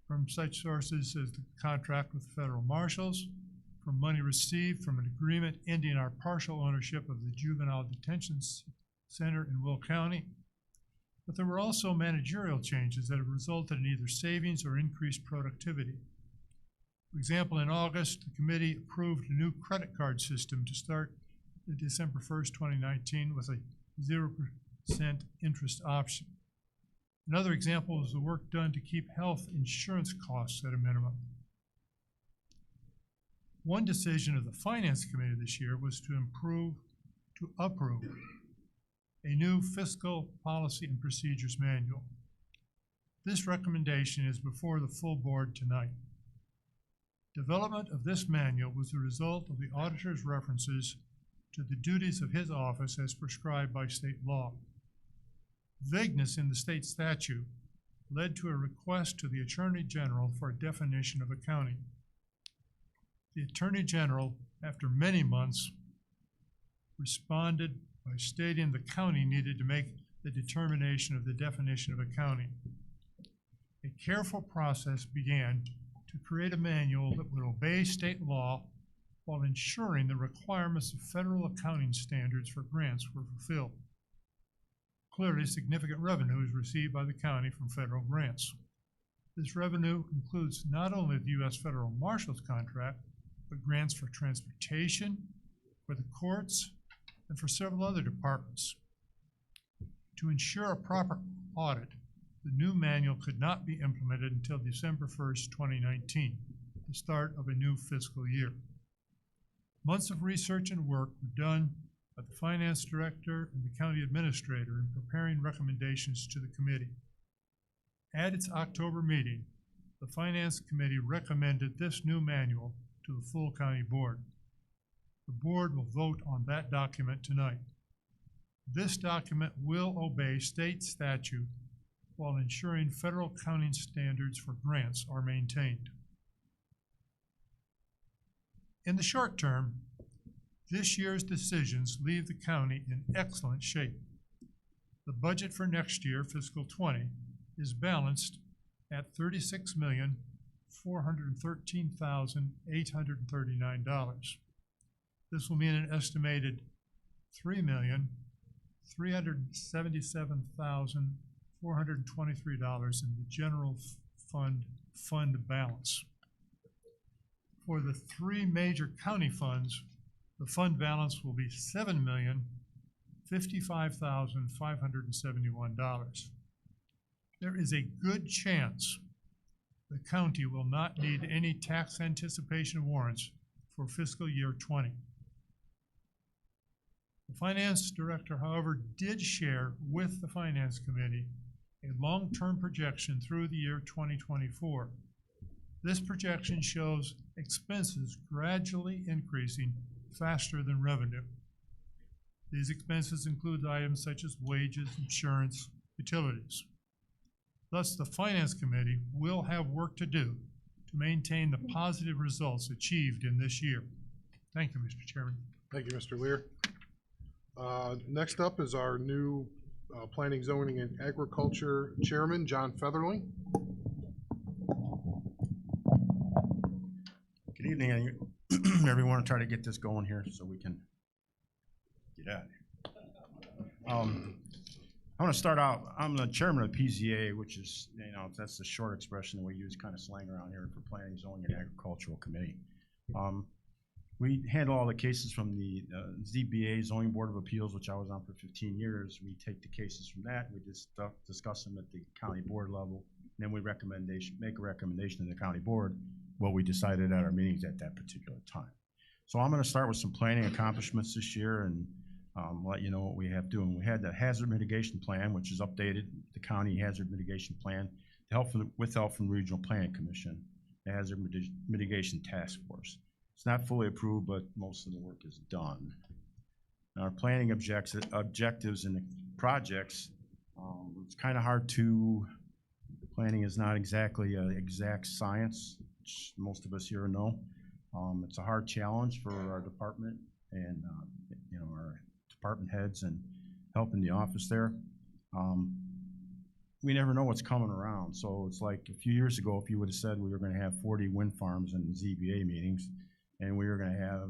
from such sources as the contract with federal marshals, from money received from an agreement ending our partial ownership of the Juvenile Detention Center in Will County. But there were also managerial changes that have resulted in either savings or increased productivity. For example, in August, the committee approved a new credit card system to start December 1st, 2019 with a 0% interest option. Another example is the work done to keep health insurance costs at a minimum. One decision of the Finance Committee this year was to approve a new fiscal policy and procedures manual. This recommendation is before the full board tonight. Development of this manual was the result of the auditor's references to the duties of his office as prescribed by state law. Vagueness in the state statute led to a request to the Attorney General for a definition of accounting. The Attorney General, after many months, responded by stating the county needed to make the determination of the definition of accounting. A careful process began to create a manual that would obey state law while ensuring the requirements of federal accounting standards for grants were fulfilled. Clearly, significant revenue is received by the county from federal grants. This revenue includes not only the U.S. Federal Marshal's contract, but grants for transportation, for the courts, and for several other departments. To ensure a proper audit, the new manual could not be implemented until December 1st, 2019, the start of a new fiscal year. Months of research and work were done by the finance director and the county administrator in preparing recommendations to the committee. At its October meeting, the Finance Committee recommended this new manual to the full county board. The board will vote on that document tonight. This document will obey state statute while ensuring federal accounting standards for grants are maintained. In the short term, this year's decisions leave the county in excellent shape. The budget for next year, fiscal 20, is balanced at $36,413,839. This will mean an estimated $3,377,423 in the general fund balance. For the three major county funds, the fund balance will be $7,055,571. There is a good chance the county will not need any tax anticipation warrants for fiscal year 20. The finance director, however, did share with the Finance Committee a long-term projection through the year 2024. This projection shows expenses gradually increasing faster than revenue. These expenses include items such as wages, insurance, utilities. Thus, the Finance Committee will have work to do to maintain the positive results achieved in this year. Thank you, Mr. Chairman. Thank you, Mr. Lear. Next up is our new Planning, Zoning, and Agriculture Chairman, John Featherling. Good evening, everyone. I'll try to get this going here so we can get out of here. I want to start out, I'm the chairman of PZA, which is, that's the short expression that we use kind of slang around here for Planning, Zoning, and Agricultural Committee. We handle all the cases from the ZBA, Zoning Board of Appeals, which I was on for 15 years. We take the cases from that, we just discuss them at the county board level, and then we make a recommendation to the county board what we decided at our meetings at that particular time. So I'm going to start with some planning accomplishments this year and let you know what we have doing. We had the hazard mitigation plan, which is updated, the county hazard mitigation plan, with help from the Regional Planning Commission, the hazard mitigation task force. It's not fully approved, but most of the work is done. Now, our planning objectives and the projects, it's kind of hard to, planning is not exactly an exact science, which most of us here know. It's a hard challenge for our department and our department heads and helping the office there. We never know what's coming around. So it's like a few years ago, if you would have said we were going to have 40 wind farms in ZBA meetings, and we were going to have,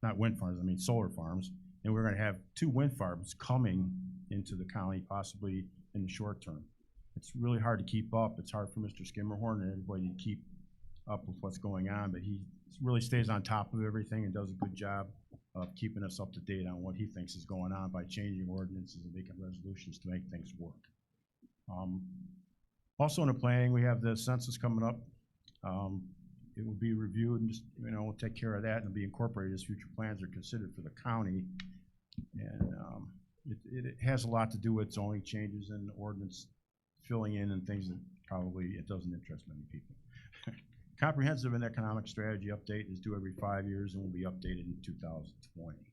not wind farms, I mean solar farms, and we were going to have 2 wind farms coming into the county possibly in the short term. It's really hard to keep up. It's hard for Mr. Skimmerhorn and everybody to keep up with what's going on, but he really stays on top of everything and does a good job of keeping us up to date on what he thinks is going on by changing ordinances and making resolutions to make things work. Also in the planning, we have the census coming up. It will be reviewed and just, we'll take care of that and be incorporated as future plans are considered for the county. And it has a lot to do with zoning changes and ordinance filling in and things that probably it doesn't interest many people. Comprehensive and economic strategy update is due every 5 years and will be updated in 2020.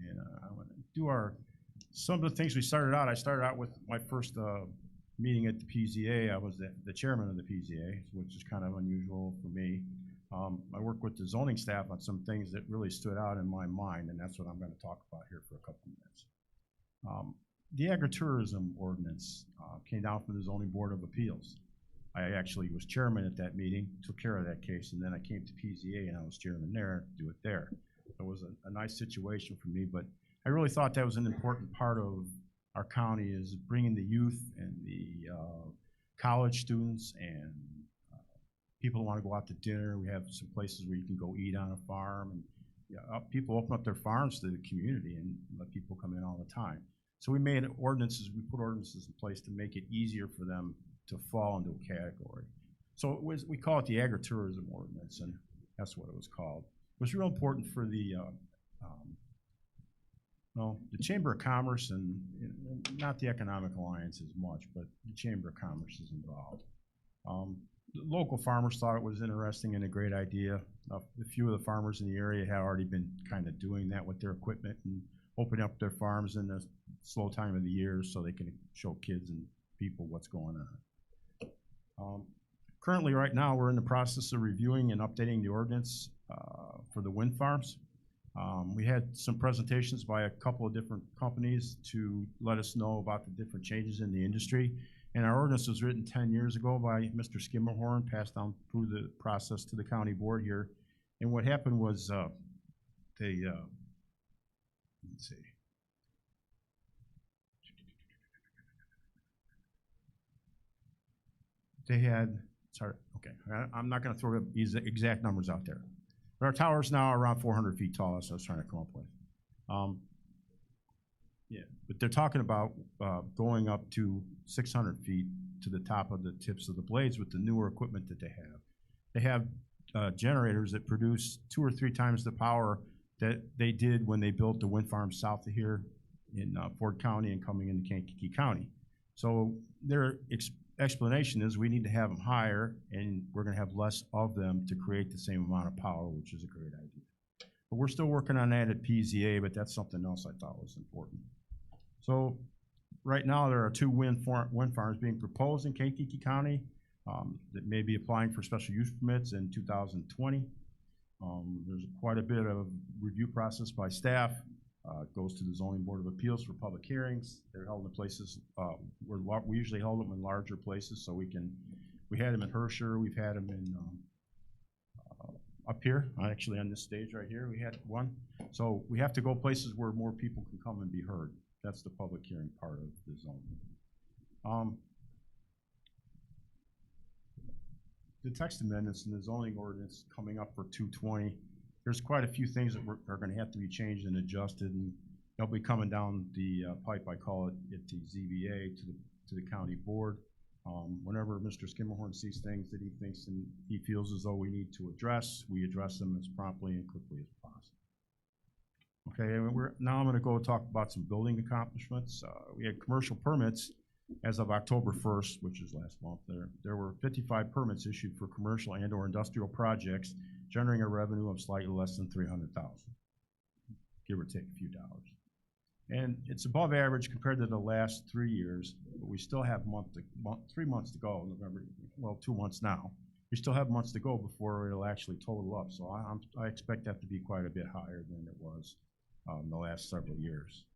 And I want to do some of the things we started out. I started out with my first meeting at the PZA. I was the chairman of the PZA, which is kind of unusual for me. I worked with the zoning staff on some things that really stood out in my mind, and that's what I'm going to talk about here for a couple of minutes. The agritourism ordinance came down from the Zoning Board of Appeals. I actually was chairman at that meeting, took care of that case, and then I came to PZA and I was chairman there to do it there. It was a nice situation for me, but I really thought that was an important part of our county is bringing the youth and the college students and people who want to go out to dinner. We have some places where you can go eat on a farm, and people open up their farms to the community and let people come in all the time. So we put ordinances in place to make it easier for them to fall into a category. So we call it the agritourism ordinance, and that's what it was called. It was real important for the Chamber of Commerce and not the Economic Alliance as much, but the Chamber of Commerce is involved. The local farmers thought it was interesting and a great idea. A few of the farmers in the area had already been kind of doing that with their equipment and opening up their farms in the slow time of the year so they can show kids and people what's going on. Currently, right now, we're in the process of reviewing and updating the ordinance for the wind farms. We had some presentations by a couple of different companies to let us know about the different changes in the industry. And our ordinance was written 10 years ago by Mr. Skimmerhorn, passed down through the process to the county board here. And what happened was let's see. They had, sorry, okay, I'm not going to throw these exact numbers out there. But our towers now are around 400 feet tall, as I was trying to come up with. But they're talking about going up to 600 feet to the top of the tips of the blades with the newer equipment that they have. They have generators that produce 2 or 3 times the power that they did when they built the wind farms south of here in Ford County and coming into Kankakee County. So their explanation is we need to have them higher, and we're gonna have less of them to create the same amount of power, which is a great idea. But we're still working on that at PZA, but that's something else I thought was important. So right now, there are 2 wind farms being proposed in Kankakee County that may be applying for special use permits in 2020. There's quite a bit of review process by staff. It goes to the Zoning Board of Appeals for public hearings. They're held in places, we usually hold them in larger places, so we had them in Herscher, we've had them in, up here, actually on this stage right here, we had one. So we have to go places where more people can come and be heard. That's the public hearing part of the zoning. The text amendments in the zoning ordinance coming up for 220, there's quite a few things that are gonna have to be changed and adjusted, and they'll be coming down the pipe, I call it, at the ZBA to the county board. Whenever Mr. Skimmerhorn sees things that he thinks and he feels as though we need to address, we address them as promptly and quickly as possible. Okay, and now I'm gonna go talk about some building accomplishments. We had commercial permits as of October 1st, which is last month. There were 55 permits issued for commercial and or industrial projects, generating a revenue of slightly less than $300,000, give or take a few dollars. And it's above average compared to the last 3 years, but we still have 3 months to go, November, well, 2 months now. We still have months to go before it'll actually total up, so I expect that to be quite a bit higher than it was in the last several years.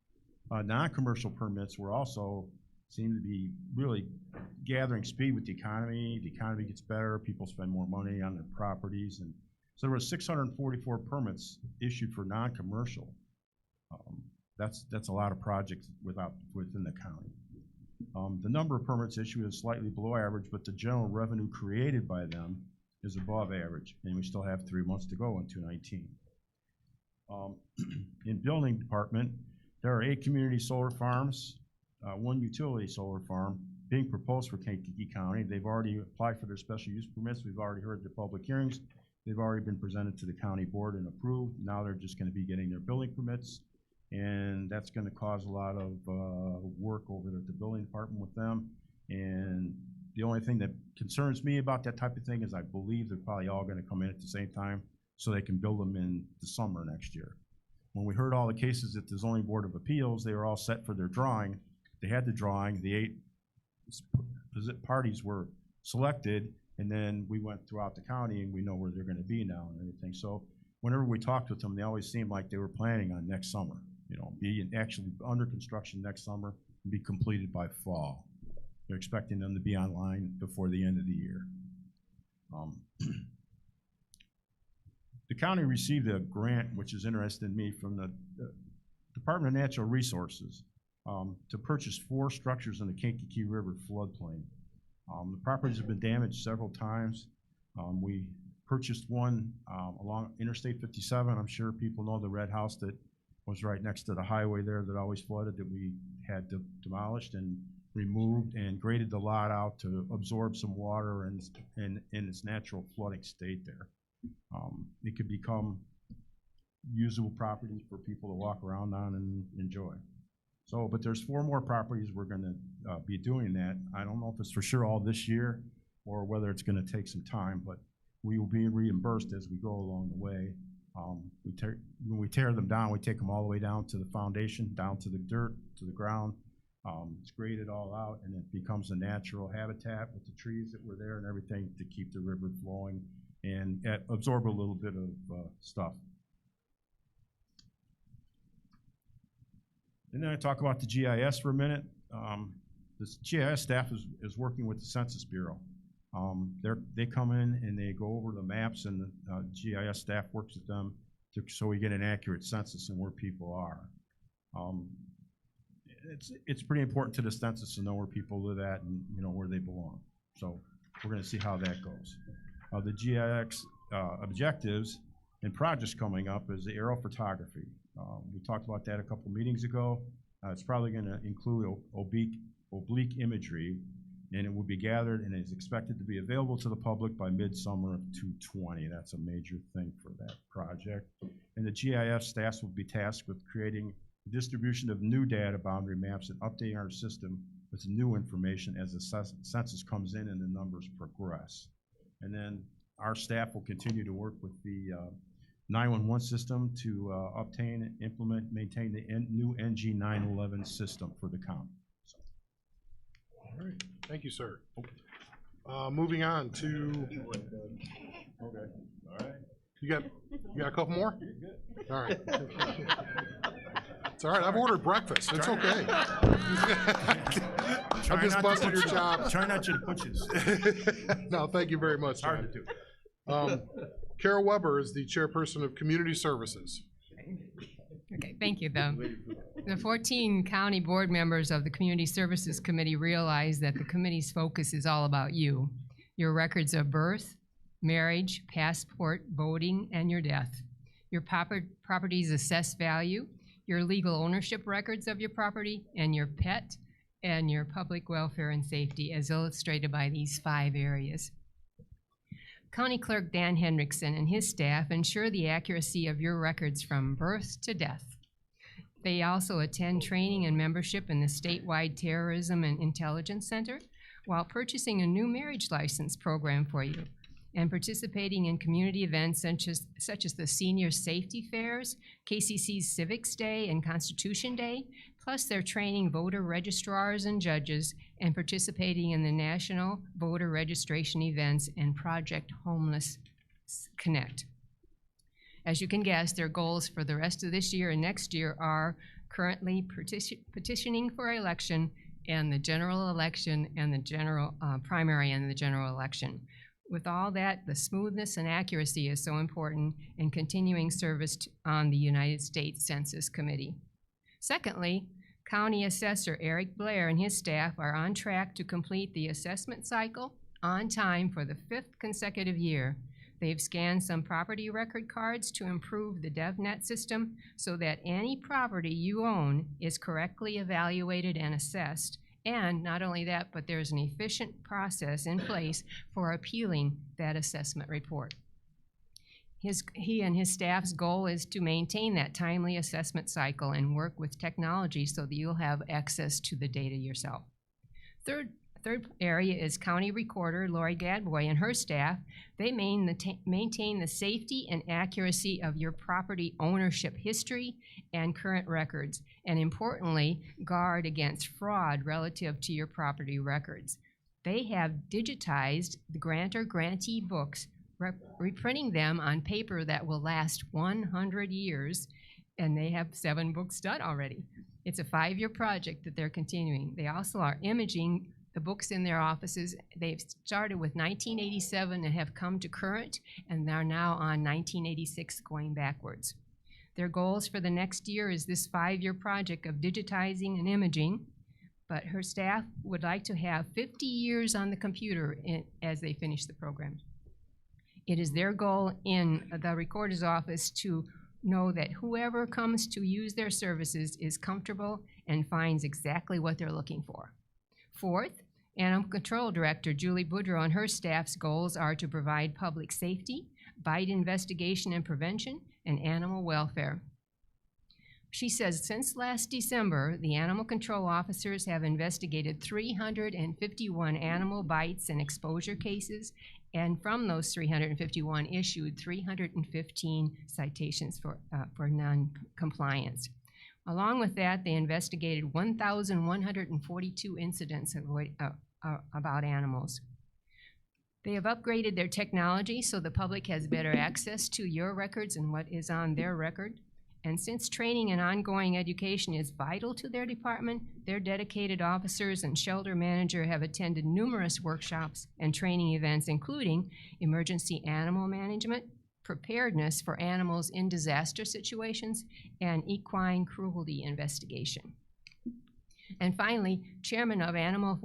Non-commercial permits were also seem to be really gathering speed with the economy. The economy gets better, people spend more money on their properties, and so there were 644 permits issued for non-commercial. That's a lot of projects within the county. The number of permits issued is slightly below average, but the general revenue created by them is above average, and we still have 3 months to go in 2019. In building department, there are 8 community solar farms, 1 utility solar farm being proposed for Kankakee County. They've already applied for their special use permits. We've already heard the public hearings. They've already been presented to the county board and approved. Now they're just gonna be getting their building permits, and that's gonna cause a lot of work over at the building department with them. And the only thing that concerns me about that type of thing is I believe they're probably all gonna come in at the same time so they can build them in the summer next year. When we heard all the cases at the Zoning Board of Appeals, they were all set for their drawing. They had the drawing, the 8 parties were selected, and then we went throughout the county and we know where they're gonna be now and everything. So whenever we talked with them, they always seemed like they were planning on next summer, be actually under construction next summer and be completed by fall. They're expecting them to be online before the end of the year. The county received a grant, which is interesting to me, from the Department of Natural Resources to purchase 4 structures in the Kankakee River floodplain. The properties have been damaged several times. We purchased one along Interstate 57. I'm sure people know the red house that was right next to the highway there that always flooded, that we had demolished and removed and graded the lot out to absorb some water and in its natural flooding state there. It could become usable property for people to walk around on and enjoy. So, but there's 4 more properties we're gonna be doing that. I don't know if it's for sure all this year or whether it's gonna take some time, but we will be reimbursed as we go along the way. When we tear them down, we take them all the way down to the foundation, down to the dirt, to the ground. It's graded all out, and it becomes a natural habitat with the trees that were there and everything to keep the river flowing and absorb a little bit of stuff. And then I talk about the GIS for a minute. This GIS staff is working with the Census Bureau. They come in and they go over the maps, and the GIS staff works with them so we get an accurate census and where people are. It's pretty important to the census to know where people live at and where they belong. So we're going to see how that goes. The GIS objectives and projects coming up is the aerial photography. We talked about that a couple meetings ago. It's probably going to include oblique imagery, and it will be gathered and is expected to be available to the public by midsummer of 2020. That's a major thing for that project. And the GIS staff will be tasked with creating distribution of new data boundary maps and updating our system with new information as the census comes in and the numbers progress. And then our staff will continue to work with the 911 system to obtain, implement, maintain the new NG 911 system for the county. So. All right, thank you, sir. Moving on to. Okay. All right. You got a couple more? All right. It's all right. I've ordered breakfast. It's okay. I'm just busting your job. Try not to put you. No, thank you very much. Hard to do. Carol Weber is the chairperson of Community Services. Okay, thank you, though. The 14 county board members of the Community Services Committee realize that the committee's focus is all about you, your records of birth, marriage, passport, voting, and your death, your property's assessed value, your legal ownership records of your property, and your pet, and your public welfare and safety, as illustrated by these 5 areas. County Clerk Dan Hendrickson and his staff ensure the accuracy of your records from birth to death. They also attend training and membership in the statewide Terrorism and Intelligence Center while purchasing a new marriage license program for you and participating in community events such as the Senior Safety Fairs, KCC's Civics Day and Constitution Day, plus they're training voter registrars and judges and participating in the national voter registration events and Project Homeless Connect. As you can guess, their goals for the rest of this year and next year are currently petitioning for election and the general election and the general primary and the general election. With all that, the smoothness and accuracy is so important in continuing service on the United States Census Committee. Secondly, County Assessor Eric Blair and his staff are on track to complete the assessment cycle on time for the 5th consecutive year. They've scanned some property record cards to improve the DevNet system so that any property you own is correctly evaluated and assessed. And not only that, but there's an efficient process in place for appealing that assessment report. He and his staff's goal is to maintain that timely assessment cycle and work with technology so that you'll have access to the data yourself. Third area is County Recorder Lori Gadboy and her staff. They maintain the safety and accuracy of your property ownership history and current records, and importantly, guard against fraud relative to your property records. They have digitized the grantor-grantee books, reprinting them on paper that will last 100 years, and they have 7 books done already. It's a 5-year project that they're continuing. They also are imaging the books in their offices. They've started with 1987 and have come to current, and they're now on 1986 going backwards. Their goals for the next year is this 5-year project of digitizing and imaging, but her staff would like to have 50 years on the computer as they finish the program. It is their goal in the recorder's office to know that whoever comes to use their services is comfortable and finds exactly what they're looking for. Fourth, Animal Control Director Julie Boudreau and her staff's goals are to provide public safety, bite investigation and prevention, and animal welfare. She says since last December, the animal control officers have investigated 351 animal bites and exposure cases, and from those 351 issued 315 citations for non-compliance. Along with that, they investigated 1,142 incidents about animals. They have upgraded their technology so the public has better access to your records and what is on their record. And since training and ongoing education is vital to their department, their dedicated officers and shelter manager have attended numerous workshops and training events, including emergency animal management, preparedness for animals in disaster situations, and equine cruelty investigation. And finally, Chairman of Animal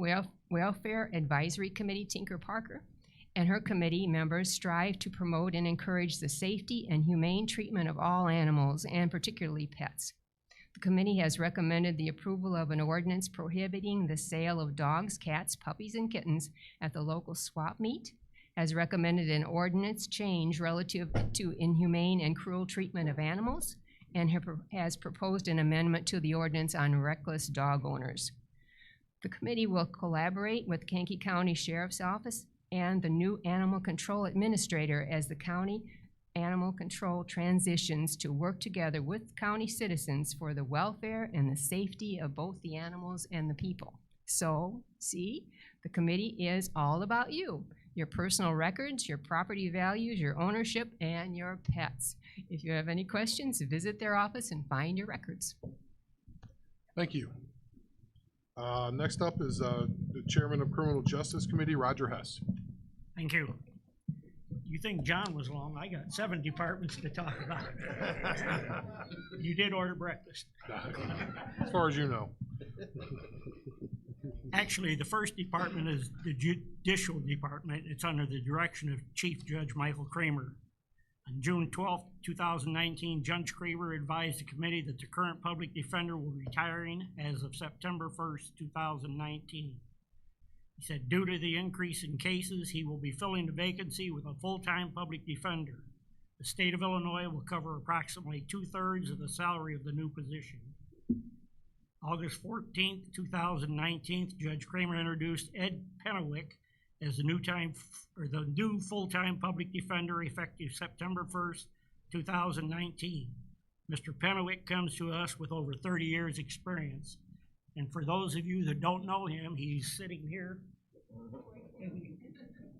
Welfare Advisory Committee, Tinker Parker, and her committee members strive to promote and encourage the safety and humane treatment of all animals, and particularly pets. The committee has recommended the approval of an ordinance prohibiting the sale of dogs, cats, puppies, and kittens at the local swap meet, has recommended an ordinance change relative to inhumane and cruel treatment of animals, and has proposed an amendment to the ordinance on reckless dog owners. The committee will collaborate with Kankakee County Sheriff's Office and the new Animal Control Administrator as the county animal control transitions to work together with county citizens for the welfare and the safety of both the animals and the people. So, see, the committee is all about you, your personal records, your property values, your ownership, and your pets. If you have any questions, visit their office and find your records. Thank you. Next up is the Chairman of Criminal Justice Committee, Roger Hess. Thank you. You think John was long? I got 7 departments to talk about. You did order breakfast. As far as you know. Actually, the first department is the Judicial Department. It's under the direction of Chief Judge Michael Kramer. On June 12, 2019, Judge Kramer advised the committee that the current public defender will be retiring as of September 1st, 2019. He said due to the increase in cases, he will be filling the vacancy with a full-time public defender. The state of Illinois will cover approximately 2/3 of the salary of the new position. August 14th, 2019, Judge Kramer introduced Ed Pennewick as the new full-time public defender effective September 1st, 2019. Mr. Pennewick comes to us with over 30 years' experience. And for those of you that don't know him, he's sitting here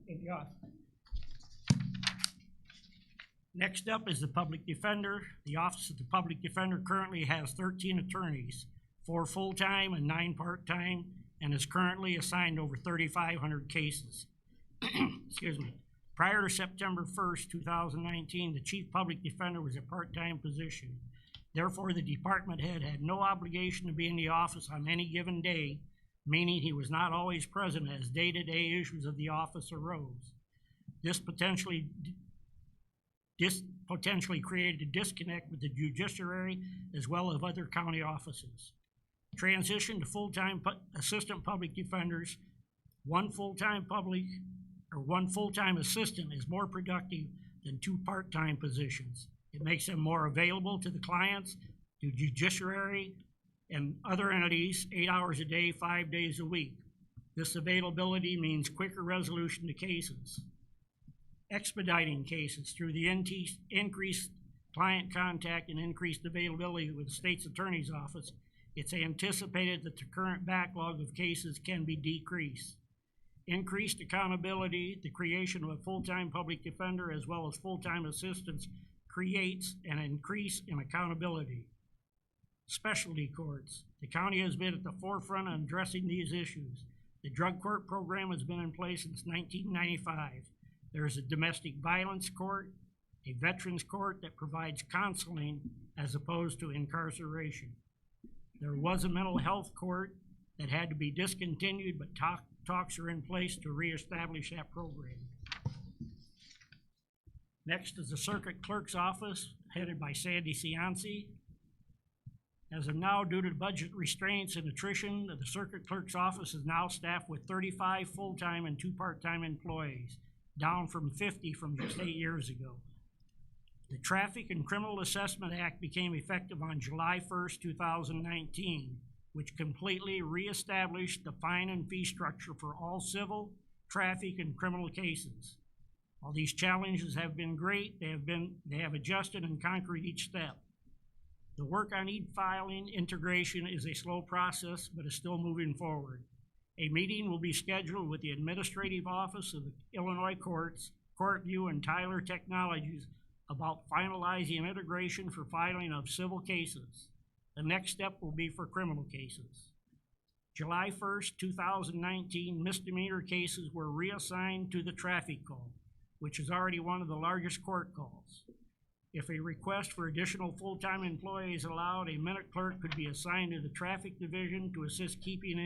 in the office. Next up is the public defender. The Office of the Public Defender currently has 13 attorneys, 4 full-time and 9 part-time, and is currently assigned over 3,500 cases. Excuse me. Prior to September 1st, 2019, the Chief Public Defender was a part-time position. Therefore, the department head had no obligation to be in the office on any given day, meaning he was not always present as day-to-day issues of the office arose. This potentially created a disconnect with the judiciary as well as other county offices. Transition to full-time assistant public defenders, one full-time assistant is more productive than 2 part-time positions. It makes them more available to the clients, to judiciary, and other entities 8 hours a day, 5 days a week. This availability means quicker resolution to cases. Expediting cases through the increased client contact and increased availability with the state's attorney's office. It's anticipated that the current backlog of cases can be decreased. Increased accountability, the creation of a full-time public defender as well as full-time assistants creates an increase in accountability. Specialty courts. The county has been at the forefront on addressing these issues. The drug court program has been in place since 1995. There is a domestic violence court, a veterans court that provides counseling as opposed to incarceration. There was a mental health court that had to be discontinued, but talks are in place to reestablish that program. Next is the Circuit Clerk's Office, headed by Sandy Cianci. As of now, due to budget restraints and attrition, the Circuit Clerk's Office is now staffed with 35 full-time and 2 part-time employees, down from 50 from just 8 years ago. The Traffic and Criminal Assessment Act became effective on July 1st, 2019, which completely reestablished the fine and fee structure for all civil, traffic, and criminal cases. While these challenges have been great, they have adjusted and conquered each step. The work on e-filing integration is a slow process, but is still moving forward. A meeting will be scheduled with the Administrative Office of the Illinois Courts, Courtview, and Tyler Technologies about finalizing integration for filing of civil cases. The next step will be for criminal cases. July 1st, 2019, misdemeanor cases were reassigned to the traffic call, which is already one of the largest court calls. If a request for additional full-time employees allowed, a minute clerk could be assigned to the traffic division to assist keeping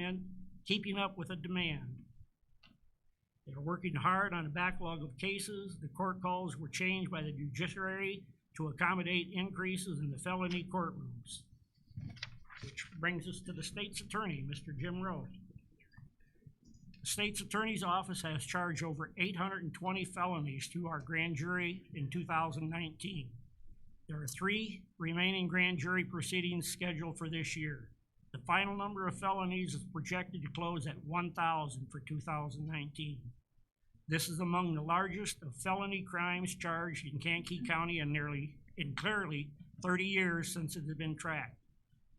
up with the demand. They are working hard on a backlog of cases. The court calls were changed by the judiciary to accommodate increases in the felony courtrooms. Which brings us to the state's attorney, Mr. Jim Rowe. The state's attorney's office has charged over 820 felonies to our grand jury in 2019. There are 3 remaining grand jury proceedings scheduled for this year. The final number of felonies is projected to close at 1,000 for 2019. This is among the largest of felony crimes charged in Kankakee County in clearly 30 years since it has been tracked.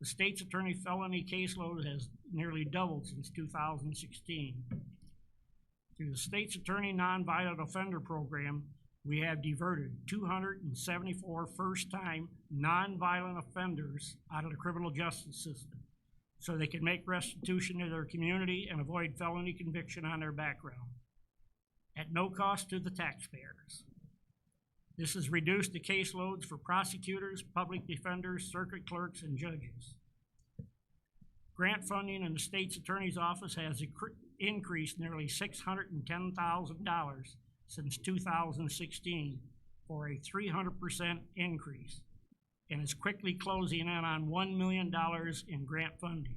The state's attorney felony caseload has nearly doubled since 2016. Through the state's attorney nonviolent offender program, we have diverted 274 first-time nonviolent offenders out of the criminal justice system so they can make restitution to their community and avoid felony conviction on their background at no cost to the taxpayers. This has reduced the caseloads for prosecutors, public defenders, circuit clerks, and judges. Grant funding in the state's attorney's office has increased nearly $610,000 since 2016 for a 300% increase, and is quickly closing in on $1 million in grant funding.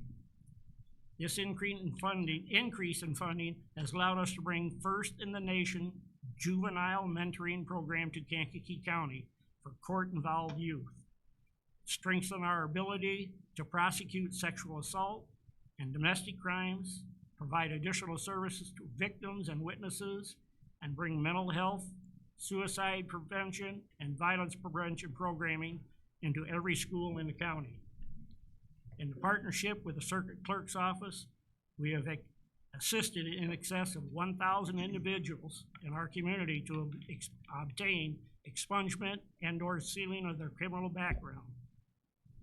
This increase in funding has allowed us to bring first in the nation juvenile mentoring program to Kankakee County for court-involved youth, strengthen our ability to prosecute sexual assault and domestic crimes, provide additional services to victims and witnesses, and bring mental health, suicide prevention, and violence prevention programming into every school in the county. In partnership with the Circuit Clerk's Office, we have assisted in excess of 1,000 individuals in our community to obtain expungement and/or sealing of their criminal background.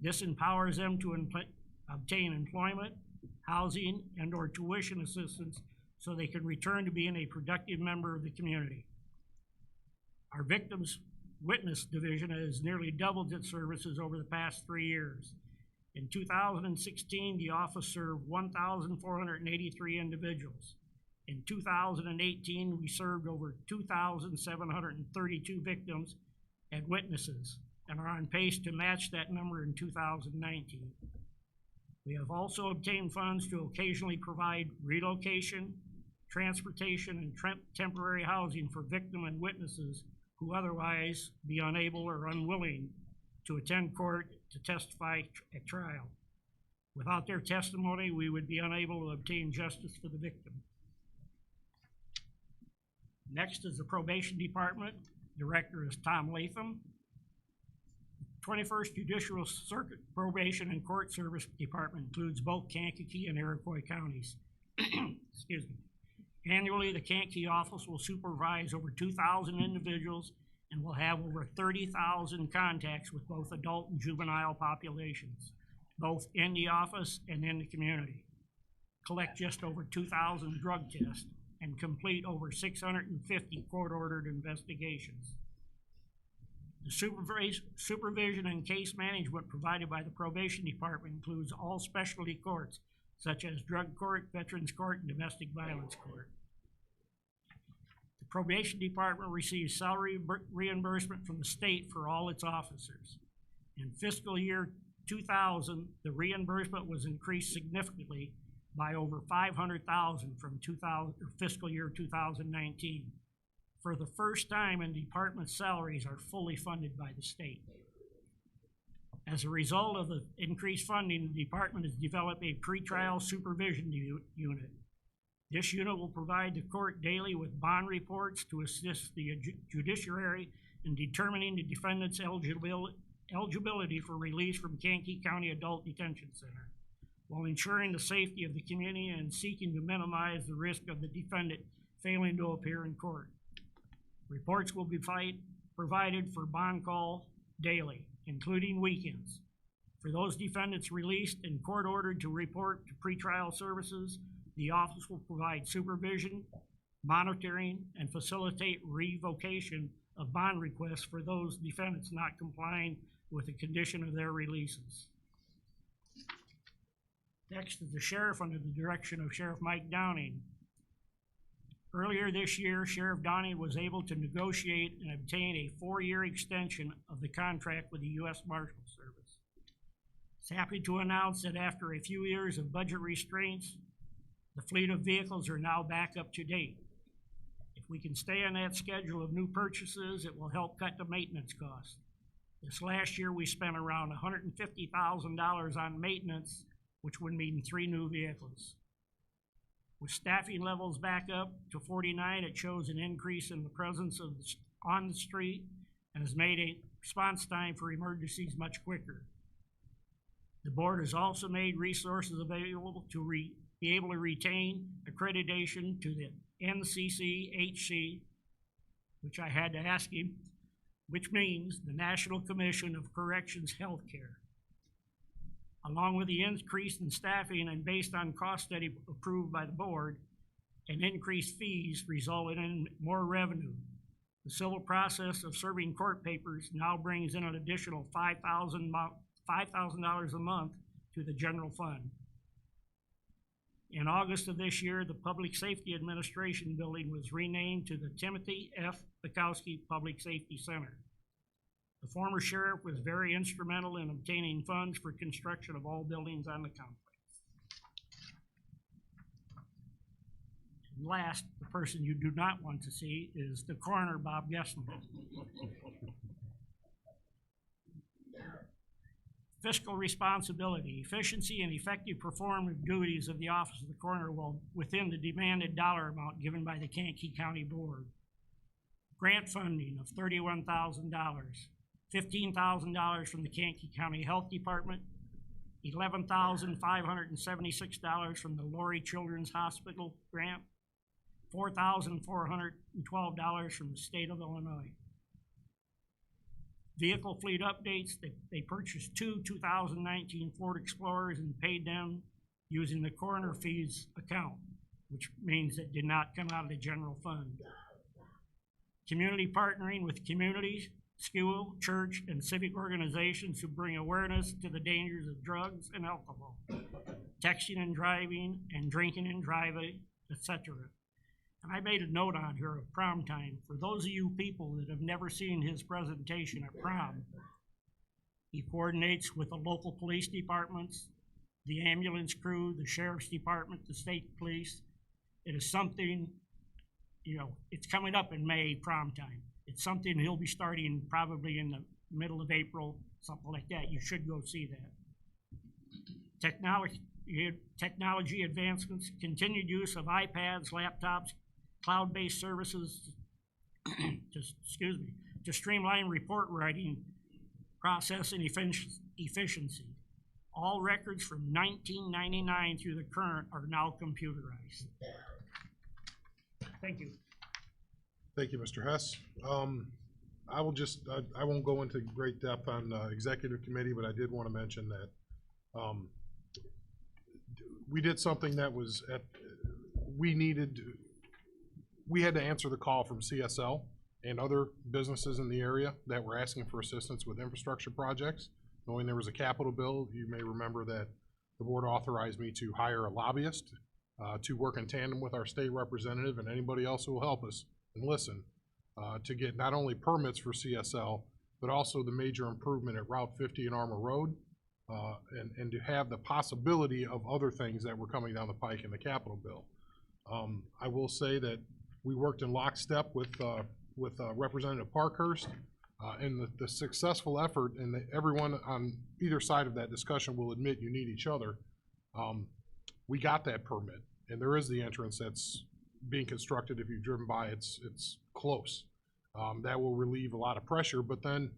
This empowers them to obtain employment, housing, and/or tuition assistance so they can return to being a productive member of the community. Our Victims Witness Division has nearly doubled its services over the past 3 years. In 2016, the office served 1,483 individuals. In 2018, we served over 2,732 victims and witnesses, and are on pace to match that number in 2019. We have also obtained funds to occasionally provide relocation, transportation, and temporary housing for victims and witnesses who otherwise be unable or unwilling to attend court to testify at trial. Without their testimony, we would be unable to obtain justice for the victim. Next is the Probation Department. Director is Tom Latham. 21st Judicial Circuit Probation and Court Service Department includes both Kankakee and Iroquois counties. Excuse me. Annually, the Kankakee office will supervise over 2,000 individuals and will have over 30,000 contacts with both adult and juvenile populations, both in the office and in the community. Collect just over 2,000 drug tests and complete over 650 court-ordered investigations. The supervision and case management provided by the Probation Department includes all specialty courts, such as drug court, veterans court, and domestic violence court. The Probation Department receives salary reimbursement from the state for all its officers. In fiscal year 2000, the reimbursement was increased significantly by over $500,000 from fiscal year 2019. For the first time, in department salaries are fully funded by the state. As a result of the increased funding, the department has developed a pretrial supervision unit. This unit will provide the court daily with bond reports to assist the judiciary in determining the defendant's eligibility for release from Kankakee County Adult Detention Center, while ensuring the safety of the community and seeking to minimize the risk of the defendant failing to appear in court. Reports will be provided for bond call daily, including weekends. For those defendants released and court-ordered to report to pretrial services, the office will provide supervision, monitoring, and facilitate revocation of bond requests for those defendants not complying with the condition of their releases. Next is the sheriff under the direction of Sheriff Mike Downing. Earlier this year, Sheriff Downing was able to negotiate and obtain a 4-year extension of the contract with the U.S. Marshal Service. He's happy to announce that after a few years of budget restraints, the fleet of vehicles are now back up to date. If we can stay on that schedule of new purchases, it will help cut the maintenance costs. This last year, we spent around $150,000 on maintenance, which would mean 3 new vehicles. With staffing levels back up to 49, it shows an increase in the presence on the street and has made a response time for emergencies much quicker. The board has also made resources available to be able to retain accreditation to the NCCHC, which I had to ask him, which means the National Commission of Corrections Healthcare. Along with the increase in staffing and based on cost study approved by the board, and increased fees resulted in more revenue. The civil process of serving court papers now brings in an additional $5,000 a month to the general fund. In August of this year, the Public Safety Administration building was renamed to the Timothy F. Bukowski Public Safety Center. The former sheriff was very instrumental in obtaining funds for construction of all buildings on the complex. And last, the person you do not want to see is the coroner, Bob Gessner. Fiscal responsibility, efficiency, and effective performance of duties of the office of the coroner while within the demanded dollar amount given by the Kankakee County Board. Grant funding of $31,000, $15,000 from the Kankakee County Health Department, $11,576 from the Laurie Children's Hospital grant, $4,412 from the state of Illinois. Vehicle fleet updates, they purchased 2 2019 Ford Explorers and paid them using the coroner fees account, which means it did not come out of the general fund. Community partnering with communities, school, church, and civic organizations who bring awareness to the dangers of drugs and alcohol, texting and driving, and drinking and driving, etc. And I made a note on here of prom time. For those of you people that have never seen his presentation at prom, he coordinates with the local police departments, the ambulance crew, the sheriff's department, the state police. It is something, you know, it's coming up in May, prom time. It's something he'll be starting probably in the middle of April, something like that. You should go see that. Technology advancements, continued use of iPads, laptops, cloud-based services to streamline report writing process and efficiency. All records from 1999 through the current are now computerized. Thank you. Thank you, Mr. Hess. I will just, I won't go into great depth on executive committee, but I did want to mention that we did something that was we had to answer the call from CSL and other businesses in the area that were asking for assistance with infrastructure projects. Knowing there was a capital bill, you may remember that the board authorized me to hire a lobbyist to work in tandem with our state representative and anybody else who will help us and listen to get not only permits for CSL, but also the major improvement at Route 50 and Armour Road, and to have the possibility of other things that were coming down the pike in the capital bill. I will say that we worked in lockstep with Representative Parkhurst, and the successful effort, and everyone on either side of that discussion will admit you need each other. We got that permit, and there is the entrance that's being constructed. If you've driven by, it's close. That will relieve a lot of pressure, but then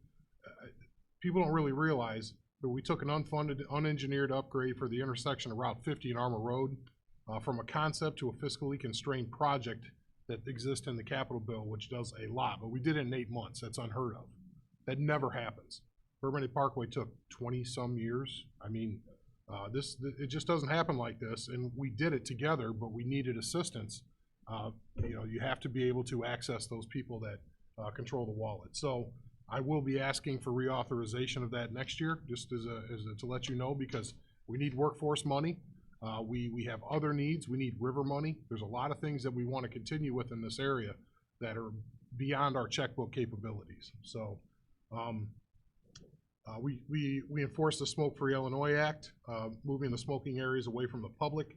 people don't really realize that we took an unfunded, unengineered upgrade for the intersection of Route 50 and Armour Road from a concept to a fiscally constrained project that exists in the capital bill, which does a lot, but we did it in 8 months. That's unheard of. That never happens. Burbank Parkway took 20-some years. I mean, it just doesn't happen like this, and we did it together, but we needed assistance. You know, you have to be able to access those people that control the wallet. So I will be asking for reauthorization of that next year, just to let you know, because we need workforce money. We have other needs. We need river money. There's a lot of things that we want to continue with in this area that are beyond our checkbook capabilities. So we enforce the Smoke-Free Illinois Act, moving the smoking areas away from the public.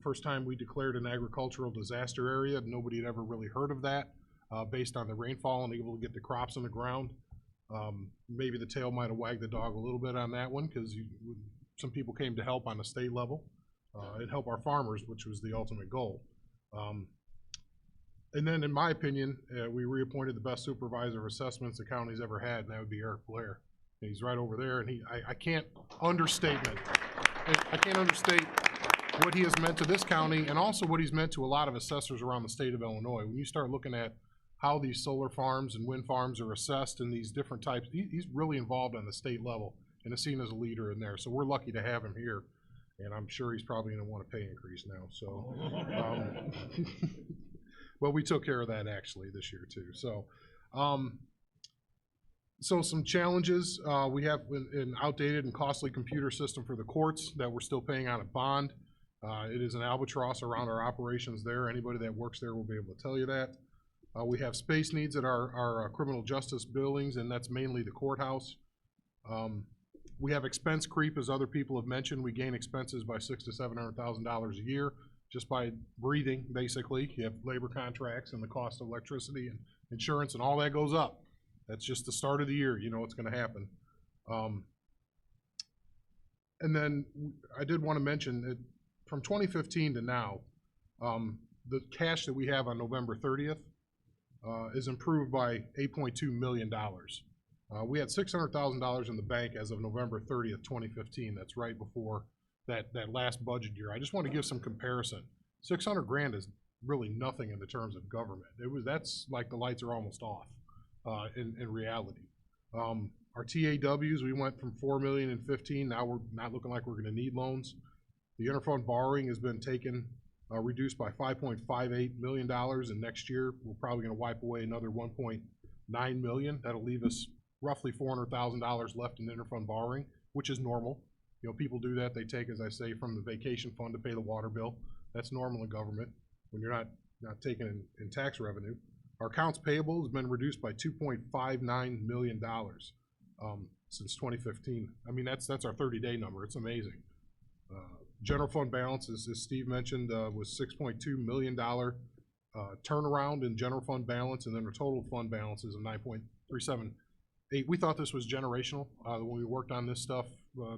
First time we declared an agricultural disaster area. Nobody had ever really heard of that based on the rainfall and able to get the crops in the ground. Maybe the tail might have wagged the dog a little bit on that one, because some people came to help on the state level. It helped our farmers, which was the ultimate goal. And then, in my opinion, we reappointed the best supervisor of assessments the county's ever had, and that would be Eric Blair. And he's right over there, and I can't understate what he has meant to this county and also what he's meant to a lot of assessors around the state of Illinois. When you start looking at how these solar farms and wind farms are assessed and these different types, he's really involved on the state level and is seen as a leader in there. So we're lucky to have him here, and I'm sure he's probably going to want a pay increase now. So, but we took care of that actually this year too. So, so some challenges. We have an outdated and costly computer system for the courts that we're still paying on a bond. It is an albatross around our operations there. Anybody that works there will be able to tell you that. We have space needs at our criminal justice buildings, and that's mainly the courthouse. We have expense creep, as other people have mentioned. We gain expenses by $600,000 to $700,000 a year just by breathing, basically. You have labor contracts and the cost of electricity and insurance, and all that goes up. That's just the start of the year. You know what's going to happen. And then I did want to mention that from 2015 to now, the cash that we have on November 30th is improved by $8.2 million. We had $600,000 in the bank as of November 30th, 2015. That's right before that last budget year. I just want to give some comparison. 600 grand is really nothing in the terms of government. That's like the lights are almost off in reality. Our TAWs, we went from $4 million in 15. Now we're not looking like we're going to need loans. The interfund borrowing has been reduced by $5.58 million, and next year we're probably going to wipe away another $1.9 million. That'll leave us roughly $400,000 left in interfund borrowing, which is normal. You know, people do that. They take, as I say, from the vacation fund to pay the water bill. That's normal in government when you're not taking in tax revenue. Our accounts payable has been reduced by $2.59 million since 2015. I mean, that's our 30-day number. It's amazing. General fund balance, as Steve mentioned, was $6.2 million turnaround in general fund balance, and then our total fund balance is a $9.378. We thought this was generational when we worked on this stuff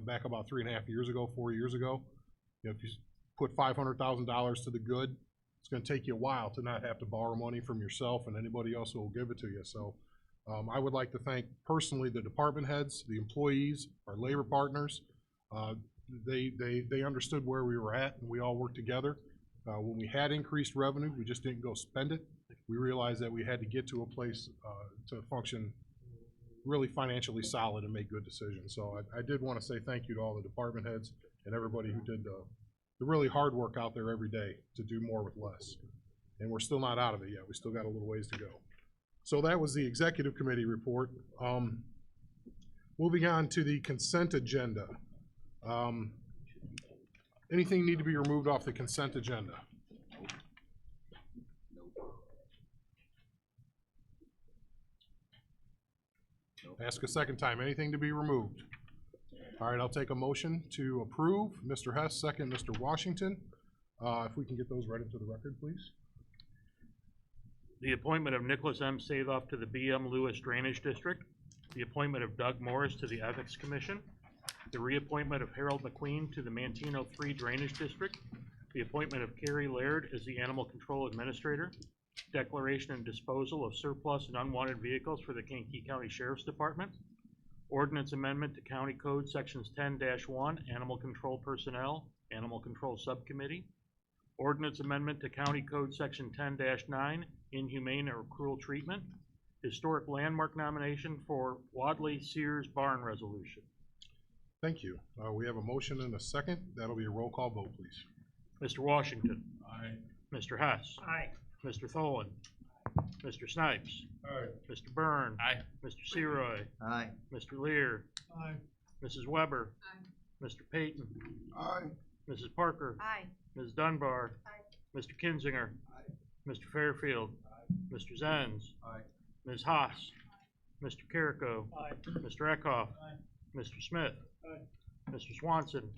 back about 4 years ago. You know, if you put $500,000 to the good, it's going to take you a while to not have to borrow money from yourself and anybody else who will give it to you. So I would like to thank personally the department heads, the employees, our labor partners. They understood where we were at, and we all worked together. When we had increased revenue, we just didn't go spend it. We realized that we had to get to a place to function really financially solid and make good decisions. So I did want to say thank you to all the department heads and everybody who did the really hard work out there every day to do more with less. And we're still not out of it yet. We still got a little ways to go. So that was the executive committee report. Moving on to the consent agenda. Anything need to be removed off the consent agenda? Ask a second time. Anything to be removed? All right, I'll take a motion to approve. Mr. Hess, second. Mr. Washington. If we can get those right into the record, please. The appointment of Nicholas M. Sathoff to the B.M. Lewis Drainage District. The appointment of Doug Morris to the Ethics Commission. The reappointment of Harold McQueen to the Mantino 3 Drainage District. The appointment of Carrie Laird as the Animal Control Administrator. Declaration and disposal of surplus and unwanted vehicles for the Kankakee County Sheriff's Department. Ordinance amendment to County Code Sections 10-1, Animal Control Personnel, Animal Control Subcommittee. Ordinance amendment to County Code Section 10-9, Inhumane or Cruel Treatment. Historic landmark nomination for Wadley Sears Barn Resolution. Thank you. We have a motion and a second. That'll be a roll call vote, please. Mr. Washington. Aye. Mr. Hess. Aye. Mr. Tholen. Mr. Snipes. Aye. Mr. Byrne. Aye. Mr. Seroy. Aye. Mr. Lear. Aye. Mrs. Weber. Aye. Mr. Payton. Aye. Mrs. Parker. Aye. Ms. Dunbar. Aye. Mr. Kinzinger. Aye. Mr. Fairfield. Aye. Mr. Zenz. Aye. Ms. Haas. Mr. Carrico. Aye. Mr. Eckhoff. Aye. Mr. Smith. Aye. Mr. Swanson.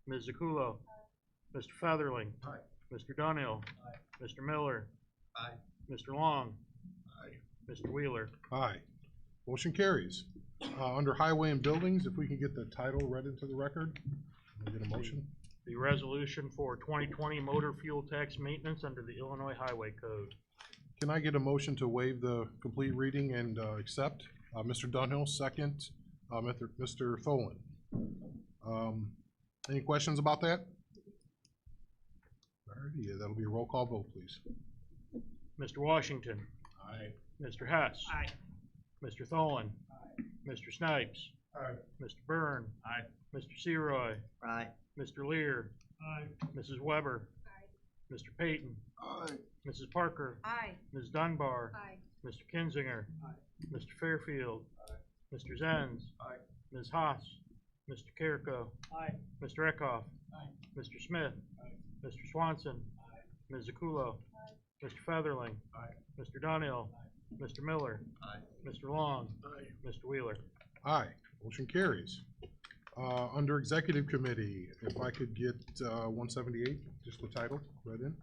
Ms. Zakulo. Mr. Featherling. Aye. Mr. Dunhill. Mr. Miller. Aye. Mr. Long. Aye. Mr. Wheeler. Aye. Motion carries. Under Highway and Buildings, if we can get the title read into the record. Can I get a motion? The resolution for 2020 motor fuel tax maintenance under the Illinois Highway Code. Can I get a motion to waive the complete reading and accept? Mr. Dunhill, second. Mr. Tholen. Any questions about that? Alrighty, that'll be a roll call vote, please. Mr. Washington. Aye. Mr. Hess. Aye. Mr. Tholen. Mr. Snipes. Aye. Mr. Byrne. Aye. Mr. Seroy. Aye. Mr. Lear. Aye. Mrs. Weber. Mr. Payton. Aye. Mrs. Parker. Aye. Ms. Dunbar. Aye. Mr. Kinzinger. Aye. Mr. Fairfield. Mr. Zenz. Aye. Ms. Haas. Mr. Carrico. Aye. Mr. Eckhoff. Aye. Mr. Smith. Aye. Mr. Swanson. Ms. Zakulo. Mr. Featherling. Aye. Mr. Donnell. Mr. Miller. Aye. Mr. Long. Aye. Mr. Wheeler. Aye, motion carries. Under Executive Committee, if I could get 178, just the title, read in.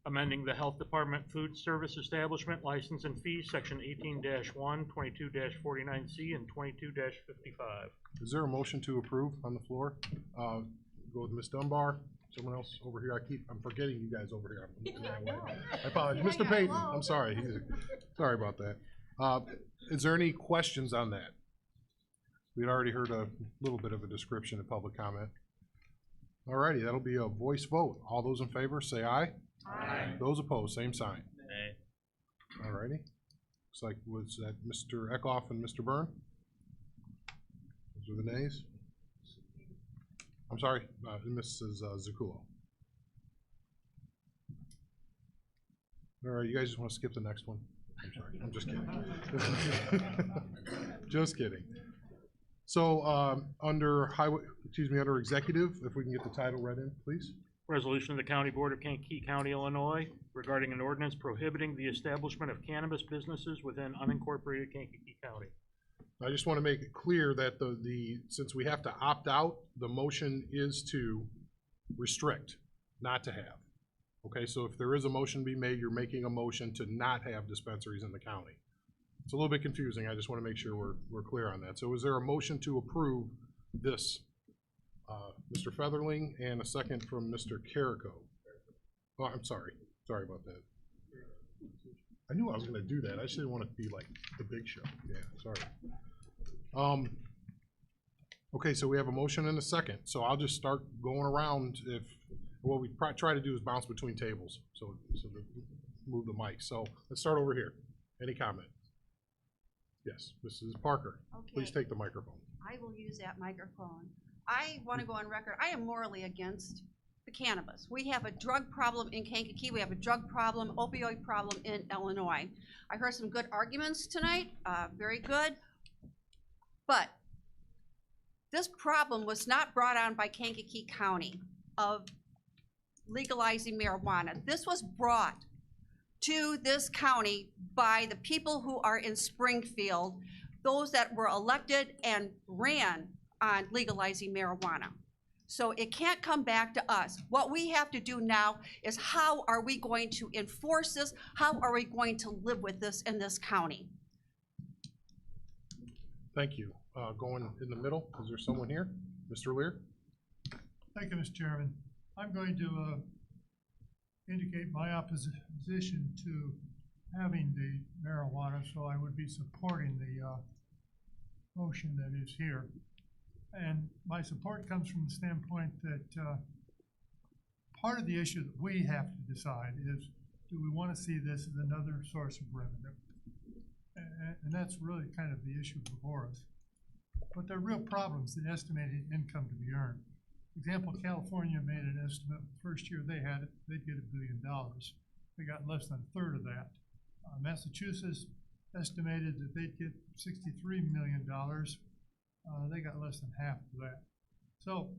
Amending the Health Department Food Service Establishment License and Fees, Section 18-1, 22-49C, and 22-55. Is there a motion to approve on the floor? Go with Ms. Dunbar. Someone else over here. I'm forgetting you guys over here. I apologize. Mr. Payton, I'm sorry. Sorry about that. Is there any questions on that? We'd already heard a little bit of a description in public comment. Alrighty, that'll be a voice vote. All those in favor, say aye. Aye. Those opposed, same sign. Aye. Alrighty. Looks like, was that Mr. Eckhoff and Mr. Byrne? Those are the nays. I'm sorry, Mrs. Zakulo. All right, you guys just want to skip the next one? I'm sorry, I'm just kidding. Just kidding. So, under under executive, if we can get the title read in, please. Resolution of the County Board of Kankakee County, Illinois, regarding an ordinance prohibiting the establishment of cannabis businesses within unincorporated Kankakee County. I just want to make it clear that since we have to opt out, the motion is to restrict, not to have. Okay, so if there is a motion to be made, you're making a motion to not have dispensaries in the county. It's a little bit confusing. I just want to make sure we're clear on that. So is there a motion to approve this? Mr. Featherling and a second from Mr. Carrico. Oh, I'm sorry. Sorry about that. I knew I was going to do that. I just didn't want to be like the big show. Yeah, sorry. Okay, so we have a motion and a second. So I'll just start going around. What we try to do is bounce between tables, so to move the mic. So let's start over here. Any comment? Yes, Mrs. Parker. Okay. Please take the microphone. I will use that microphone. I want to go on record. I am morally against the cannabis. We have a drug problem in Kankakee. We have a drug problem, opioid problem in Illinois. I heard some good arguments tonight, very good. But this problem was not brought on by Kankakee County of legalizing marijuana. This was brought to this county by the people who are in Springfield, those that were elected and ran on legalizing marijuana. So it can't come back to us. What we have to do now is how are we going to enforce this? How are we going to live with this in this county? Thank you. Going in the middle, is there someone here? Mr. Lear? Thank you, Mr. Chairman. I'm going to indicate my opposition to having the marijuana, so I would be supporting the motion that is here. And my support comes from the standpoint that part of the issue that we have to decide is, do we want to see this as another source of revenue? And that's really kind of the issue before us. But there are real problems in estimating income to be earned. For example, California made an estimate the first year they had it, they'd get $1 billion. They got less than a third of that. Massachusetts estimated that they'd get $63 million. They got less than half of that. So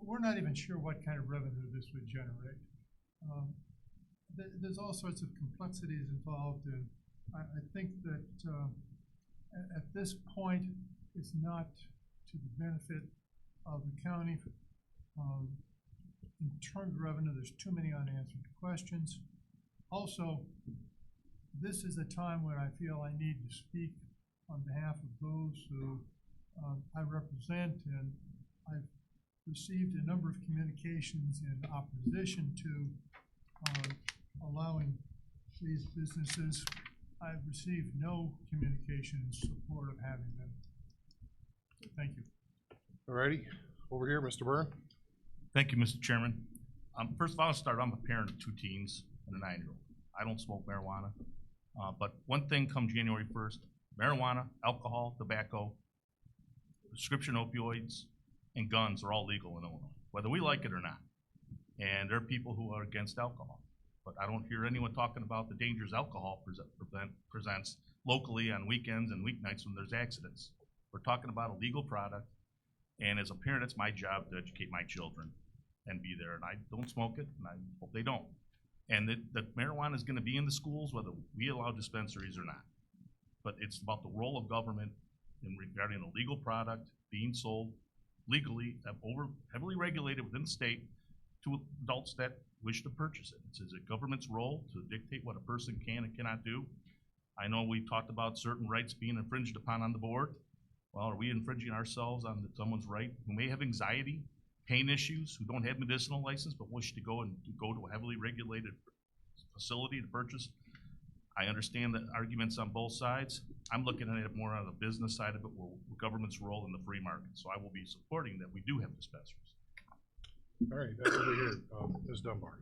we're not even sure what kind of revenue this would generate. There's all sorts of complexities involved, and I think that at this point, it's not to the benefit of the county. In terms of revenue, there's too many unanswered questions. Also, this is a time when I feel I need to speak on behalf of those who I represent, and I've received a number of communications in opposition to allowing these businesses. I've received no communication in support of having them. Thank you. Alrighty, over here, Mr. Byrne. Thank you, Mr. Chairman. First of all, I'll start. I'm a parent of 2 teens and a 9-year-old. I don't smoke marijuana. But one thing come January 1st, marijuana, alcohol, tobacco, prescription opioids, and guns are all legal in Illinois, whether we like it or not. And there are people who are against alcohol. But I don't hear anyone talking about the dangers alcohol presents locally on weekends and weeknights when there's accidents. We're talking about a legal product, and as a parent, it's my job to educate my children and be there. And I don't smoke it, and I hope they don't. And that marijuana is going to be in the schools, whether we allow dispensaries or not. But it's about the role of government in regarding a legal product being sold legally, heavily regulated within the state to adults that wish to purchase it. It's the government's role to dictate what a person can and cannot do. I know we talked about certain rights being infringed upon on the board. Well, are we infringing ourselves on someone's right who may have anxiety, pain issues, who don't have medicinal license but wish to go to a heavily regulated facility to purchase? I understand the arguments on both sides. I'm looking at it more on the business side of it, where government's role in the free market. So I will be supporting that we do have dispensaries. All right, over here, Ms. Dunbar.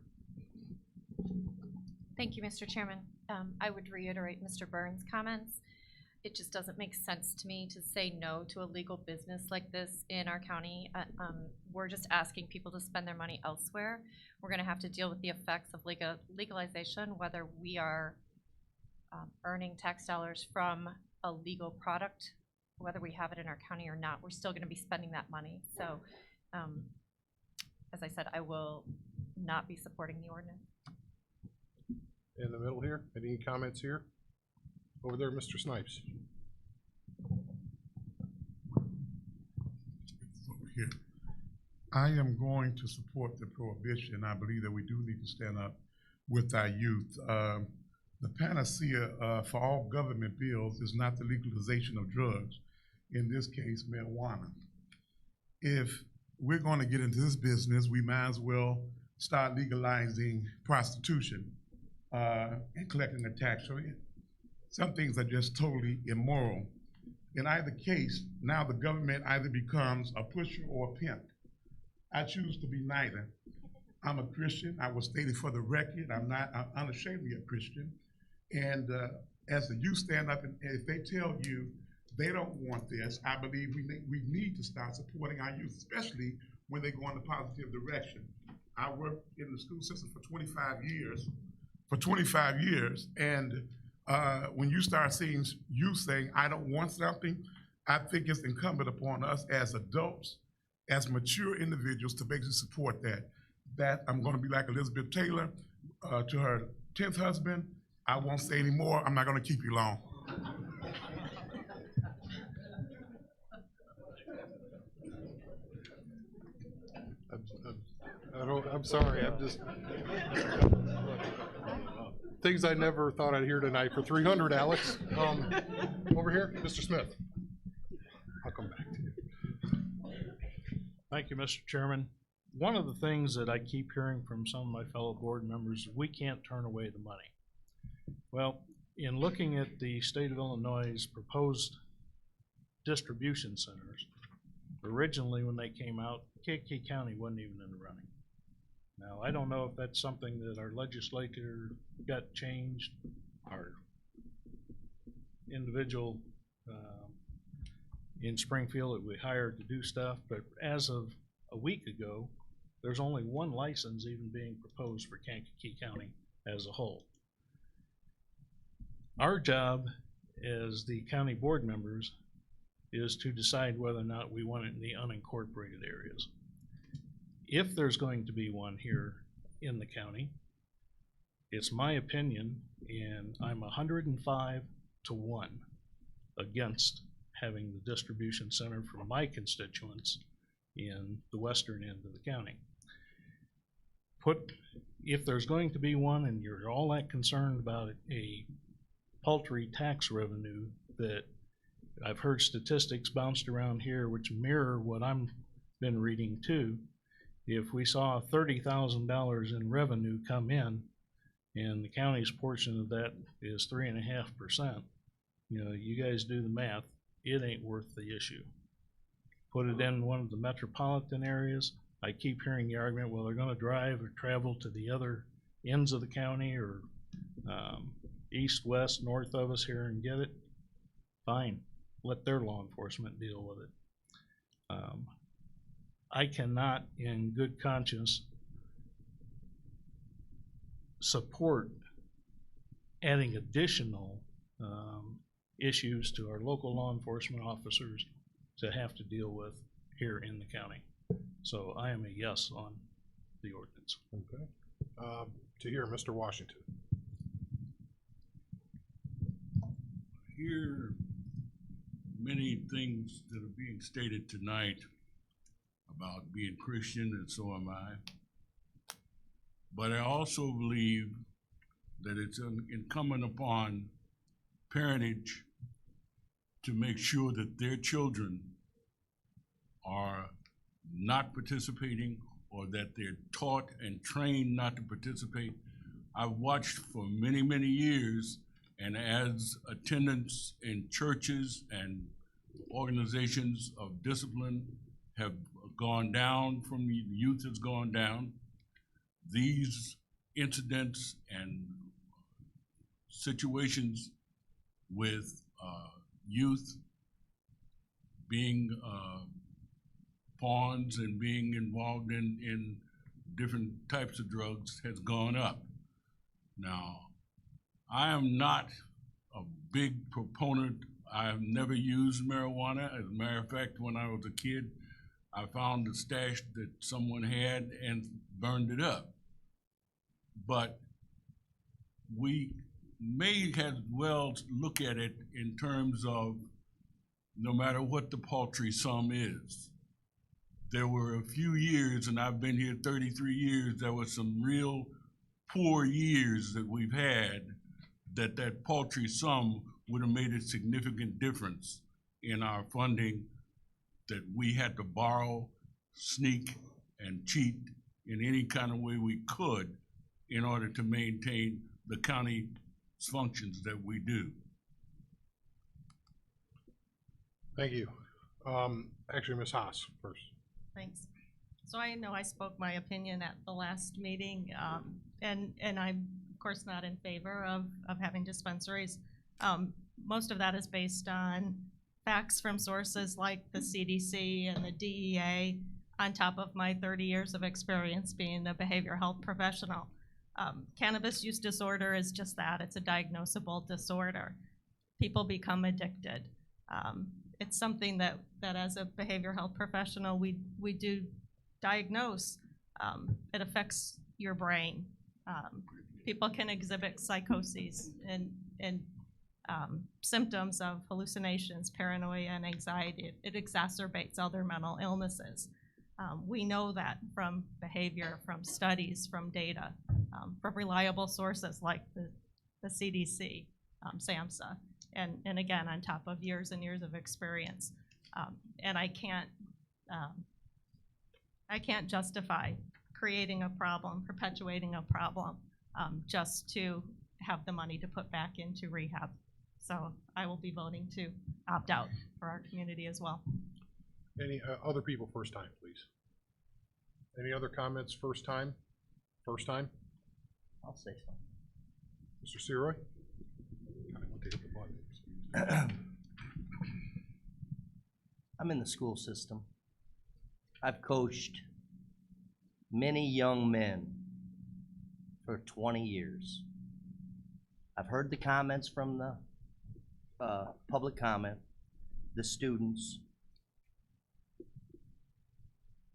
Thank you, Mr. Chairman. I would reiterate Mr. Burns' comments. It just doesn't make sense to me to say no to a legal business like this in our county. We're just asking people to spend their money elsewhere. We're gonna have to deal with the effects of legalization, whether we are earning tax dollars from a legal product, whether we have it in our county or not. We're still gonna be spending that money. So, as I said, I will not be supporting the ordinance. In the middle here, any comments here? Over there, Mr. Snipes. Over here. I am going to support the prohibition. I believe that we do need to stand up with our youth. The panacea for all government bills is not the legalization of drugs, in this case, marijuana. If we're going to get into this business, we might as well start legalizing prostitution and collecting a tax on it. Some things are just totally immoral. In either case, now the government either becomes a pusher or a pimp. I choose to be neither. I'm a Christian. I will state it for the record. I'm unashamedly a Christian. And as the youth stand up and if they tell you they don't want this, I believe we need to start supporting our youth, especially when they go in a positive direction. I worked in the school system for 25 years. And when you start seeing youth saying, I don't want something, I think it's incumbent upon us as adults, as mature individuals to basically support that. That I'm gonna be like Elizabeth Taylor to her 10th husband. I won't say any more. I'm not gonna keep you long. I'm sorry, I'm just, things I never thought I'd hear tonight for 300, Alex. Over here, Mr. Smith. I'll come back to you. Thank you, Mr. Chairman. One of the things that I keep hearing from some of my fellow board members is we can't turn away the money. Well, in looking at the state of Illinois' proposed distribution centers, originally when they came out, Kankakee County wasn't even in the running. Now, I don't know if that's something that our legislature got changed, our individual in Springfield that we hired to do stuff, but as of a week ago, there's only one license even being proposed for Kankakee County as a whole. Our job as the county board members is to decide whether or not we want it in the unincorporated areas. If there's going to be one here in the county, it's my opinion, and I'm 105 to 1 against having the distribution center for my constituents in the western end of the county. If there's going to be one and you're all that concerned about a paltry tax revenue that I've heard statistics bounced around here which mirror what I'm been reading too, if we saw $30,000 in revenue come in, and the county's portion of that is 3.5%, you know, you guys do the math, it ain't worth the issue. Put it in one of the metropolitan areas. I keep hearing the argument, well, they're gonna drive or travel to the other ends of the county or east, west, north of us here and get it. Fine, let their law enforcement deal with it. I cannot in good conscience support adding additional issues to our local law enforcement officers to have to deal with here in the county. So I am a yes on the ordinance. Okay. To hear Mr. Washington. Hear many things that are being stated tonight about being Christian, and so am I. But I also believe that it's incumbent upon parentage to make sure that their children are not participating or that they're taught and trained not to participate. I've watched for many, many years, and as attendance in churches and organizations of discipline have gone down, from the youth has gone down, these incidents and situations with youth being pawns and being involved in different types of drugs has gone up. Now, I am not a big proponent. I have never used marijuana. As a matter of fact, when I was a kid, I found a stash that someone had and burned it up. But we may as well look at it in terms of no matter what the paltry sum is. There were a few years, and I've been here 33 years, there were some real poor years that we've had that paltry sum would have made a significant difference in our funding, that we had to borrow, sneak, and cheat in any kind of way we could in order to maintain the county's functions that we do. Thank you. Actually, Ms. Haas first. Thanks. So I know I spoke my opinion at the last meeting, and I'm of course not in favor of having dispensaries. Most of that is based on facts from sources like the CDC and the DEA, on top of my 30 years of experience being a behavioral health professional. Cannabis use disorder is just that. It's a diagnosable disorder. People become addicted. It's something that as a behavioral health professional, we do diagnose. It affects your brain. People can exhibit psychoses and symptoms of hallucinations, paranoia, and anxiety. It exacerbates other mental illnesses. We know that from behavior, from studies, from data, from reliable sources like the CDC, SAMHSA, and again, on top of years and years of experience. And I can't justify creating a problem, perpetuating a problem, just to have the money to put back into rehab. So I will be voting to opt out for our community as well. Any other people first time, please? Any other comments first time? First time? I'll say something. Mr. Seroy? I want to hit the button. I'm in the school system. I've coached many young men for 20 years. I've heard the comments from the public comment, the students.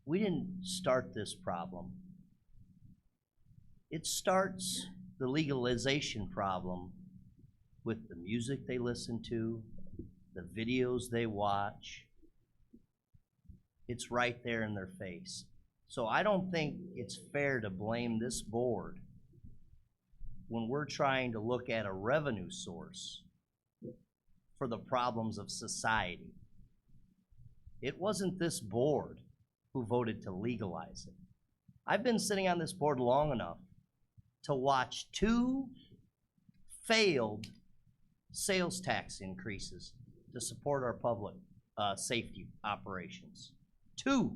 We didn't start this problem. It starts the legalization problem with the music they listen to, the videos they watch. It's right there in their face. So I don't think it's fair to blame this board when we're trying to look at a revenue source for the problems of society. It wasn't this board who voted to legalize it. I've been sitting on this board long enough to watch 2 failed sales tax increases to support our public safety operations. 2.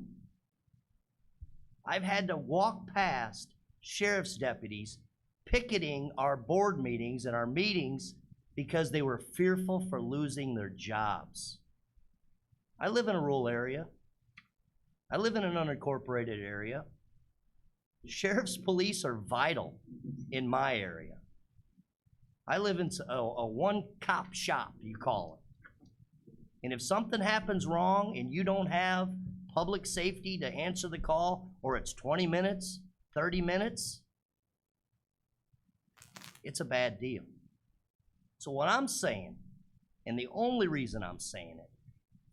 I've had to walk past sheriff's deputies picketing our board meetings and our meetings because they were fearful for losing their jobs. I live in a rural area. I live in an unincorporated area. Sheriff's police are vital in my area. I live in a one-cop shop, you call it. And if something happens wrong and you don't have public safety to answer the call, or it's 20 minutes, 30 minutes, it's a bad deal. So what I'm saying, and the only reason I'm saying it,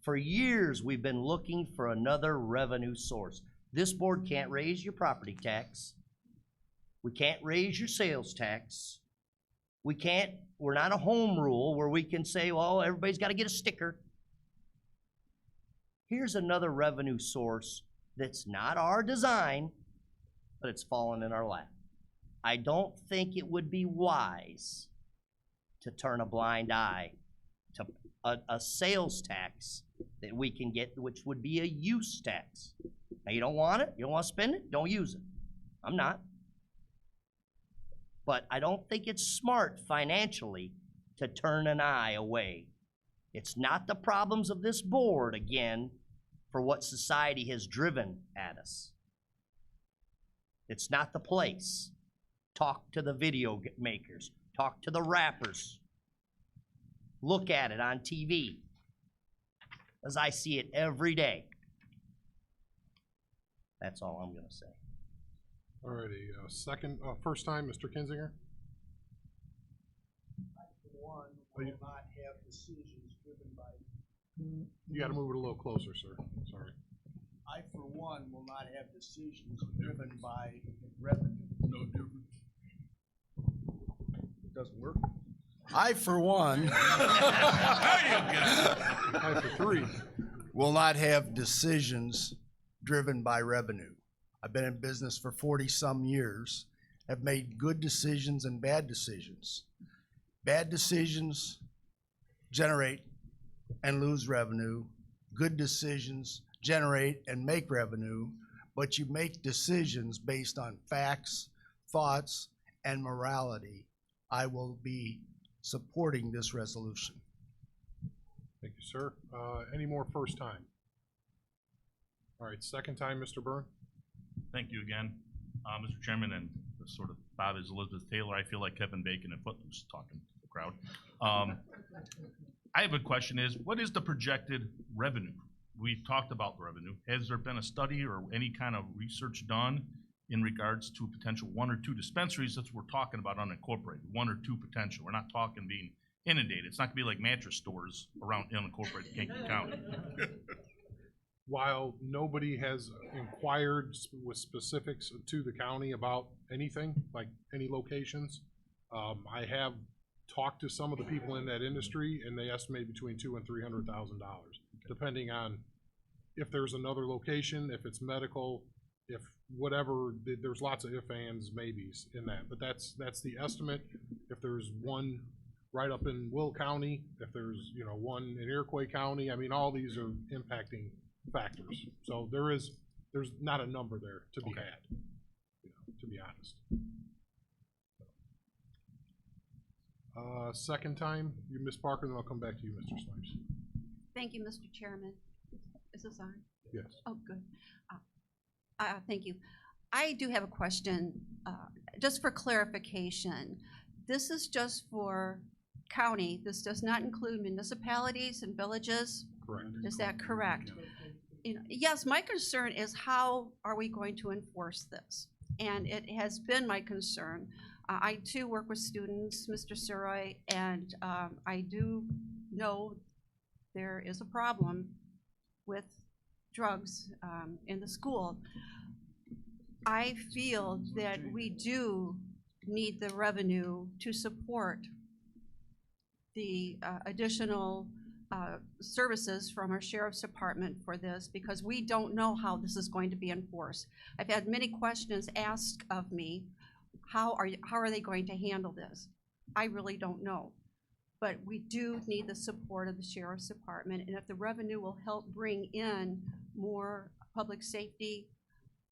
for years we've been looking for another revenue source. This board can't raise your property tax. We can't raise your sales tax. We're not a home rule where we can say, well, everybody's got to get a sticker. Here's another revenue source that's not our design, but it's fallen in our lap. I don't think it would be wise to turn a blind eye to a sales tax that we can get, which would be a use tax. Now, you don't want it? You don't want to spend it? Don't use it. I'm not. But I don't think it's smart financially to turn an eye away. It's not the problems of this board, again, for what society has driven at us. It's not the place. Talk to the video makers. Talk to the rappers. Look at it on TV, as I see it every day. That's all I'm gonna say. Alrighty, first time, Mr. Kinzinger. One will not have decisions driven by. You gotta move it a little closer, sir. Sorry. I, for one, will not have decisions driven by revenue. No difference. It doesn't work. I, for one. I, for 3. Will not have decisions driven by revenue. I've been in business for 40-some years, have made good decisions and bad decisions. Bad decisions generate and lose revenue. Good decisions generate and make revenue, but you make decisions based on facts, thoughts, and morality. I will be supporting this resolution. Thank you, sir. Any more first time? All right, second time, Mr. Byrne. Thank you again, Mr. Chairman, and sort of about as Elizabeth Taylor, I feel like Kevin Bacon and Footloose talking to the crowd. I have a question is, what is the projected revenue? We've talked about the revenue. Has there been a study or any kind of research done in regards to potential 1 or 2 dispensaries that we're talking about unincorporated, 1 or 2 potential? We're not talking being inundated. It's not gonna be like mattress stores around unincorporated Kankakee County. While nobody has inquired with specifics to the county about anything, like any locations, I have talked to some of the people in that industry, and they estimate between $200,000 and $300,000, depending on if there's another location, if it's medical, if whatever. There's lots of if, ands, maybes in that, but that's the estimate. If there's one right up in Will County, if there's one in Iroquois County, I mean, all these are impacting factors. So there's not a number there to be had, to be honest. Second time, you, Ms. Parker, then I'll come back to you, Mr. Snipes. Thank you, Mr. Chairman. Is this on? Yes. Oh, good. Thank you. I do have a question, just for clarification. This is just for county. This does not include municipalities and villages? Correct. Is that correct? Yes, my concern is how are we going to enforce this? And it has been my concern. I too work with students, Mr. Suroy, and I do know there is a problem with drugs in the school. I feel that we do need the revenue to support the additional services from our sheriff's department for this, because we don't know how this is going to be enforced. I've had many questions asked of me, how are they going to handle this? I really don't know. But we do need the support of the sheriff's department, and if the revenue will help bring in more public safety,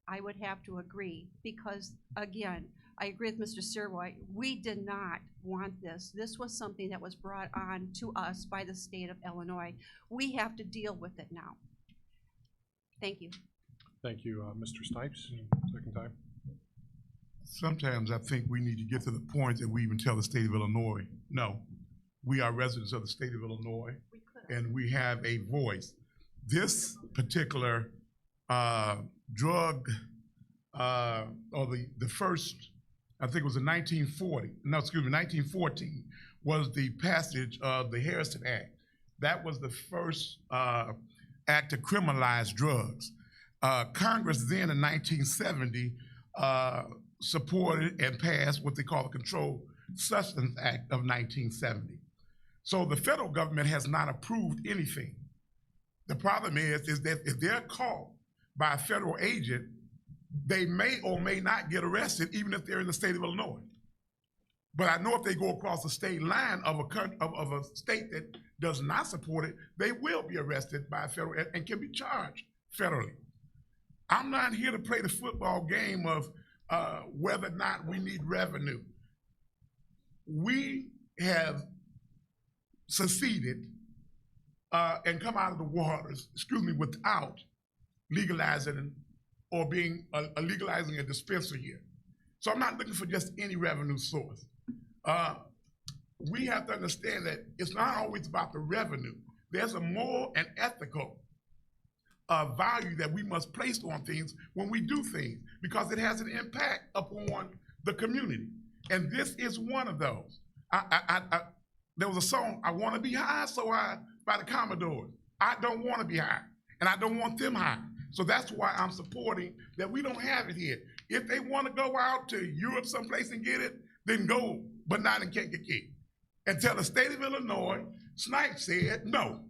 I would have to agree, because again, I agree with Mr. Servoy, we did not want this. This was something that was brought on to us by the state of Illinois. We have to deal with it now. Thank you. Thank you, Mr. Snipes, second time. Sometimes I think we need to get to the point that we even tell the state of Illinois, no, we are residents of the state of Illinois, and we have a voice. This particular drug, or the first, I think it was in 1914, was the passage of the Harrison Act. That was the first act to criminalize drugs. Congress then in 1970 supported and passed what they call the Controlled Substance Act of 1970. So the federal government has not approved anything. The problem is that if they're caught by a federal agent, they may or may not get arrested even if they're in the state of Illinois. But I know if they go across the state line of a state that does not support it, they will be arrested by a federal and can be charged federally. I'm not here to play the football game of whether or not we need revenue. We have seceded and come out of the waters, without legalizing or being legalizing a dispensary here. So I'm not looking for just any revenue source. We have to understand that it's not always about the revenue. There's a moral and ethical value that we must place on things when we do things, because it has an impact upon the community. And this is one of those. There was a song, I Want to Be High, So High, by the Commodores. I don't want to be high, and I don't want them high. So that's why I'm supporting that we don't have it here. If they want to go out to Europe someplace and get it, then go, but not in Kankakee. And tell the state of Illinois, Snipes said no.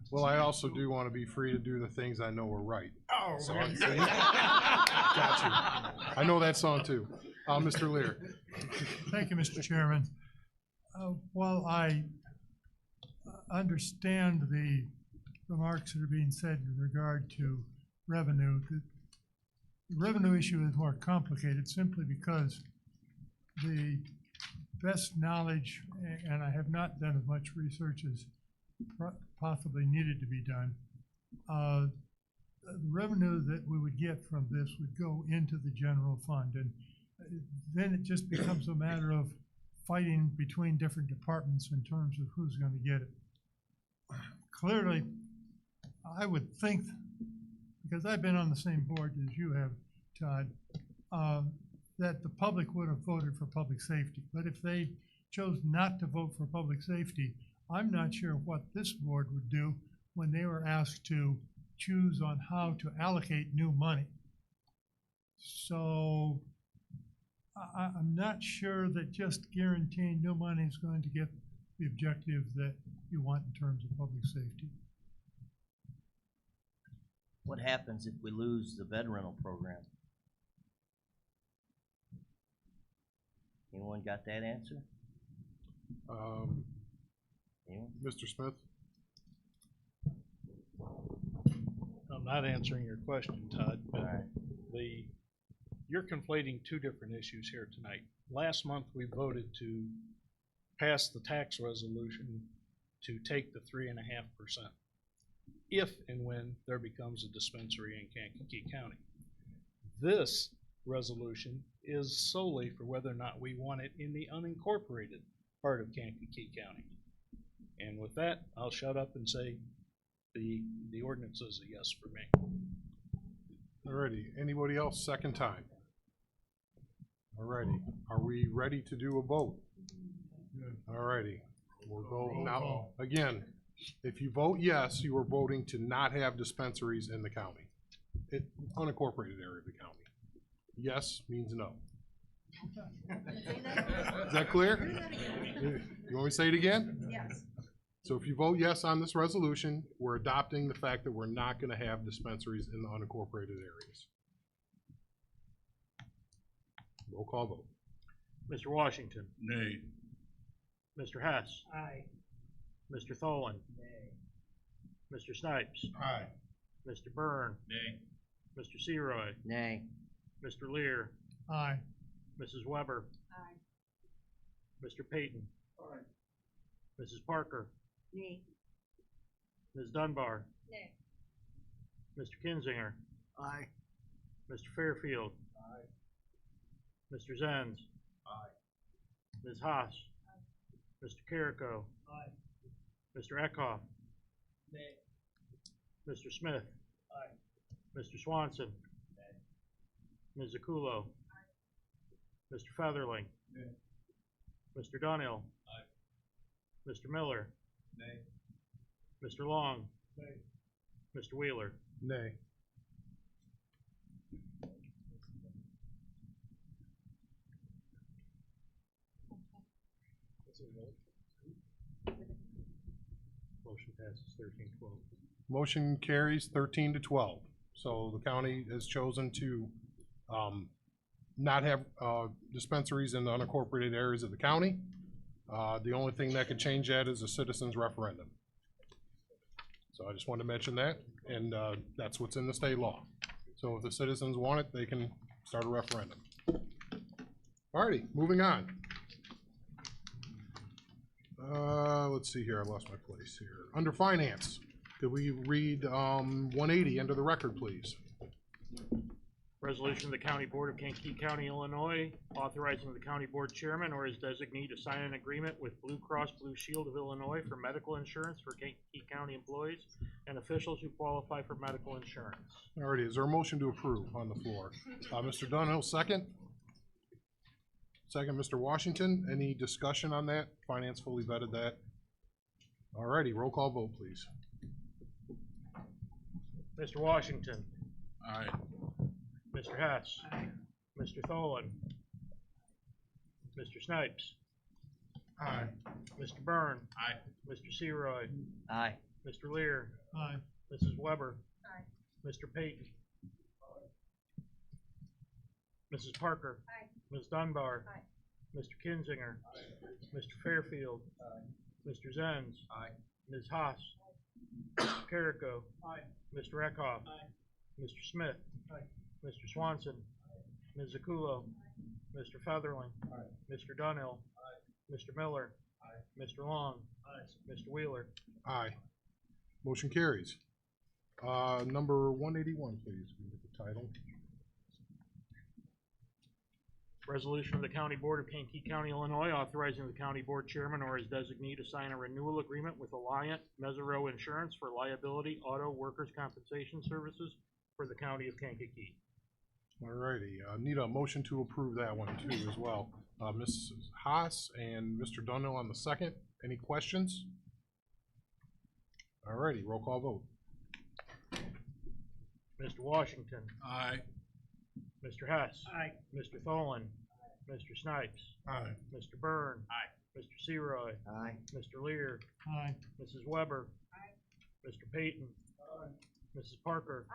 Well, I also do want to be free to do the things I know are right. Oh, so man. got you. I know that song too. Mr. Lear. Thank you, Mr. Chairman. While I understand the remarks that are being said in regard to revenue, the revenue issue is more complicated simply because the best knowledge, and I have not done as much research as possibly needed to be done, the revenue that we would get from this would go into the general fund, and then it just becomes a matter of fighting between different departments in terms of who's going to get it. Clearly, I would think, because I've been on the same board as you have, Todd, that the public would have voted for public safety. But if they chose not to vote for public safety, I'm not sure what this board would do when they were asked to choose on how to allocate new money. So I'm not sure that just guaranteeing new money is going to get the objective that you want in terms of public safety. What happens if we lose the bed rental program? Anyone got that answer? Anyone? Mr. Smith? I'm not answering your question, Todd, but you're conflating two different issues here tonight. Last month, we voted to pass the tax resolution to take the 3.5% if and when there becomes a dispensary in Kankakee County. This resolution is solely for whether or not we want it in the unincorporated part of Kankakee County. And with that, I'll shut up and say the ordinance is a yes for me. Alrighty, anybody else second time? Alrighty, are we ready to do a vote? Alrighty, we'll go now. Again, if you vote yes, you are voting to not have dispensaries in the county, unincorporated area of the county. Yes means no. Is that clear? You want me to say it again? Yes. So if you vote yes on this resolution, we're adopting the fact that we're not gonna have dispensaries in the unincorporated areas. Roll call vote. Mr. Washington, Nay. Mr. Hess, Aye. Mr. Tholen, Mr. Snipes, Aye. Mr. Byrne, Nay. Mr. Seroy, Nay. Mr. Lear, Aye. Mrs. Weber, Aye. Mr. Payton, Mrs. Parker, Nay. Ms. Dunbar, Nay. Mr. Kinzinger, Aye. Mr. Fairfield, Mr. Zenz, Ms. Haas, Mr. Carrico, Mr. Eckhoff, Mr. Smith, Mr. Swanson, Ms. Zakulo, Mr. Featherling, Mr. Dunhill, Mr. Miller, Mr. Long, Mr. Wheeler. Nay. Motion passes 13-12. Motion carries 13-12. So the county has chosen to, not have, dispensaries in the unincorporated areas of the county. The only thing that could change that is a citizens referendum. So I just wanted to mention that, and, that's what's in the state law. So if the citizens want it, they can start a referendum. Alrighty, moving on. Let's see here, I lost my place here. Under finance, could we read, 180 into the record, please? Resolution of the County Board of Kankakee County, Illinois, authorizing the county board chairman or his designee to sign an agreement with Blue Cross Blue Shield of Illinois for medical insurance for Kankakee County employees and officials who qualify for medical insurance. Alrighty, is there a motion to approve on the floor? Mr. Dunhill, second. Second, Mr. Washington. Any discussion on that? Finance fully vetted that. Alrighty, roll call vote, please. Mr. Washington, Aye. Mr. Hess, Mr. Tholen, Mr. Snipes, Aye. Mr. Byrne, Aye. Mr. Seroy, Aye. Mr. Lear, Aye. Mrs. Weber, Aye. Mr. Payton, Mrs. Parker, Aye. Ms. Dunbar, Aye. Mr. Kinzinger, Mr. Fairfield, Mr. Zenz, Ms. Haas, Mr. Carrico, Mr. Eckhoff, Mr. Smith, Mr. Swanson, Ms. Zakulo, Mr. Featherling, Mr. Dunhill, Mr. Miller, Mr. Long, Mr. Wheeler. Aye. Motion carries. Number 181, please. We get the title. Resolution of the County Board of Kankakee County, Illinois, authorizing the county board chairman or his designee to sign a renewal agreement with Alliant Mesereau Insurance for liability auto workers' compensation services for the county of Kankakee. Alrighty, need a motion to approve that one too as well. Mrs. Haas and Mr. Dunhill on the second. Any questions? Alrighty, roll call vote. Mr. Washington, Aye. Mr. Hess, Aye. Mr. Tholen, Mr. Snipes, Aye. Mr. Byrne, Aye. Mr. Seroy, Aye. Mr. Lear, Aye. Mrs. Weber, Mr. Payton, Mrs. Parker,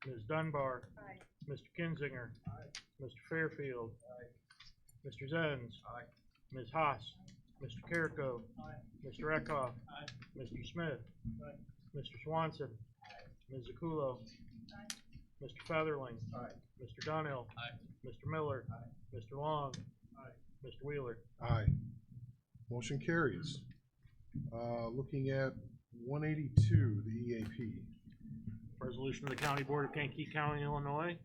Ms. Dunbar, Aye. Mr. Kinzinger, Mr. Fairfield, Mr. Zenz, Ms. Haas, Mr. Carrico, Mr. Eckhoff, Mr. Smith, Mr. Swanson, Ms. Zakulo, Mr. Featherling, Mr. Dunhill, Mr. Miller, Mr. Long, Mr. Wheeler. Aye. Motion carries. Looking at 182, the EAP. Resolution of the County Board of Kankakee County, Illinois,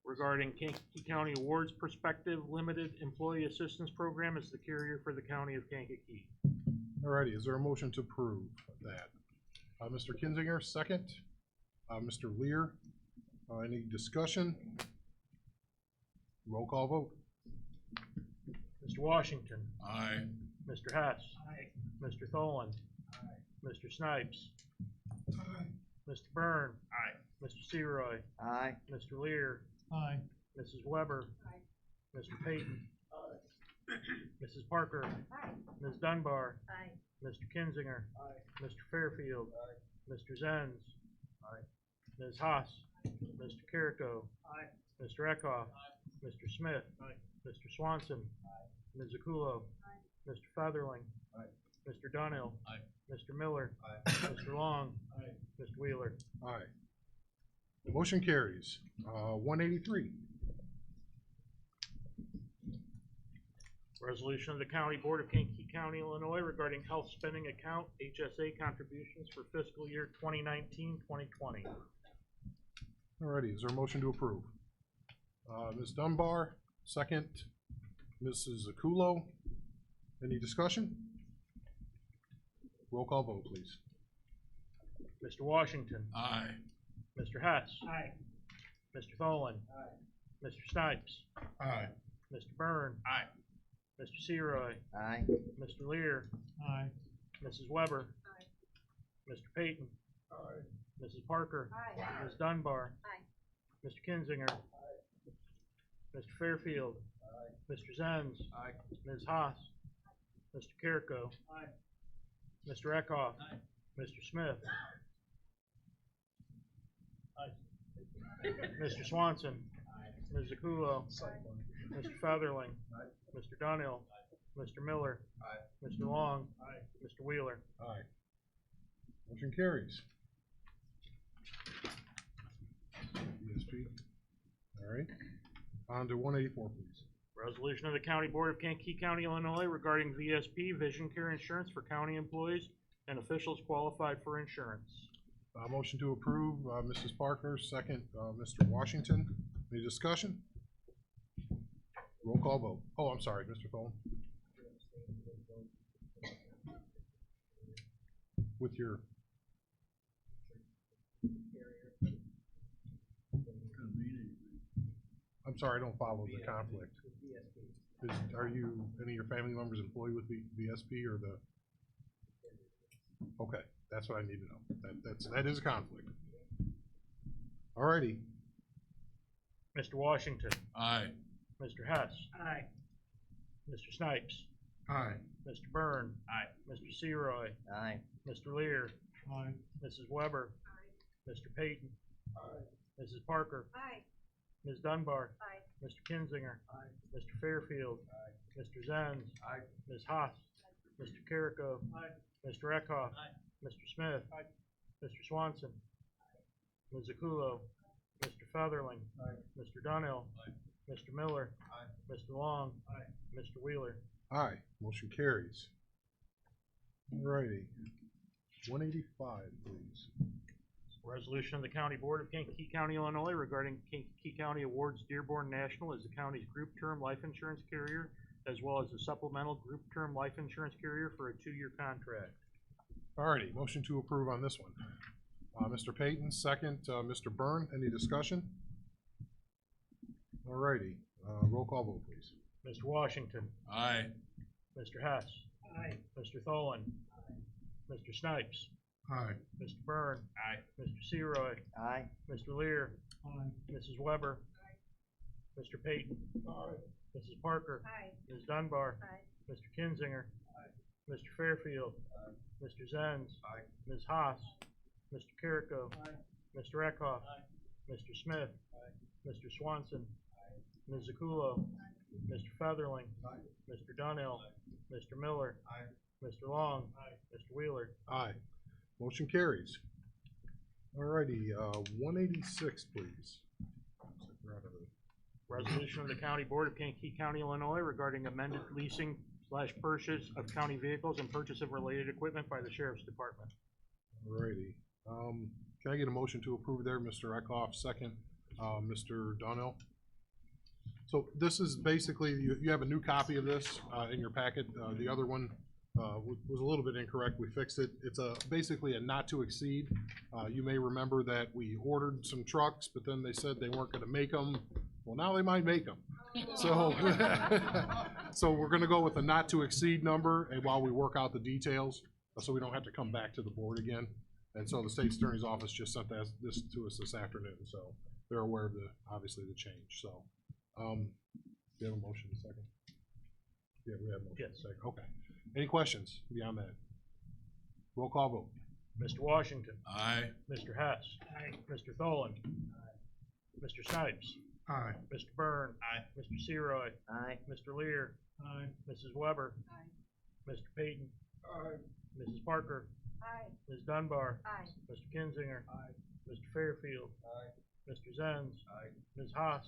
regarding Kankakee County Awards Perspective Limited Employee Assistance Program as the carrier for the county of Kankakee. Alrighty, is there a motion to approve that? Mr. Kinzinger, second. Mr. Lear, any discussion? Roll call vote. Mr. Washington, Aye. Mr. Hess, Mr. Tholen, Mr. Snipes, Mr. Byrne, Mr. Seroy, Aye. Mr. Lear, Aye. Mrs. Weber, Mr. Payton, Mrs. Parker. Ms. Dunbar. Aye. Mr. Kinzinger. Mr. Fairfield. Mr. Zenz. Ms. Haas. Mr. Carrico. Mr. Eckhoff. Mr. Smith. Mr. Swanson. Ms. Zakulo. Mr. Featherling. Mr. Dunhill. Mr. Miller. Mr. Long. Mr. Wheeler. Aye. Motion carries. 183. Resolution of the County Board of Kankakee County, Illinois regarding health spending account HSA contributions for fiscal year 2019-2020. Alrighty, is there a motion to approve? Ms. Dunbar, second. Mrs. Zakulo. Any discussion? Roll call vote, please. Mr. Washington. Aye. Mr. Hess. Aye. Mr. Tholen. Mr. Snipes. Aye. Mr. Byrne. Aye. Mr. Seroy. Aye. Mr. Lear. Aye. Mrs. Weber. Mr. Payton. Mrs. Parker. Ms. Dunbar. Mr. Kinzinger. Mr. Fairfield. Mr. Zenz. Ms. Haas. Mr. Carrico. Mr. Eckhoff. Mr. Smith. Mr. Swanson. Ms. Zakulo. Mr. Featherling. Mr. Dunhill. Mr. Miller. Mr. Long. Mr. Wheeler. Aye. Motion carries. ESP. Alright. On to 184, please. Resolution of the County Board of Kankakee County, Illinois regarding VSP vision care insurance for county employees and officials qualified for insurance. Motion to approve, Mrs. Parker, second, Mr. Washington. Any discussion? Roll call vote. Oh, I'm sorry, Mr. Tholen. With your. I'm sorry, I don't follow the conflict. Are you, any of your family members employed with the VSP or the? Okay, that's what I need to know. That is a conflict. Alrighty. Mr. Washington. Aye. Mr. Hess. Aye. Mr. Snipes. Aye. Mr. Byrne. Aye. Mr. Seroy. Aye. Mr. Lear. Aye. Mrs. Weber. Mr. Payton. Mrs. Parker. Ms. Dunbar. Mr. Kinzinger. Mr. Fairfield. Mr. Zenz. Ms. Haas. Mr. Carrico. Mr. Eckhoff. Mr. Smith. Mr. Swanson. Ms. Zakulo. Mr. Featherling. Mr. Dunhill. Mr. Miller. Mr. Long. Mr. Wheeler. Aye, motion carries. Alrighty. 185, please. Resolution of the County Board of Kankakee County, Illinois regarding Kankakee County awards Dearborn National as the county's group term life insurance carrier, as well as a supplemental group term life insurance carrier for a 2-year contract. Alrighty, motion to approve on this one. Mr. Payton, second, Mr. Byrne, any discussion? Alrighty, roll call vote, please. Mr. Washington. Aye. Mr. Hess. Aye. Mr. Tholen. Mr. Snipes. Aye. Mr. Byrne. Aye. Mr. Seroy. Aye. Mr. Lear. Aye. Mrs. Weber. Mr. Payton. Mrs. Parker. Ms. Dunbar. Mr. Kinzinger. Mr. Fairfield. Mr. Zenz. Ms. Haas. Mr. Carrico. Mr. Eckhoff. Mr. Smith. Mr. Swanson. Ms. Zakulo. Mr. Featherling. Mr. Dunhill. Mr. Miller. Mr. Long. Mr. Wheeler. Aye. Motion carries. Alrighty, 186, please. Resolution of the County Board of Kankakee County, Illinois regarding amended leasing / purchase of county vehicles and purchase of related equipment by the Sheriff's Department. Alrighty, can I get a motion to approve there, Mr. Eckhoff, second, Mr. Donnell? So this is basically, you have a new copy of this, in your packet, the other one, was a little bit incorrect, we fixed it. It's basically a not to exceed. You may remember that we ordered some trucks, but then they said they weren't gonna make them. Well, now they might make them. So, so we're gonna go with a not to exceed number, and while we work out the details, so we don't have to come back to the board again. And so the State's Attorney's Office just sent this to us this afternoon, so they're aware of obviously the change, so. Do you have a motion in a second? Yeah, we have motion. Yes. Second. Okay. Any questions beyond that? Roll call vote. Mr. Washington. Aye. Mr. Hess. Aye. Mr. Tholen. Mr. Snipes. Aye. Mr. Byrne. Aye. Mr. Seroy. Aye. Mr. Lear. Aye. Mrs. Weber. Aye. Mr. Payton. Aye. Mrs. Parker. Aye. Ms. Dunbar. Aye. Mr. Kinzinger. Aye. Mr. Fairfield. Aye. Mr. Zenz. Aye. Ms. Haas.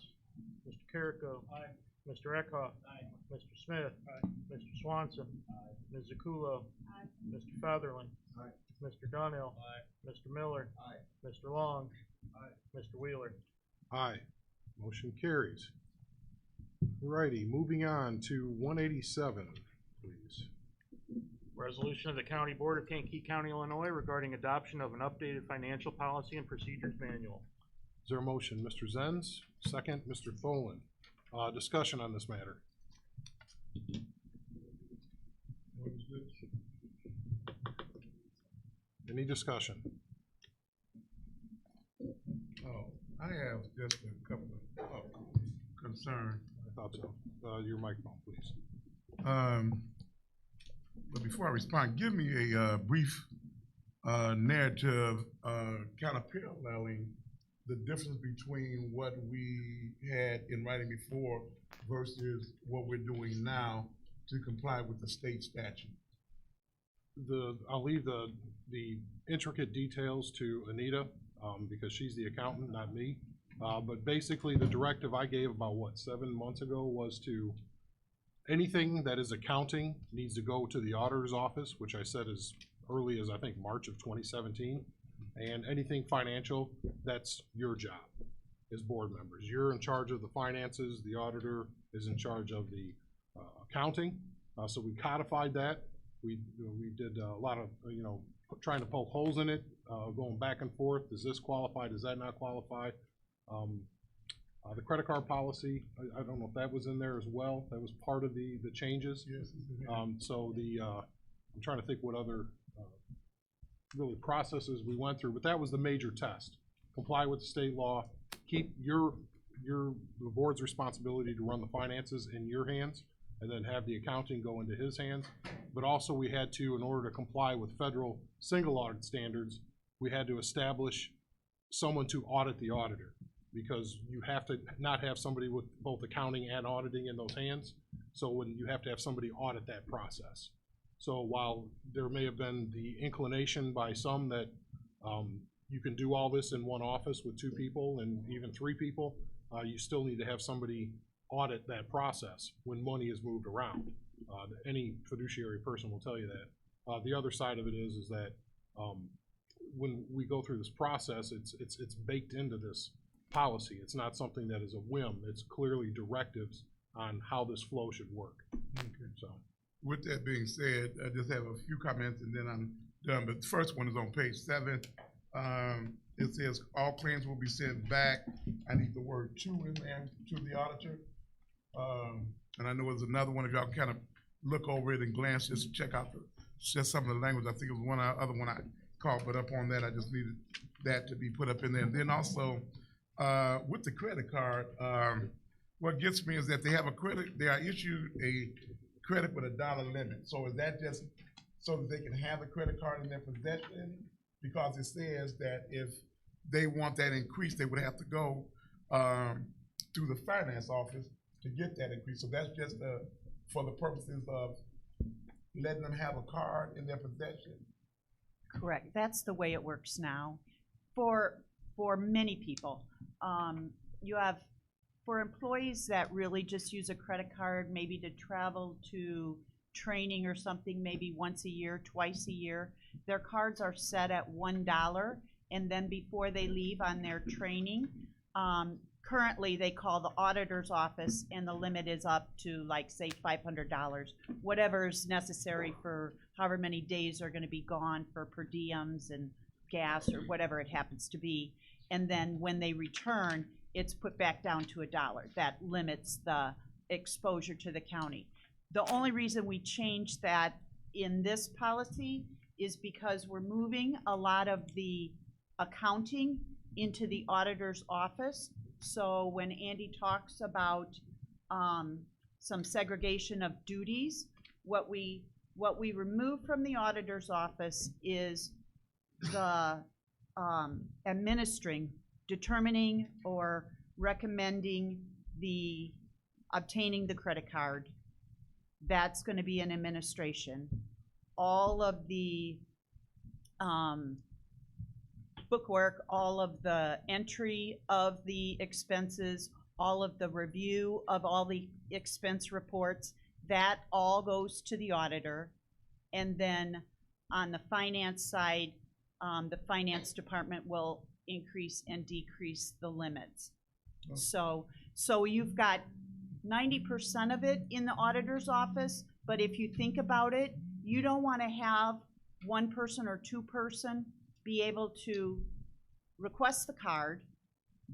Mr. Carrico. Aye. Mr. Eckhoff. Aye. Mr. Smith. Aye. Mr. Swanson. Aye. Ms. Zakulo. Aye. Mr. Featherling. Aye. Mr. Donnell. Aye. Mr. Miller. Aye. Mr. Long. Aye. Mr. Wheeler. Aye. Motion carries. Alrighty, moving on to 187, please. Resolution of the County Board of Kankakee County, Illinois regarding adoption of an updated financial policy and procedures manual. Is there a motion? Mr. Zenz, second, Mr. Tholen. Discussion on this matter. Any discussion? Oh, I have just a couple of concerns. I thought so. Your microphone, please. But before I respond, give me a brief narrative, kind of paralleling the difference between what we had in writing before versus what we're doing now to comply with the state statute. I'll leave the intricate details to Anita, because she's the accountant, not me. But basically, the directive I gave about, 7 months ago was to, anything that is accounting needs to go to the auditor's office, which I said as early as, I think, March of 2017. And anything financial, that's your job as board members. You're in charge of the finances, the auditor is in charge of the accounting. So we codified that. We did a lot of, trying to poke holes in it, going back and forth. Does this qualify? Does that not qualify? The credit card policy, I don't know if that was in there as well. That was part of the changes. Yes. So I'm trying to think what other really processes we went through, but that was the major test. Comply with the state law, keep the board's responsibility to run the finances in your hands, and then have the accounting go into his hands. But also we had to, in order to comply with federal single audit standards, we had to establish someone to audit the auditor, because you have to not have somebody with both accounting and auditing in those hands. So when you have to have somebody audit that process. So while there may have been the inclination by some that you can do all this in one office with 2 people and even 3 people, you still need to have somebody audit that process when money is moved around. Any fiduciary person will tell you that. The other side of it is that when we go through this process, it's baked into this policy. It's not something that is a whim. It's clearly directives on how this flow should work. Okay. So. With that being said, I just have a few comments and then I'm done. But the first one is on page 7. It says all claims will be sent back. I need the word "to" in there, to the auditor. And I know there's another one. If y'all kind of look over it and glance, just check out just some of the language. I think it was one other one I caught, but up on that, I just needed that to be put up in there. And then also with the credit card, what gets me is that they have a credit. They are issued a credit with a dollar limit. So is that just so that they can have a credit card in their possession? Because it says that if they want that increase, they would have to go through the finance office to get that increase. So that's just for the purposes of letting them have a card in their possession. Correct. That's the way it works now. For many people, you have, for employees that really just use a credit card, maybe to travel to training or something, maybe once a year, twice a year, their cards are set at $1, and then before they leave on their training, currently they call the auditor's office and the limit is up to, like, say $500, whatever is necessary for however many days they're gonna be gone for per diems and gas or whatever it happens to be. And then when they return, it's put back down to $1. That limits the exposure to the county. The only reason we changed that in this policy is because we're moving a lot of the accounting into the auditor's office. So when Andy talks about some segregation of duties. What we remove from the auditor's office is the administering, determining or recommending the obtaining the credit card. That's gonna be an administration. All of the bookwork, all of the entry of the expenses, all of the review of all the expense reports, that all goes to the auditor. And then on the finance side, the finance department will increase and decrease the limits. So you've got 90% of it in the auditor's office, but if you think about it, you don't wanna have one person or two person be able to request the card,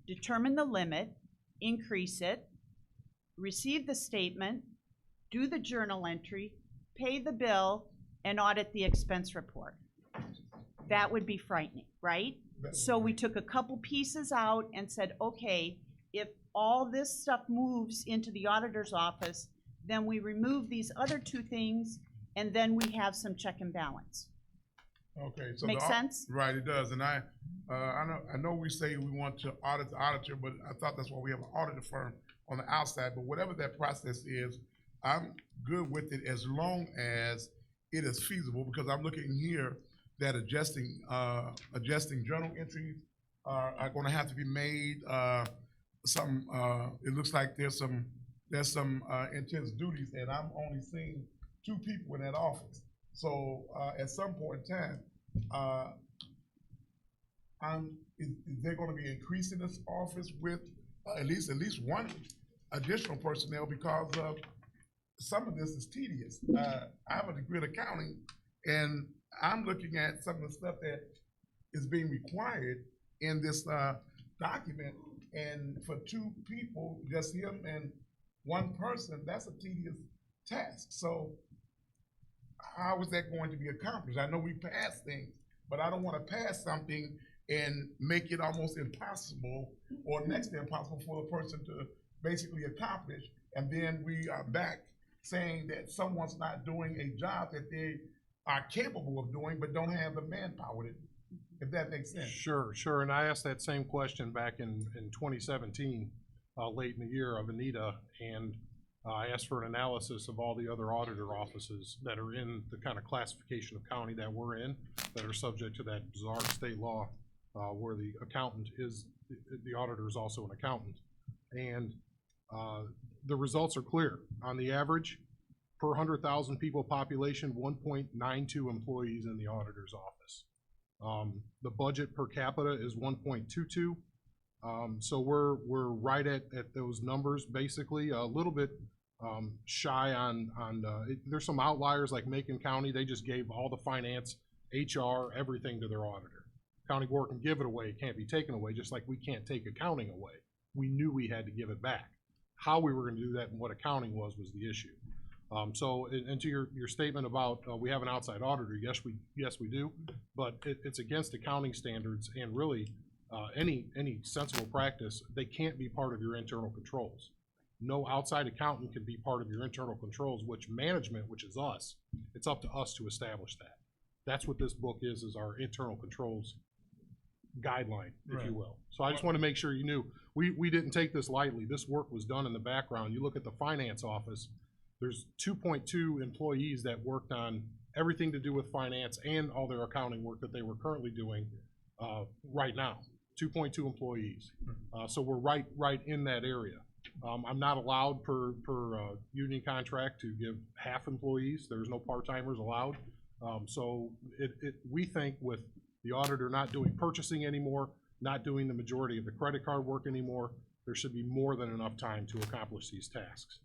determine the limit, increase it, receive the statement, do the journal entry, pay the bill, and audit the expense report. That would be frightening, right? So we took a couple pieces out and said, okay, if all this stuff moves into the auditor's office, then we remove these other two things, and then we have some check and balance. Okay, so Make sense? Right, it does, and I know we say we want to audit the auditor, but I thought that's why we have an auditor firm on the outside. But whatever that process is, I'm good with it as long as it is feasible. Because I'm looking here that adjusting journal entries are going to have to be made. It looks like there's some intense duties, and I'm only seeing 2 people in that office. So at some point in time, is there going to be increasing this office with at least one additional personnel, because some of this is tedious. I have a degree in accounting, and I'm looking at some of the stuff that is being required in this document, and for 2 people, just him and 1 person, that's a tedious task. So how is that going to be accomplished? I know we pass things, but I don't want to pass something and make it almost impossible or next to impossible for the person to basically accomplish. And then we are back saying that someone's not doing a job that they are capable of doing, but don't have the manpower to do, if that makes sense. Sure. And I asked that same question back in 2017, late in the year, of Anita, and I asked for an analysis of all the other auditor offices that are in the kind of classification of county that we're in, that are subject to that bizarre state law where the accountant is, the auditor is also an accountant. And the results are clear. On the average, per 100,000 people population, 1.92 employees in the auditor's office. The budget per capita is 1.22. So we're right at those numbers, basically. A little bit shy on there's some outliers like Macon County. They just gave all the finance, HR, everything to their auditor. County board can give it away, it can't be taken away, just like we can't take accounting away. We knew we had to give it back. How we were gonna do that and what accounting was the issue. And to your statement about we have an outside auditor, yes we do, but it's against accounting standards, and really any sensible practice, they can't be part of your internal controls. No outside accountant can be part of your internal controls, which management, which is us, it's up to us to establish that. That's what this book is our internal controls guideline, if you will. So I just want to make sure you knew, we didn't take this lightly. This work was done in the background. You look at the finance office, there's 2.2 employees that worked on everything to do with finance and all their accounting work that they were currently doing right now. 2.2 employees. So we're right in that area. I'm not allowed per union contract to give half employees. There's no part-timers allowed. So we think with the auditor not doing purchasing anymore, not doing the majority of the credit card work anymore, there should be more than enough time to accomplish these tasks.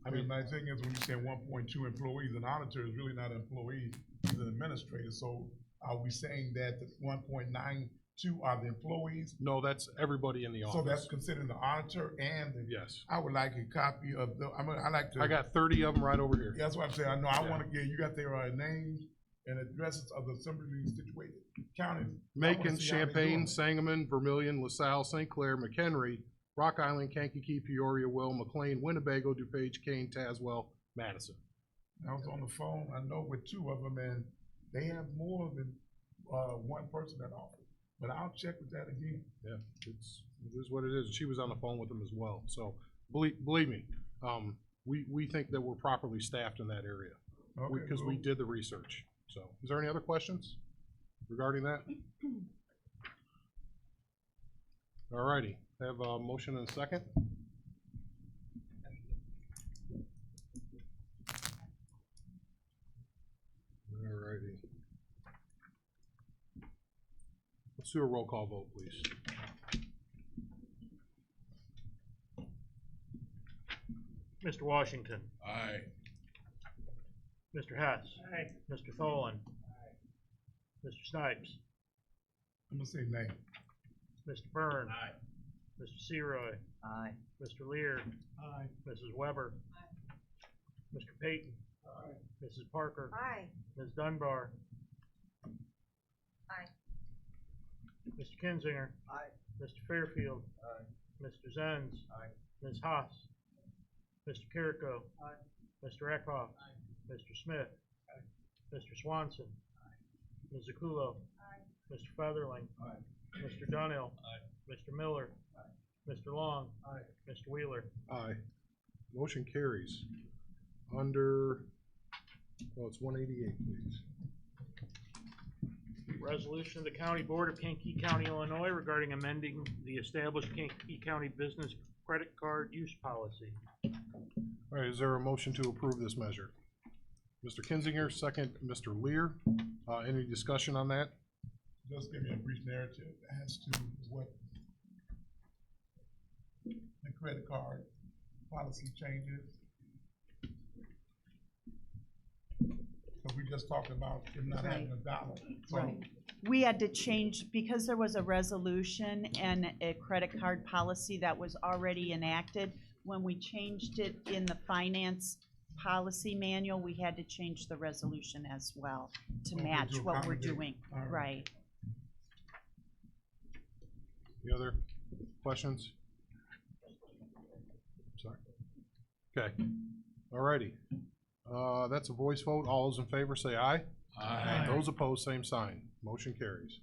I mean, my thing is, when you say 1.2 employees, an auditor is really not an employee, he's an administrator. So are we saying that the 1.92 are the employees? No, that's everybody in the office. So that's considered the auditor and the. Yes. I would like a copy of the, I got 30 of them right over here. That's what I'm saying. I know, I want to get, you got their names and addresses of the assembly situated counties. Macon, Champaign, Sangamon, Vermilion, LaSalle, St. Clair, McHenry, Rock Island, Kankakee, Peoria, Will, McLean, Winnebago, DuPage, Kane, Tazewell, Madison. I was on the phone, I know with two of them, and they have more than, one person that offers, but I'll check with that again. Yeah, it is what it is. She was on the phone with them as well. So believe me, we think that we're properly staffed in that area. Okay, Because we did the research. So is there any other questions regarding that? All righty, have a motion and a second. All righty. Let's do a roll call vote, please. Mr. Washington. Aye. Mr. Hess. Aye. Mr. Tholen. Aye. Mr. Snipes. I'm gonna say nay. Mr. Byrne. Aye. Mr. Seroy. Aye. Mr. Lear. Aye. Mrs. Weber. Aye. Mr. Payton. Aye. Mrs. Parker. Aye. Ms. Dunbar. Aye. Mr. Kinzinger. Aye. Mr. Fairfield. Aye. Mr. Zenz. Aye. Ms. Haas. Mr. Carrico. Aye. Mr. Eckhoff. Mr. Smith. Mr. Swanson. Ms. Zakulo. Mr. Featherling. Mr. Dunhill. Mr. Miller. Mr. Long. Mr. Wheeler. Aye. Motion carries. Under, well, it's 188, please. Resolution of the County Board of Kankakee County, Illinois regarding amending the established Kankakee County Business Credit Card Use Policy. All right, is there a motion to approve this measure? Mr. Kinzinger, second, Mr. Lear. Any discussion on that? Just give me a brief narrative as to what the credit card policy changes. So we just talked about it not having a dollar. So Right. We had to change, because there was a resolution and a credit card policy that was already enacted. When we changed it in the finance policy manual, we had to change the resolution as well to Okay, match to what we're accommodate. doing. All right. Right. Any other questions? Sorry. Okay, all righty. That's a voice vote. All those in favor say aye. Aye. Those opposed, same sign. Motion carries.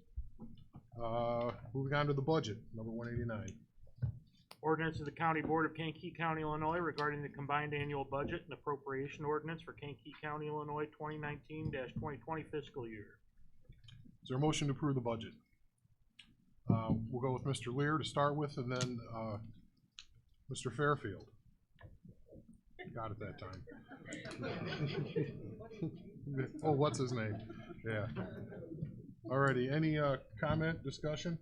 Moving on to the budget, number 189. Ordinance of the County Board of Kankakee County, Illinois regarding the combined annual budget and appropriation ordinance for Kankakee County, Illinois 2019-2020 fiscal year. Is there a motion to approve the budget? We'll go with Mr. Lear to start with, and then Mr. Fairfield. Got it that time. Oh, what's his name? Yeah. Alrighty, any comment, discussion?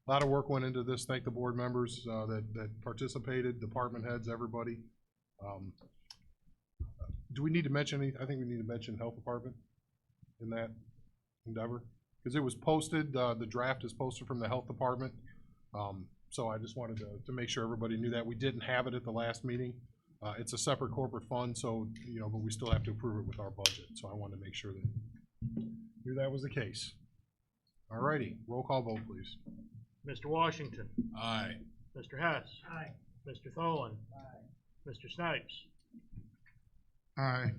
A lot of work went into this. Thank the board members that participated, department heads, everybody. Do we need to mention any, I think we need to mention health department in that endeavor? Because it was posted, the draft is posted from the health department. So I just wanted to make sure everybody knew that. We didn't have it at the last meeting. It's a separate corporate fund, so, you know, but we still have to approve it with our budget. So I wanted to make sure that knew that was the case. All righty, roll call vote, please. Mr. Washington. Aye. Mr. Hess. Aye. Mr. Tholen. Aye. Mr. Snipes. aye.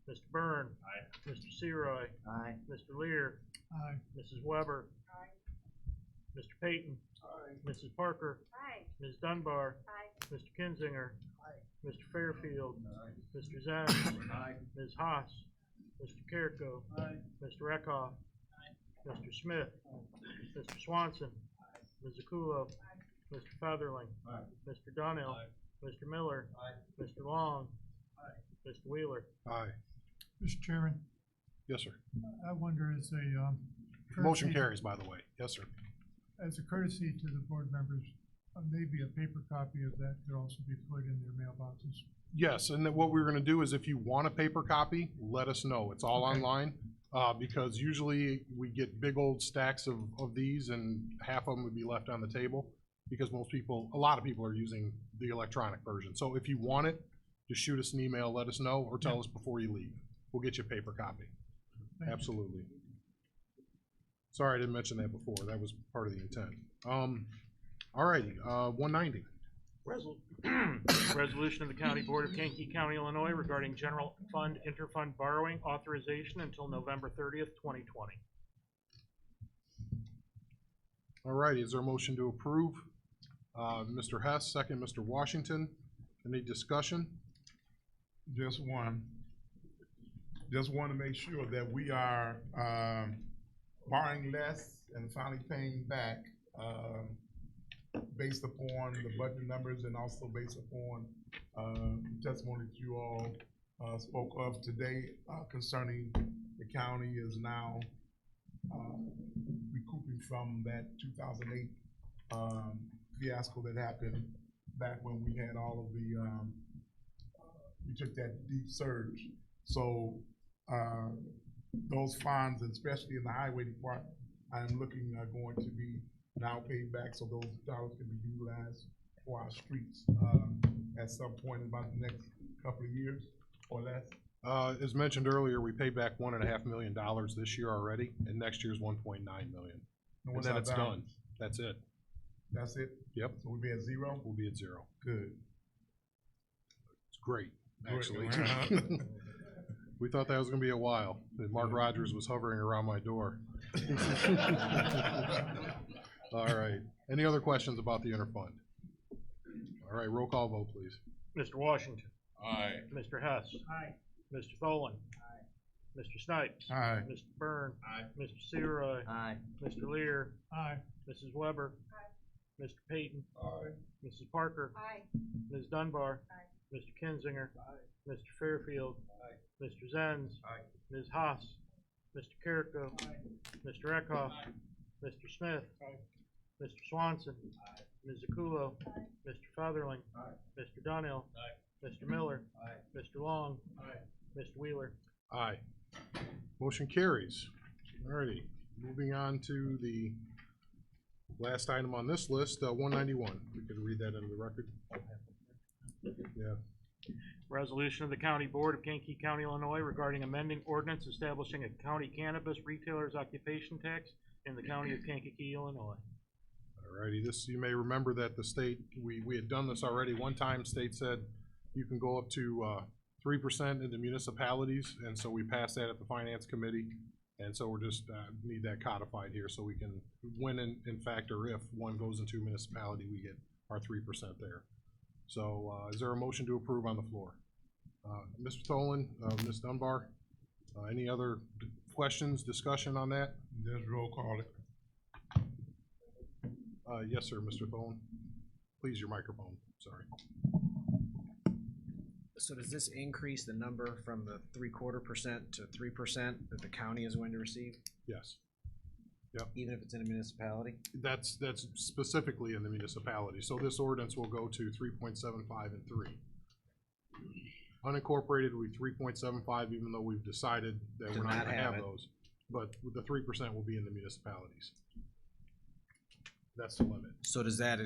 Mr. Byrne. Aye. Mr. Seroy. Aye. Mr. Lear. Aye. Mrs. Weber. Aye. Mr. Payton. Aye. Mrs. Parker. Aye. Ms. Dunbar. Aye. Mr. Kinzinger. Aye. Mr. Fairfield. Aye. Mr. Zenz. Aye. Ms. Haas. Mr. Carrico. Aye. Mr. Eckhoff. Aye. Mr. Smith. Aye. Mr. Swanson. Aye. Ms. Zakulo. Aye. Mr. Featherling. Aye. Mr. Dunhill. Aye. Mr. Miller. Aye. Mr. Long. Aye. Mr. Wheeler. Aye. Mr. Chairman, Yes, sir. I wonder as a Motion courtesy- carries, by the way. Yes, sir. As a courtesy to the board members, maybe a paper copy of that could also be put in their mailboxes. Yes, and then what we're gonna do is if you want a paper copy, let us know. It's all Okay. online. Because usually we get big old stacks of these and half of them would be left on the table because a lot of people are using the electronic version. So if you want it, just shoot us an email, let us know, or tell us before you leave. We'll get you a paper copy. Thank you. Absolutely. Sorry, I didn't mention that before. That was part of the intent. Alrighty, 190. Resolution of the County Board of Kankakee County, Illinois regarding general fund interfund borrowing authorization until November 30th, 2020. Alrighty, is there a motion to approve? Mr. Hess, second, Mr. Washington. Any discussion? Just one. Just want to make sure that we are borrowing less and finally paying back based upon the budget numbers and also based upon testimony that you all spoke of today concerning the county is now recouping from that 2008 fiasco that happened back when we had all of the, we took that deep surge. So those funds, especially in the highway department, I'm looking going to be now paid back, so those dollars can be utilized for our streets at some point in about the next couple of years or less. As mentioned earlier, we paid back $1.5 million this year already, and next year's 1.9 million. And then it's done. That's it. That's it? Yep. So we'll be at zero? We'll be at zero. Good. It's great, actually. We thought that was gonna be a while. And Mark Rogers was hovering around my door. All right. Any other questions about the interfund? All right, roll call vote, please. Mr. Washington. Aye. Mr. Hess. Aye. Mr. Tholen. Aye. Mr. Snipes. Aye. Mr. Byrne. Aye. Mr. Seroy. Aye. Mr. Lear. Aye. Mrs. Weber. Aye. Mr. Payton. Aye. Mrs. Parker. Aye. Ms. Dunbar. Aye. Mr. Kinzinger. Aye. Mr. Fairfield. Aye. Mr. Zenz. Aye. Ms. Haas. Mr. Carrico. Aye. Mr. Eckhoff. Aye. Mr. Smith. Aye. Mr. Swanson. Aye. Ms. Zakulo. Aye. Mr. Featherling. Aye. Mr. Donnell. Aye. Mr. Miller. Aye. Mr. Long. Aye. Mr. Wheeler. Aye. Motion carries. Alrighty, moving on to the last item on this list, 191. We could read that into the record. Yeah. Resolution of the County Board of Kankakee County, Illinois regarding amending ordinance establishing a county cannabis retailer's occupation tax in the county of Kankakee, Illinois. Alrighty, this, you may remember that the state, we had done this already. One time, state said you can go up to 3% into municipalities, and so we passed that at the Finance Committee. And so we're just, need that codified here so we can, when in fact or if one goes into a municipality, we get our 3% there. So, is there a motion to approve on the floor? Mr. Tholen, Ms. Dunbar, any other questions, discussion on that? Just roll call it. Yes, sir, Mr. Tholen. Please, your microphone, sorry. So does this increase the number from the 3/4% to 3% that the county is going to receive? Yes. Yep. Even if it's in a municipality? That's specifically in the municipality. So this ordinance will go to 3.75 and 3. Unincorporated will be 3.75, even though we've decided that we're not gonna have those. But the 3% will be in the municipalities. That's the limit. So does that,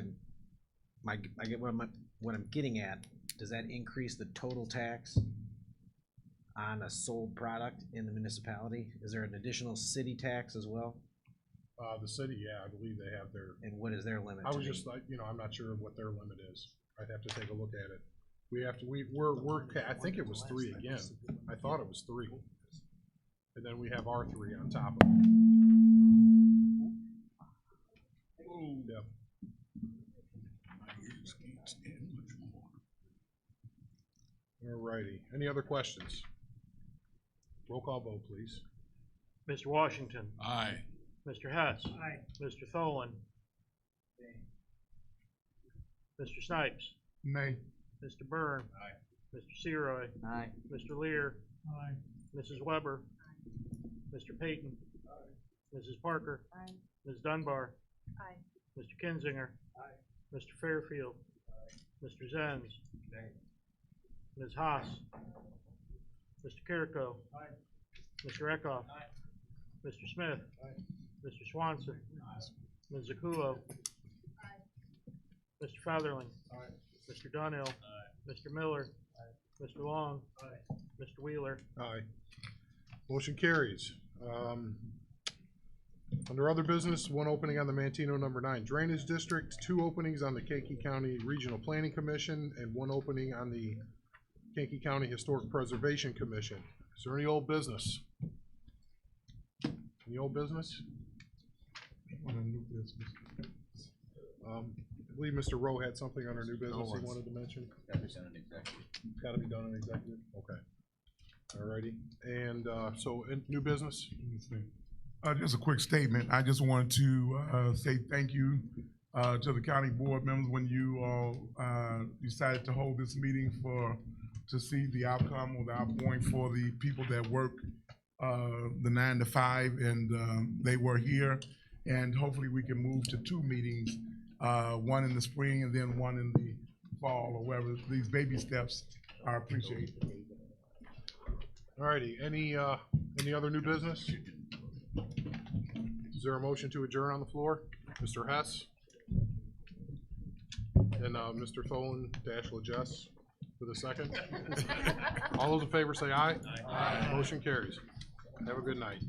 I get what I'm getting at, does that increase the total tax on a sold product in the municipality? Is there an additional city tax as well? The city, yeah, I believe they have their. And what is their limit? I was just like, I'm not sure what their limit is. I'd have to take a look at it. I think it was 3 again. I thought it was 3. And then we have our 3 on top of it. Yep. Alrighty, any other questions? Roll call vote, please. Mr. Washington. Aye. Mr. Hess. Aye. Mr. Tholen. Mr. Snipes. Nay. Mr. Byrne. Aye. Mr. Seroy. Aye. Mr. Lear. Aye. Mrs. Weber. Mr. Payton. Mrs. Parker. Aye. Ms. Dunbar. Aye. Mr. Kinzinger. Mr. Fairfield. Mr. Zenz. Ms. Haas. Mr. Carrico. Mr. Eckhoff. Mr. Smith. Mr. Swanson. Ms. Zakulo. Mr. Featherling. Mr. Donnell. Mr. Miller. Mr. Long. Mr. Wheeler. Aye. Motion carries. Under other business, one opening on the Mantino number 9 Drainage District, 2 openings on the Kankakee County Regional Planning Commission, and 1 opening on the Kankakee County Historic Preservation Commission. Is there any old business? Any old business? I believe Mr. Rowe had something under new business he wanted to mention. Gotta be done in executive. Okay. Alrighty. And so in new business. Just a quick statement. I just wanted to say thank you to the county board members when you all decided to hold this meeting to see the outcome or the outpoint for the people that work the 9 to 5, and they were here. And hopefully we can move to 2 meetings, one in the spring and then one in the fall, or wherever. These baby steps are appreciated. Alrighty. Any other new business? Is there a motion to adjourn on the floor? Mr. Hess? And Mr. Tholen-Lajess for the second. All those in favor say aye. Aye. Motion carries. Have a good night.